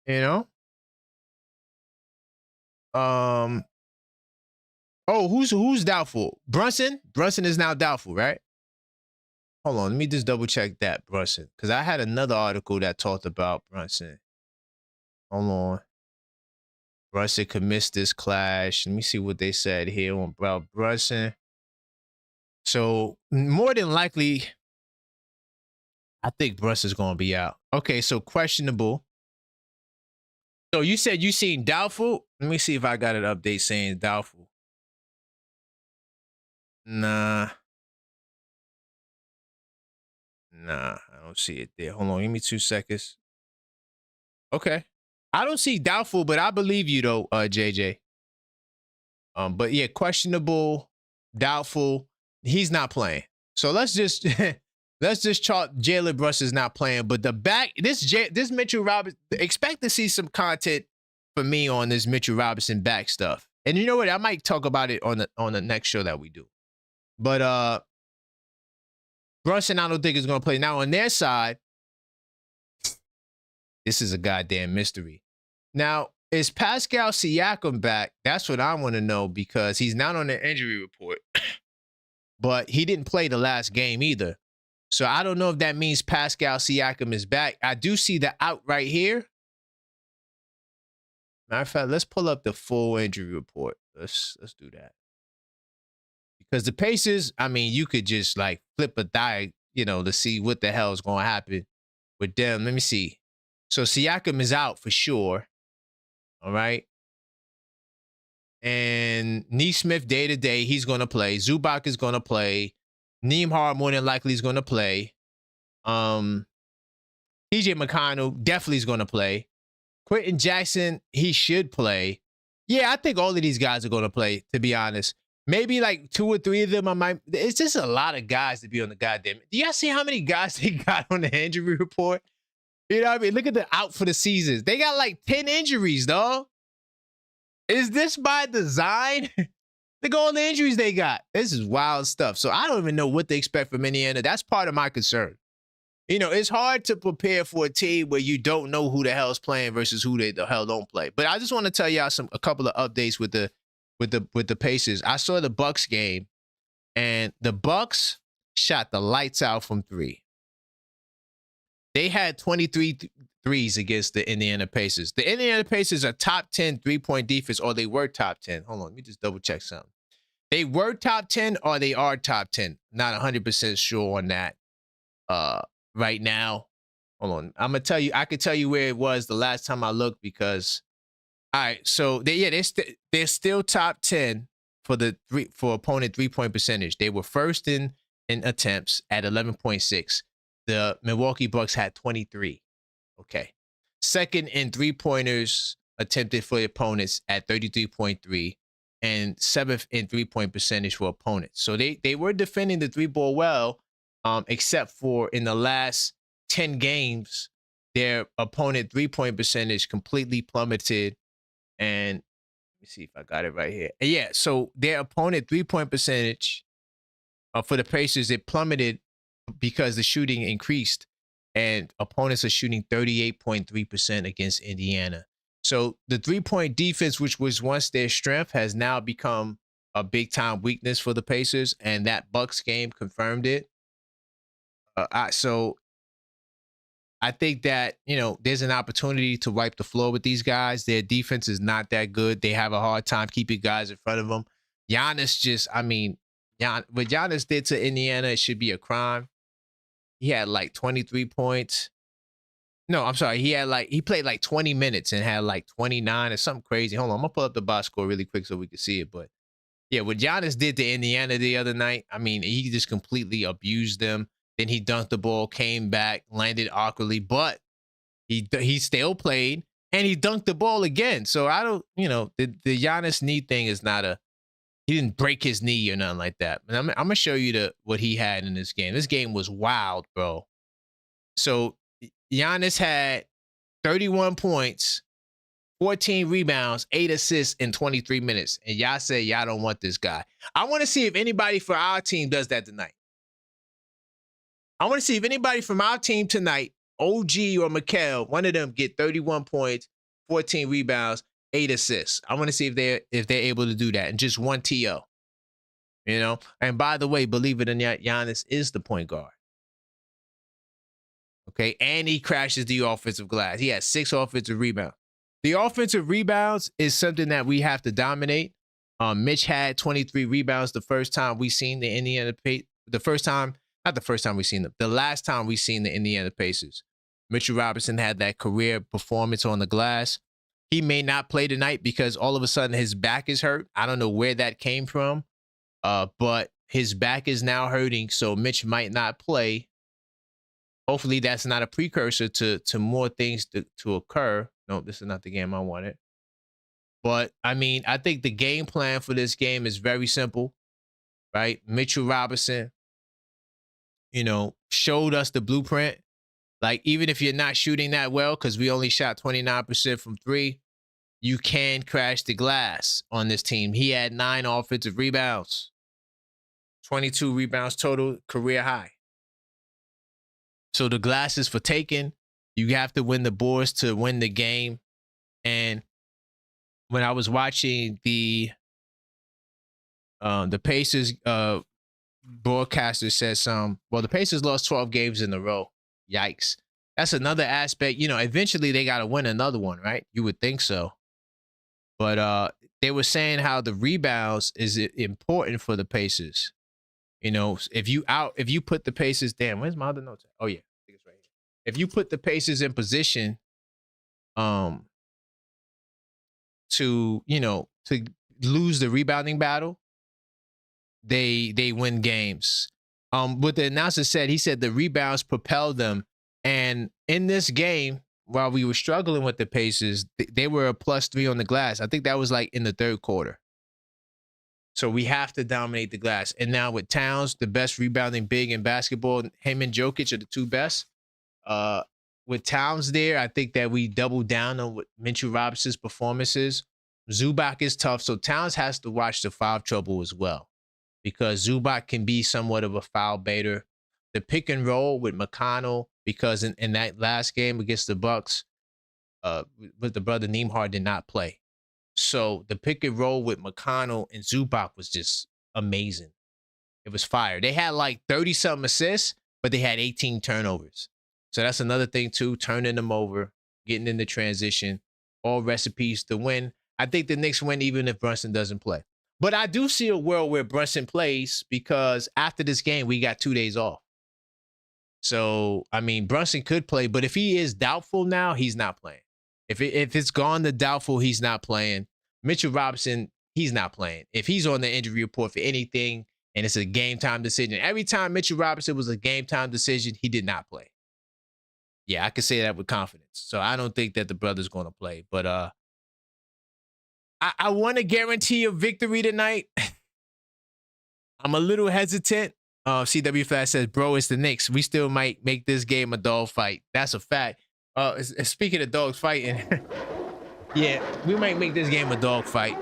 You know? Oh, who's doubtful? Brunson? Brunson is now doubtful, right? Hold on, let me just double check that, Brunson. Because I had another article that talked about Brunson. Hold on. Brunson could miss this clash. Let me see what they said here on Brunson. So, more than likely, I think Brunson's going to be out. Okay, so questionable. So, you said you seen doubtful? Let me see if I got an update saying doubtful. Nah, I don't see it there. Hold on, give me 2 seconds. Okay. I don't see doubtful, but I believe you though, JJ. But yeah, questionable, doubtful. He's not playing. So let's just chalk Jalen Brunson's not playing. But the back, this Mitchell Robinson, expect to see some content for me on this Mitchell Robinson back stuff. And you know what? I might talk about it on the next show that we do. But Brunson, I don't think is going to play. Now on their side, this is a goddamn mystery. Now, is Pascal Siakam back? That's what I want to know because he's not on the injury report. But he didn't play the last game either. So I don't know if that means Pascal Siakam is back. I do see the out right here. Matter of fact, let's pull up the full injury report. Let's do that. Because the Pacers, I mean, you could just like flip a die, to see what the hell is going to happen with them. Let me see. So Siakam is out for sure. All right. And Neesmith day-to-day, he's going to play. Zubac is going to play. Nembhard more than likely is going to play. TJ McConnell definitely is going to play. Quentin Jackson, he should play. Yeah, I think all of these guys are going to play, to be honest. Maybe like 2 or 3 of them I might. It's just a lot of guys to be on the goddamn. Do y'all see how many guys they got on the injury report? You know what I mean? Look at the out for the seasons. They got like 10 injuries, dog. Is this by design? Look at all the injuries they got. This is wild stuff. So I don't even know what to expect from Indiana. That's part of my concern. It's hard to prepare for a team where you don't know who the hell's playing versus who the hell don't play. But I just want to tell y'all a couple of updates with the Pacers. I saw the Bucks game, and the Bucks shot the lights out from 3. They had 23 threes against the Indiana Pacers. The Indiana Pacers are top 10 3-point defense, or they were top 10. Hold on, let me just double check something. They were top 10 or they are top 10. Not 100% sure on that right now. Hold on. I'm going to tell you, I could tell you where it was the last time I looked because, all right, so they're still top 10 for opponent 3-point percentage. They were first in attempts at 11.6. The Milwaukee Bucks had 23. Okay. Second in 3-pointers attempted for opponents at 33.3 and 7th in 3-point percentage for opponents. So they were defending the 3-ball well, except for in the last 10 games, their opponent 3-point percentage completely plummeted. And let me see if I got it right here. Yeah, so their opponent 3-point percentage for the Pacers, it plummeted because the shooting increased, and opponents are shooting 38.3% against Indiana. So the 3-point defense, which was once their strength, has now become a big-time weakness for the Pacers, and that Bucks game confirmed it. So I think that, there's an opportunity to wipe the floor with these guys. Their defense is not that good. They have a hard time keeping guys in front of them. Giannis what Giannis did to Indiana, it should be a crime. He had like 23 points. No, I'm sorry. He played like 20 minutes and had like 29 or something crazy. Hold on. I'm going to pull up the box score really quick so we can see it. But yeah, what Giannis did to Indiana the other night, he just completely abused them. Then he dunked the ball, came back, landed awkwardly, but he still played and he dunked the ball again. So I don't, the Giannis knee thing is he didn't break his knee or nothing like that. But I'm going to show you what he had in this game. This game was wild, bro. So Giannis had 31 points, 14 rebounds, 8 assists in 23 minutes. And y'all say y'all don't want this guy. I want to see if anybody for our team does that tonight. I want to see if anybody from our team tonight, OG or Mikal, one of them get 31 points, 14 rebounds, 8 assists. I want to see if they're able to do that in just one TO. And by the way, believe it or not, Giannis is the point guard. Okay, and he crashes the offensive glass. He has 6 offensive rebounds. The offensive rebounds is something that we have to dominate. Mitch had 23 rebounds the first time we seen the Indiana Pacers. The last time we seen the Indiana Pacers. Mitchell Robinson had that career performance on the glass. He may not play tonight because all of a sudden his back is hurt. I don't know where that came from, but his back is now hurting, so Mitch might not play. Hopefully that's not a precursor to more things to occur. No, this is not the game I wanted. But, I think the game plan for this game is very simple, right? Mitchell Robinson, showed us the blueprint. Like, even if you're not shooting that well, because we only shot 29% from 3, you can crash the glass on this team. He had 9 offensive rebounds, 22 rebounds total, career high. So the glass is for taking. You have to win the boards to win the game. And when I was watching the Pacers broadcaster said the Pacers lost 12 games in a row. Yikes. That's another aspect. Eventually they got to win another one, right? You would think so. But they were saying how the rebounds is important for the Pacers. If you put the Pacers, where's my other notes? Oh yeah, I think it's right here. If you put the Pacers in position, to lose the rebounding battle, they win games. What the announcer said, he said the rebounds propelled them, and in this game, while we were struggling with the Pacers, they were a +3 on the glass. I think that was like in the third quarter. So we have to dominate the glass. And now with Towns, the best rebounding big in basketball, him and Jokic are the 2 best. With Towns there, I think that we double down on what Mitchell Robinson's performances. Zubac is tough, so Towns has to watch the foul trouble as well, because Zubac can be somewhat of a foul baiter. The pick and roll with McConnell, because in that last game against the Bucks, with the brother Nembhard did not play. So the pick and roll with McConnell and Zubac was just amazing. It was fire. They had like 30-something assists, but they had 18 turnovers. So that's another thing too, turning them over, getting into transition, all recipes to win. I think the Knicks win even if Brunson doesn't play. But I do see a world where Brunson plays, because after this game, we got 2 days off. So, Brunson could play, but if he is doubtful now, he's not playing. If it's gone to doubtful, he's not playing. Mitchell Robinson, he's not playing. If he's on the injury report for anything and it's a game time decision, every time Mitchell Robinson was a game time decision, he did not play. Yeah, I can say that with confidence. So I don't think that the brother's going to play. But I want to guarantee a victory tonight. I'm a little hesitant. CW Flash says, bro, it's the Knicks. We still might make this game a dog fight. That's a fact. Speaking of dogs fighting, yeah, we might make this game a dog fight.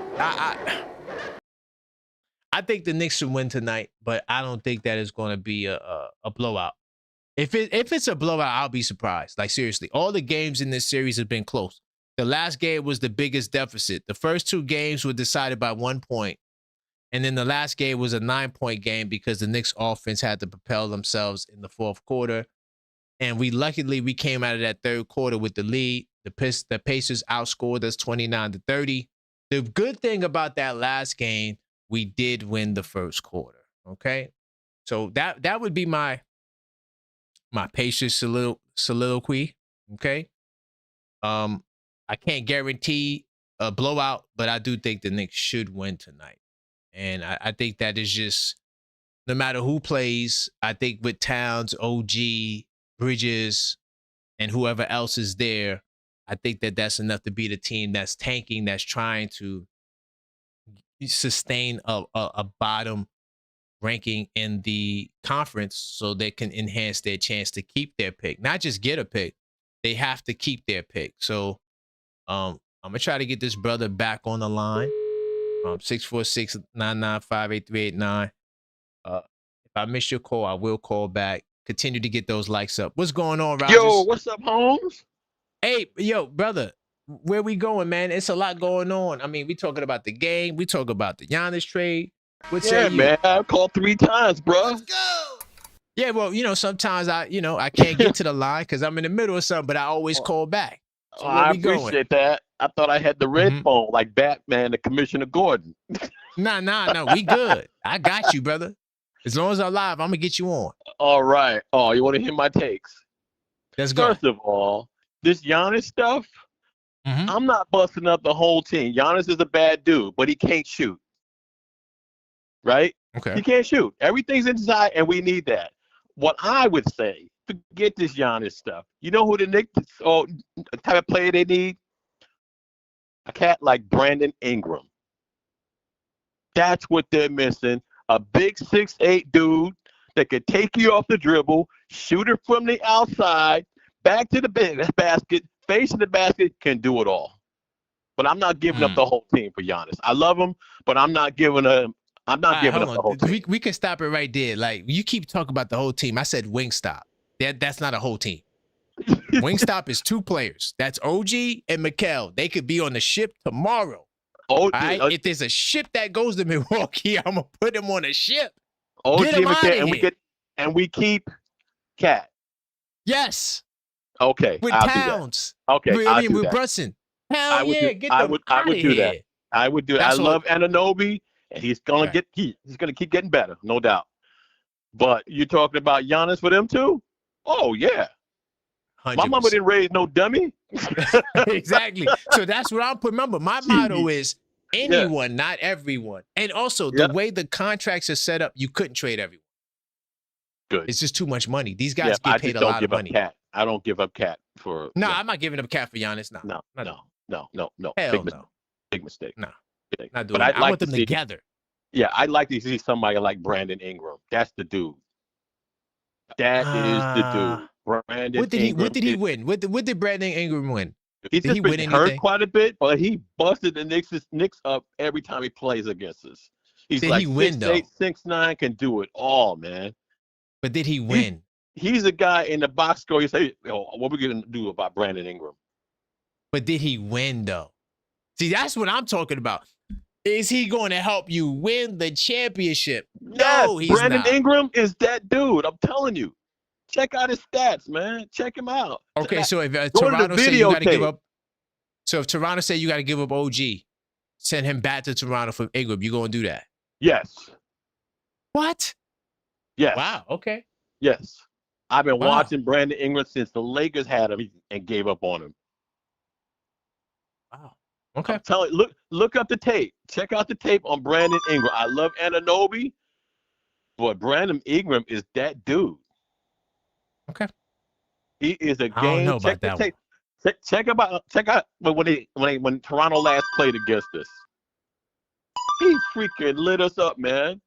I think the Knicks should win tonight, but I don't think that it's going to be a blowout. If it's a blowout, I'll be surprised. Like, seriously, all the games in this series have been close. The last game was the biggest deficit. The first 2 games were decided by 1 point. And then the last game was a 9-point game because the Knicks offense had to propel themselves in the fourth quarter. And luckily we came out of that third quarter with the lead. The Pacers outscored us 29-30. The good thing about that last game, we did win the first quarter. Okay. So that would be my Pacers soliloquy. Okay. I can't guarantee a blowout, but I do think the Knicks should win tonight. And I think that is just, no matter who plays, I think with Towns, OG, Bridges, and whoever else is there, I think that that's enough to beat a team that's tanking, that's trying to sustain a bottom ranking in the conference so they can enhance their chance to keep their pick. Not just get a pick, they have to keep their pick. So I'm going to try to get this brother back on the line. 646-995-8389. If I miss your call, I will call back. Continue to get those likes up. What's going on, Rogers? Yo, what's up, Holmes? Hey, yo, brother, where we going, man? It's a lot going on. I mean, we talking about the game. We talking about the Giannis trade. Yeah, man, I've called 3 times, bro. Let's go. Yeah, well, sometimes I can't get to the line because I'm in the middle of something, but I always call back. So I appreciate that. I thought I had the red phone like Batman, the Commissioner Gordon. Nah, we good. I got you, brother. As long as I'm live, I'm going to get you on. All right. Oh, you want to hear my takes? Let's go. First of all, this Giannis stuff, I'm not busting up the whole team. Giannis is a bad dude, but he can't shoot. Right? Okay. He can't shoot. Everything's inside, and we need that. What I would say, forget this Giannis stuff. You know who the Knicks, type of player they need? A cat like Brandon Ingram. That's what they're missing. A big 6'8" dude that could take you off the dribble, shoot it from the outside, back to the basket, facing the basket, can do it all. But I'm not giving up the whole team for Giannis. I love him, but I'm not giving him. I'm not giving up the whole team. We can stop it right there. Like, you keep talking about the whole team. I said Wingstop. That's not a whole team. Wingstop is 2 players. That's OG and Mikal. They could be on the ship tomorrow. OG, right? If there's a ship that goes to Milwaukee, I'm gonna put him on a ship. OG Get him out of here. And we keep Cat. Yes. Okay. With I'll Towns. Okay. With Brunson. Hell yeah, get them out of here. That. I would do that. I love Anunoby, and he's gonna he's gonna keep getting better, no doubt. But you're talking about Giannis for them too? Oh yeah. 100%. My mama didn't raise no dummy. Exactly. So that's what I'm putting. Remember, my motto is anyone, not everyone. And also the way the contracts are set up, you couldn't trade everyone. Good. It's just too much money. These guys get paid a lot of money. I don't give up Cat for. No, I'm not giving up Cat for Giannis. No. Hell no. Big mistake. No. Big. Not doing but that. I want them together. Yeah, I'd like to see somebody like Brandon Ingram. That's the dude. That is the dude. Brandon Ingram. What did he win? What did Brandon Ingram win? He's just been hurt quite a bit, but he busted the Knicks up every time he plays against us. He's did like he win, 6'8", 6'9", can do it all, man. But did he win? He's a guy in the box score. You say, what are we going to do about Brandon Ingram? But did he win, though? See, that's what I'm talking about. Is he going to help you win the championship? No, he's Brandon not. Ingram is that dude. I'm telling you. Check out his stats, man. Check him out. Okay, so if Toronto say you got to give up, so if Toronto say you got to give up OG, send him back to Toronto for Ingram, you going to do that? Yes. What? Yes. Wow. Okay. Yes. I've been watching Brandon Ingram since the Lakers had him and gave up on him. Wow. Okay. I'm telling you, look up the tape. Check out the tape on Brandon Ingram. I love Anunoby, but Brandon Ingram is that dude. Okay. He is a game. I don't know about that one. Check out when Toronto last played against us. He freaking lit us up, man.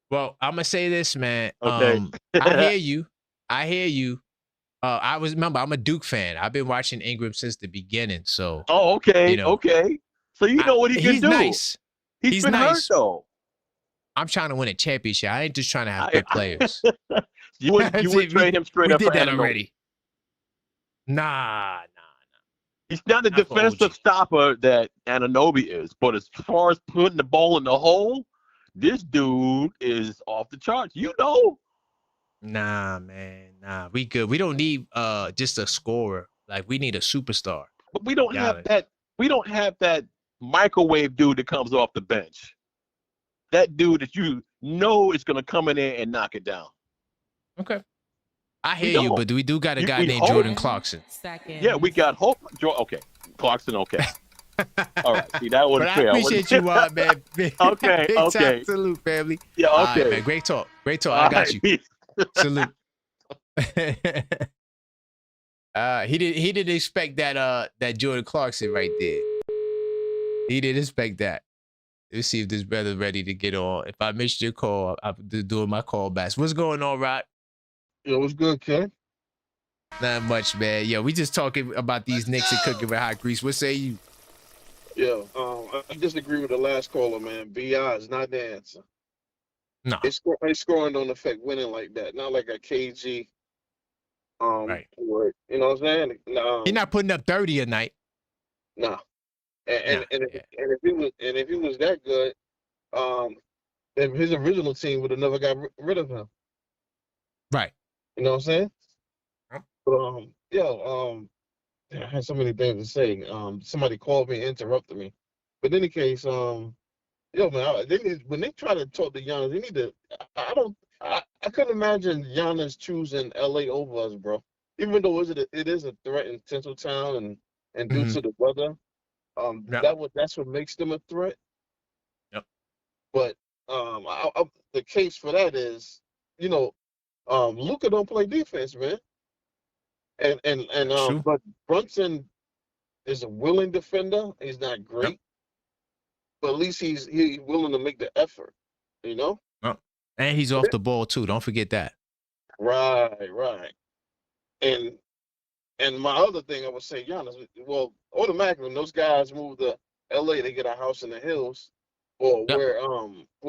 Well, I'm gonna say this, man. Okay. I hear you. Remember, I'm a Duke fan. I've been watching Ingram since the beginning. So. Oh, okay. Okay. So you know what he can do. Nice. He's been hurt though. I'm trying to win a championship. I ain't just trying to have good players. You would trade him straight up. We did that already. Nah. He's not the defensive stopper that Anunoby is, but as far as putting the ball in the hole, this dude is off the charts. You know. Nah, man. Nah, we good. We don't need just a scorer. Like, we need a superstar. But we don't have that. We don't have that microwave dude that comes off the bench. That dude that you know is going to come in there and knock it down. Okay. I hear you, but we do got a guy named Jordan Clarkson. Yeah, we got Hope. Okay, Clarkson. Okay. All right. See, that wasn't fair. I appreciate you, man. Okay. Okay. Salute, family. Yeah. Okay. Right, man. Great talk. Great talk. I got you. Salute. He didn't expect that Jordan Clarkson right there. He didn't expect that. Let's see if this brother's ready to get on. If I missed your call, I'm doing my call back. What's going on, Rod? Yo, what's good, Ken? Not much, man. Yo, we just talking about these Knicks and cooking with hot grease. What say you? Yo, I disagree with the last caller, man. BI is not the answer. No. It's scoring don't affect winning like that. Not like a KG. Right. Or, you know what I'm saying? He's not putting up 30 a night. Nah. And if he was that good, then his original team would have never got rid of him. Right. You know what I'm saying? Yep. But I had so many things to say. Somebody called me and interrupted me. But in any case, man, when they try to talk to Giannis, they need to. I couldn't imagine Giannis choosing LA over us, bro. Even though it is a threat in Tinseltown and due to the weather, that's what makes them a threat. Yep. But the case for that is, Luka don't play defense, man. But Brunson is a willing defender. He's not great. Yep. But at least he's willing to make the effort, you know? And he's off the ball too. Don't forget that. Right. And my other thing I would say, Giannis, well, automatically when those guys move to LA, they get a house in the hills or where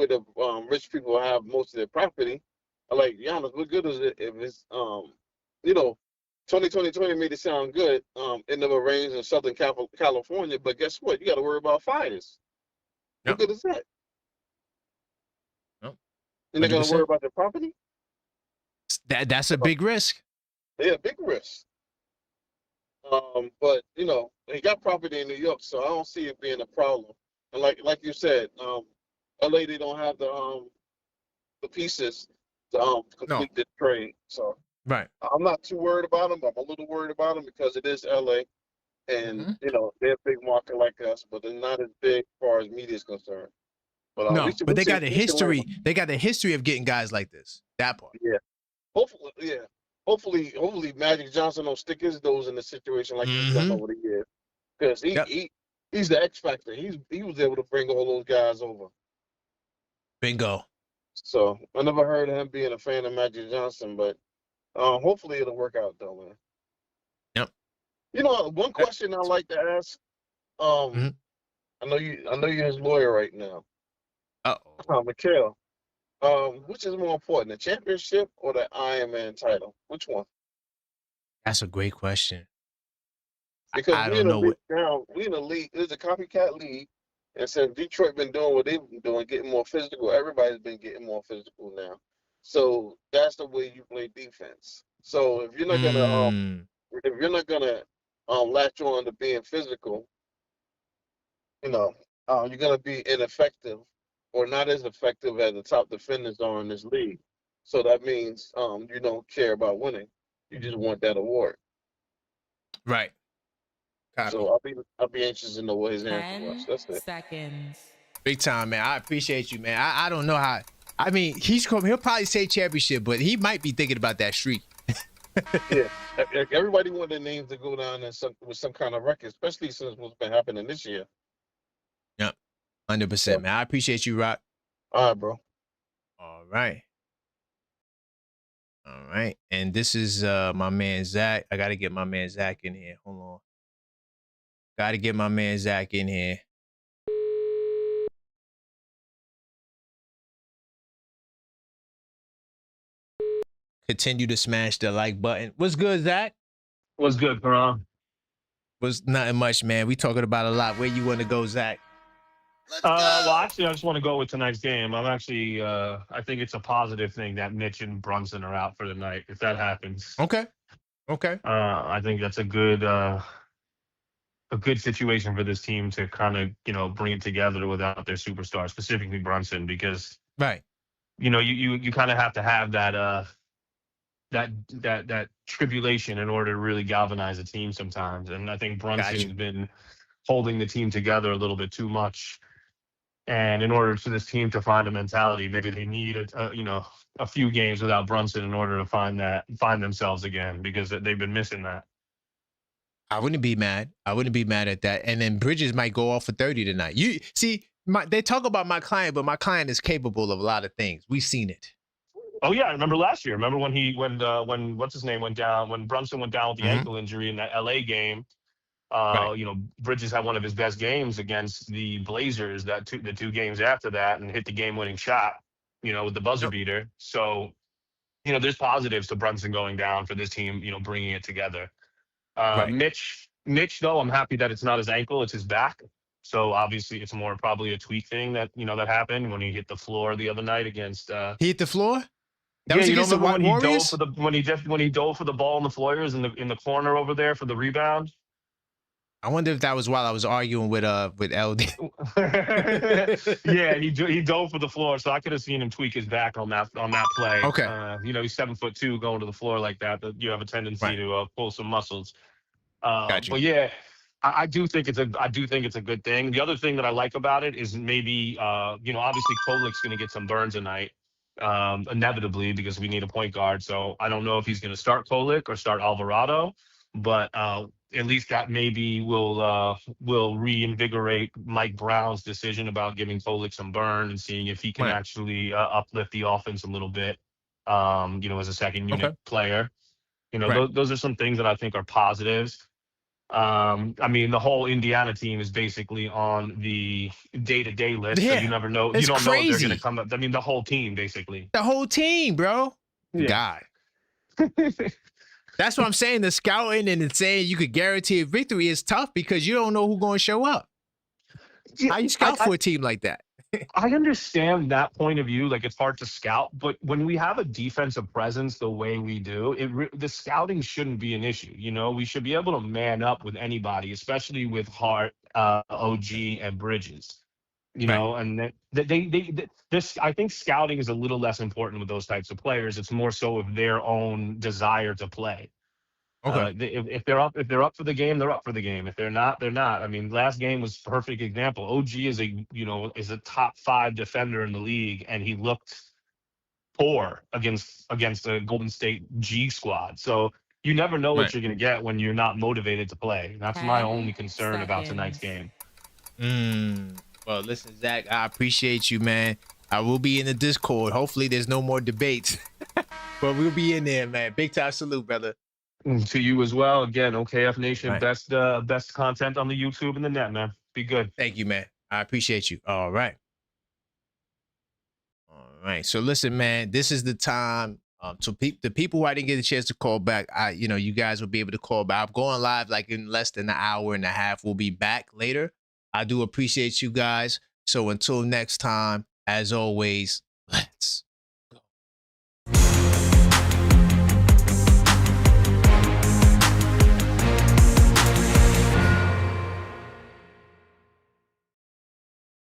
the rich people have most of their property. Like, Giannis, what good is it if it's 2020 made it sound good. It never rains in Southern California, but guess what? You got to worry about fires. What good is that? You're not going to worry about the property? That's a big risk. Yeah, big risk. But he got property in New York, so I don't see it being a problem. And like you said, LA, they don't have the pieces to complete the trade. So I'm not too worried about them. I'm a little worried about them because it is LA, and they're a big market like us, but they're not as big as far as media is concerned. But but they got a history. They got a history of getting guys like this. That part. Yeah. Hopefully, Magic Johnson don't stick his nose in a situation like he's done over the years, because he's the X factor. He was able to bring all those guys over. Bingo. So I never heard of him being a fan of Magic Johnson, but hopefully it'll work out though, man. Yep. One question I like to ask. I know you're his lawyer right now. Mikal. Which is more important, the championship or the Ironman title? Which one? That's a great question. Because I don't know we in the league. There's a copycat league, and since Detroit been doing what they've been doing, getting more physical, everybody's been getting more physical now. So that's the way you play defense. So if you're not gonna latch on to being physical, you're gonna be ineffective or not as effective as the top defenders are in this league. So that means you don't care about winning. You just want that award. Right. Copy. So I'll be anxious to know what his answer was. That's it. Seconds. Big time, man. I appreciate you, man. I don't know how. I mean, he'll probably say championship, but he might be thinking about that streak. Yeah. Everybody want their names to go down with some kind of record, especially since what's been happening this year. Yep. 100%, man. I appreciate you, Rock. All right, bro. All right. And this is my man Zach. I gotta get my man Zach in here. Hold on. Gotta get my man Zach in here. Continue to smash the like button. What's good, Zach? What's good, Karam? Was nothing much, man. We talking about a lot. Where you want to go, Zach? Well, actually, I just want to go with tonight's game. I'm actually, I think it's a positive thing that Mitch and Brunson are out for the night. If that happens, okay. I think that's a good situation for this team to kind of, bring it together without their superstar, specifically Brunson, because right, you kind of have to have that tribulation in order to really galvanize a team sometimes. And I think Brunson's been holding the team together a little bit too much. And in order for this team to find a mentality, maybe they need a few games without Brunson in order to find themselves again, because they've been missing that. I wouldn't be mad. I wouldn't be mad at that. And then Bridges might go off for 30 tonight. You see, they talk about my client, but my client is capable of a lot of things. We've seen it. Oh yeah, I remember last year. Remember when what's his name went down, when Brunson went down with the ankle injury in that LA game. Bridges had one of his best games against the Blazers the two games after that, and hit the game-winning shot, with the buzzer beater. So, there's positives to Brunson going down for this team, bringing it together. Mitch, though, I'm happy that it's not his ankle, it's his back. So obviously it's more probably a tweak thing that, that happened when he hit the floor the other night against. He hit the floor? That was against the Warriors? When he dove for the ball on the Warriors in the corner over there for the rebound. I wonder if that was while I was arguing with LD. Yeah, he dove for the floor, so I could have seen him tweak his back on that play. Okay. He's 7'2", going to the floor like that. But you have a tendency to pull some muscles. Gotcha. But yeah, I do think it's a good thing. The other thing that I like about it is maybe obviously Kolik's going to get some burns tonight, inevitably, because we need a point guard. So I don't know if he's going to start Kolik or start Alvarado, but at least that maybe will reinvigorate Mike Brown's decision about giving Kolik some burn and seeing if he can actually uplift the offense a little bit, as a second unit player. Those are some things that I think are positives. The whole Indiana team is basically on the day-to-day list, so you never know. You don't know if they're going to come up. The whole team, basically. The whole team, bro. Yeah. God. That's what I'm saying. The scouting and saying you could guarantee a victory is tough because you don't know who's going to show up. Yeah, how you scout for a team like that? I understand that point of view. Like, it's hard to scout, but when we have a defensive presence the way we do, the scouting shouldn't be an issue. We should be able to man up with anybody, especially with Hart, OG, and Bridges. And I think scouting is a little less important with those types of players. It's more so of their own desire to play. Okay. If they're up for the game, they're up for the game. If they're not, they're not. Last game was a perfect example. OG is a top 5 defender in the league, and he looked poor against the Golden State G squad. So you never know what you're going to get when you're not motivated to play. That's my only concern about tonight's game. Well, listen, Zach, I appreciate you, man. I will be in the Discord. Hopefully there's no more debates, but we'll be in there, man. Big time salute, brother. To you as well. Again, OKF Nation, best content on the YouTube and the net, man. Be good. Thank you, man. I appreciate you. All right. So listen, man, this is the time. So the people who I didn't get a chance to call back, you guys will be able to call back. I'm going live like in less than an hour and a half. We'll be back later. I do appreciate you guys. So until next time, as always, let's